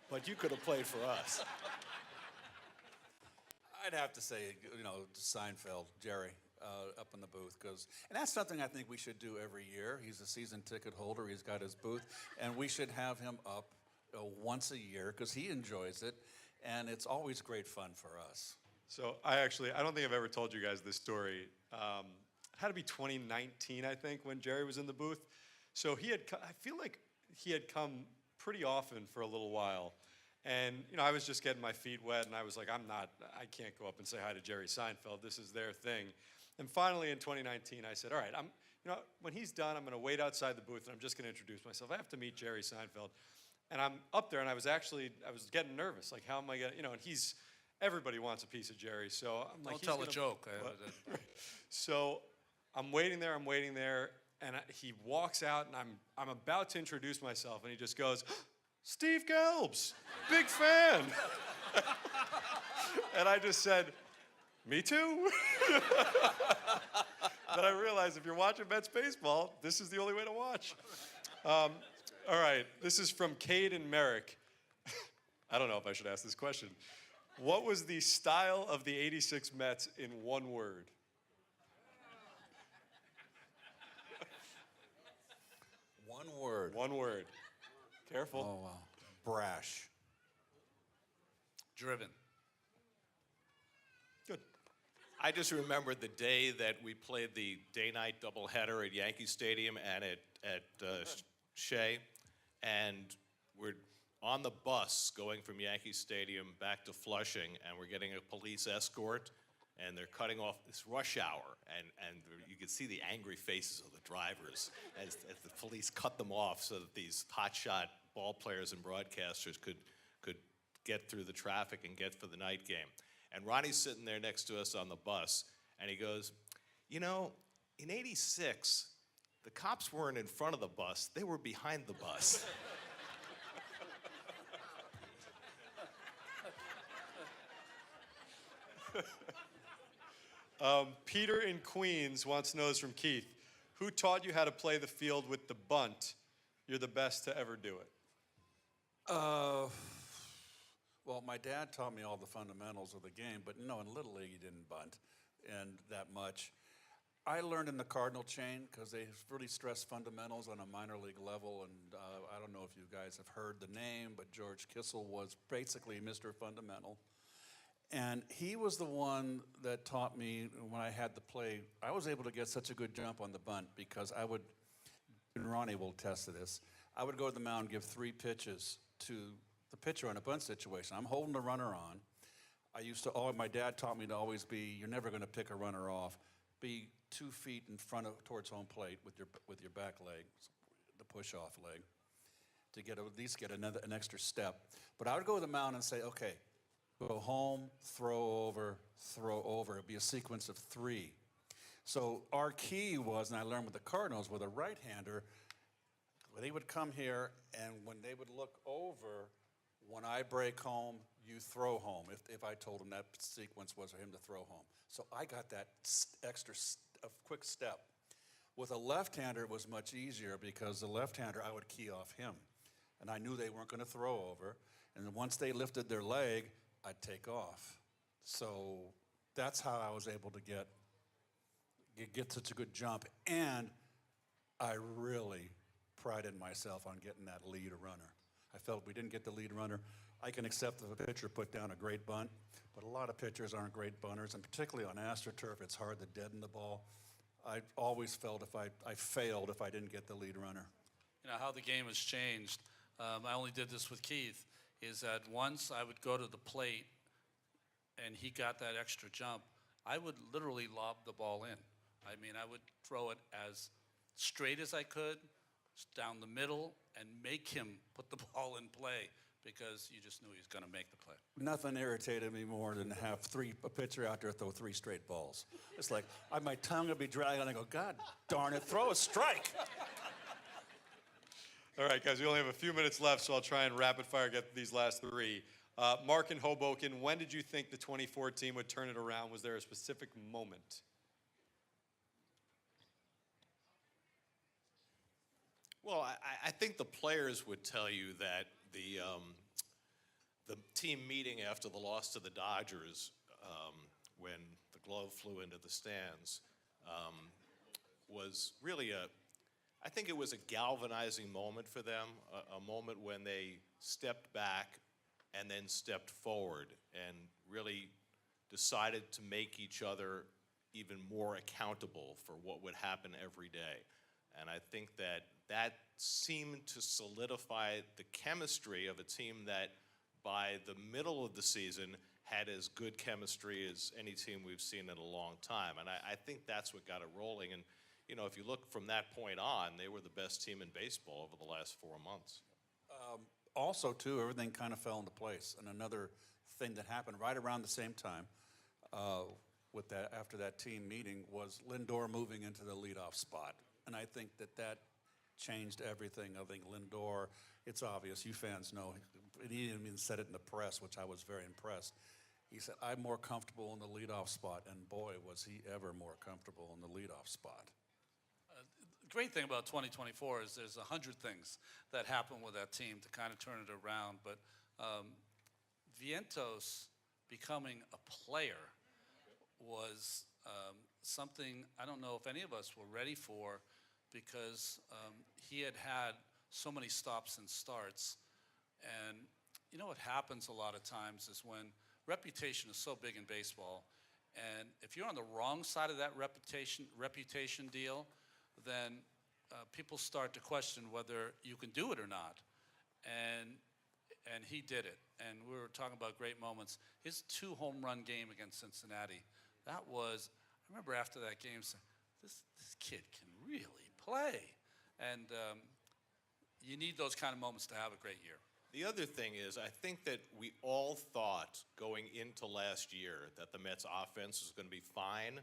but you could have played for us. I'd have to say, you know, Seinfeld, Jerry, up in the booth, and that's something I think we should do every year. He's a season ticket holder. He's got his booth, and we should have him up once a year because he enjoys it, and it's always great fun for us. So I don't think I've ever told you guys this story. It had to be 2019, I think, when Jerry was in the booth. So I feel like he had come pretty often for a little while. And, you know, I was just getting my feet wet, and I was like, I can't go up and say hi to Jerry Seinfeld. This is their thing. And finally, in 2019, I said, all right, when he's done, I'm going to wait outside the booth, and I'm just going to introduce myself. I have to meet Jerry Seinfeld. And I'm up there, and I was getting nervous. Like, how am I going to, you know, and everybody wants a piece of Jerry. So I'm like, don't tell a joke. So I'm waiting there, and he walks out, and I'm about to introduce myself, and he just goes, Steve Gelbs, big fan. And I just said, me too. But I realized if you're watching Mets baseball, this is the only way to watch. All right, this is from Cade and Merrick. I don't know if I should ask this question. What was the style of the '86 Mets in one word? word. One word. Careful. Oh, wow. Brash. Driven. Good. I just remember the day that we played the day-night doubleheader at Yankee Stadium and at Shea, and we're on the bus going from Yankee Stadium back to Flushing, and we're getting a police escort, and they're cutting off this rush hour, and you can see the angry faces of the drivers as the police cut them off so that these hotshot ball players and broadcasters could get through the traffic and get for the night game. And Ronnie's sitting there next to us on the bus, and he goes, you know, in '86, the cops weren't in front of the bus, they were behind the bus. Peter in Queens wants to know this from Keith. Who taught you how to play the field with the bunt? You're the best to ever do it. Well, my dad taught me all the fundamentals of the game, but no, in Little League he didn't bunt and that much. I learned in the Cardinal chain because they really stress fundamentals on a minor league level, and I don't know if you guys have heard the name, but George Kissel was basically Mr. Fundamental. And he was the one that taught me when I had the play. I was able to get such a good jump on the bunt because I would, and Ronnie will attest to this, I would go to the mound and give 3 pitches to the pitcher in a bunt situation. I'm holding the runner on. My dad taught me to always be, you're never going to pick a runner off. Be 2 feet in front of, towards home plate with your back leg, the push-off leg, to get at least get an extra step. But I would go to the mound and say, okay, go home, throw over, throw over. It'd be a sequence of 3. So our key was, and I learned with the Cardinals, with a right-hander, they would come here, and when they would look over, when I break home, you throw home, if I told him that sequence was for him to throw home. So I got that extra quick step. With a left-hander, it was much easier because the left-hander, I would key off him. And I knew they weren't going to throw over. And then once they lifted their leg, I'd take off. So that's how I was able to get such a good jump. And I really prided myself on getting that lead runner. I felt we didn't get the lead runner. I can accept if a pitcher put down a great bunt, but a lot of pitchers aren't great bunters, and particularly on AstroTurf, it's hard to deaden the ball. I always felt I failed if I didn't get the lead runner. You know, how the game has changed. I only did this with Keith, is that once I would go to the plate and he got that extra jump, I would literally lob the ball in. I mean, I would throw it as straight as I could, down the middle, and make him put the ball in play because you just knew he was going to make the play. Nothing irritated me more than to have a pitcher out there throw 3 straight balls. It's like, my tongue would be dragging, and I go, God darn it, throw a strike. All right, guys, we only have a few minutes left, so I'll try and rapid fire get these last 3. Mark in Hoboken, when did you think the 2014 would turn it around? Was there a specific moment? Well, I think the players would tell you that the team meeting after the loss to the Dodgers, when the glove flew into the stands, was really I think it was a galvanizing moment for them, a moment when they stepped back and then stepped forward and really decided to make each other even more accountable for what would happen every day. And I think that seemed to solidify the chemistry of a team that by the middle of the season had as good chemistry as any team we've seen in a long time. And I think that's what got it rolling. And, you know, if you look from that point on, they were the best team in baseball over the last 4 months. Also, too, everything kind of fell into place. And another thing that happened right around the same time after that team meeting was Lindor moving into the leadoff spot. And I think that changed everything. I think Lindor, it's obvious, you fans know, he didn't even said it in the press, which I was very impressed. He said, I'm more comfortable in the leadoff spot, and boy, was he ever more comfortable in the leadoff spot. The great thing about 2024 is there's 100 things that happen with that team to kind of turn it around, but Vientos becoming a player was something I don't know if any of us were ready for, because he had so many stops and starts. And you know what happens a lot of times is when reputation is so big in baseball, and if you're on the wrong side of that reputation deal, then people start to question whether you can do it or not. And he did it. And we were talking about great moments. His 2-home-run game against Cincinnati, that was, I remember after that game saying, this kid can really play. And you need those kind of moments to have a great year. The other thing is, I think that we all thought going into last year that the Mets offense was going to be fine,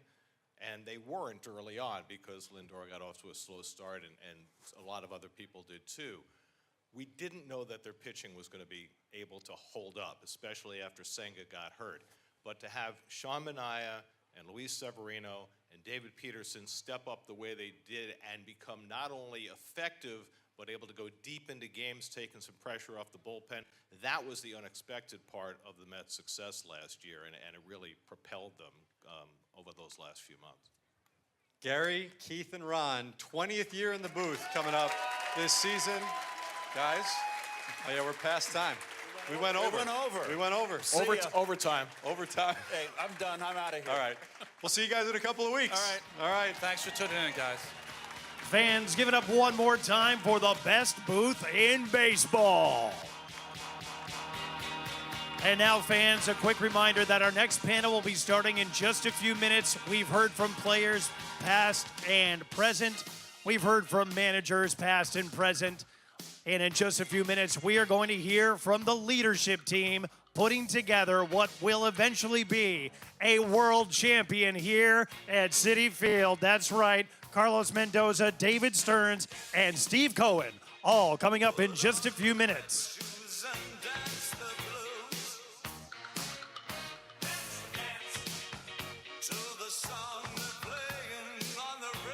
and they weren't early on because Lindor got off to a slow start, and a lot of other people did too. We didn't know that their pitching was going to be able to hold up, especially after Senga got hurt. But to have Sean Manaea and Luis Severino and David Peterson step up the way they did and become not only effective, but able to go deep into games, taking some pressure off the bullpen, that was the unexpected part of the Mets' success last year, and it really propelled them over those last few months. Gary, Keith, and Ron, 20th year in the booth coming up this season. Guys, oh yeah, we're past time. We went over. Overtime. Overtime. Hey, I'm done. I'm out of here. All right. We'll see you guys in a couple of weeks. All right. All right. Thanks for tuning in, guys. Fans, give it up one more time for the best booth in baseball. And now, fans, a quick reminder that our next panel will be starting in just a few minutes. We've heard from players past and present. We've heard from managers past and present. And in just a few minutes, we are going to hear from the leadership team putting together what will eventually be a world champion here at Citi Field. That's right, Carlos Mendoza, David Stearns, and Steve Cohen, all coming up in just a few minutes.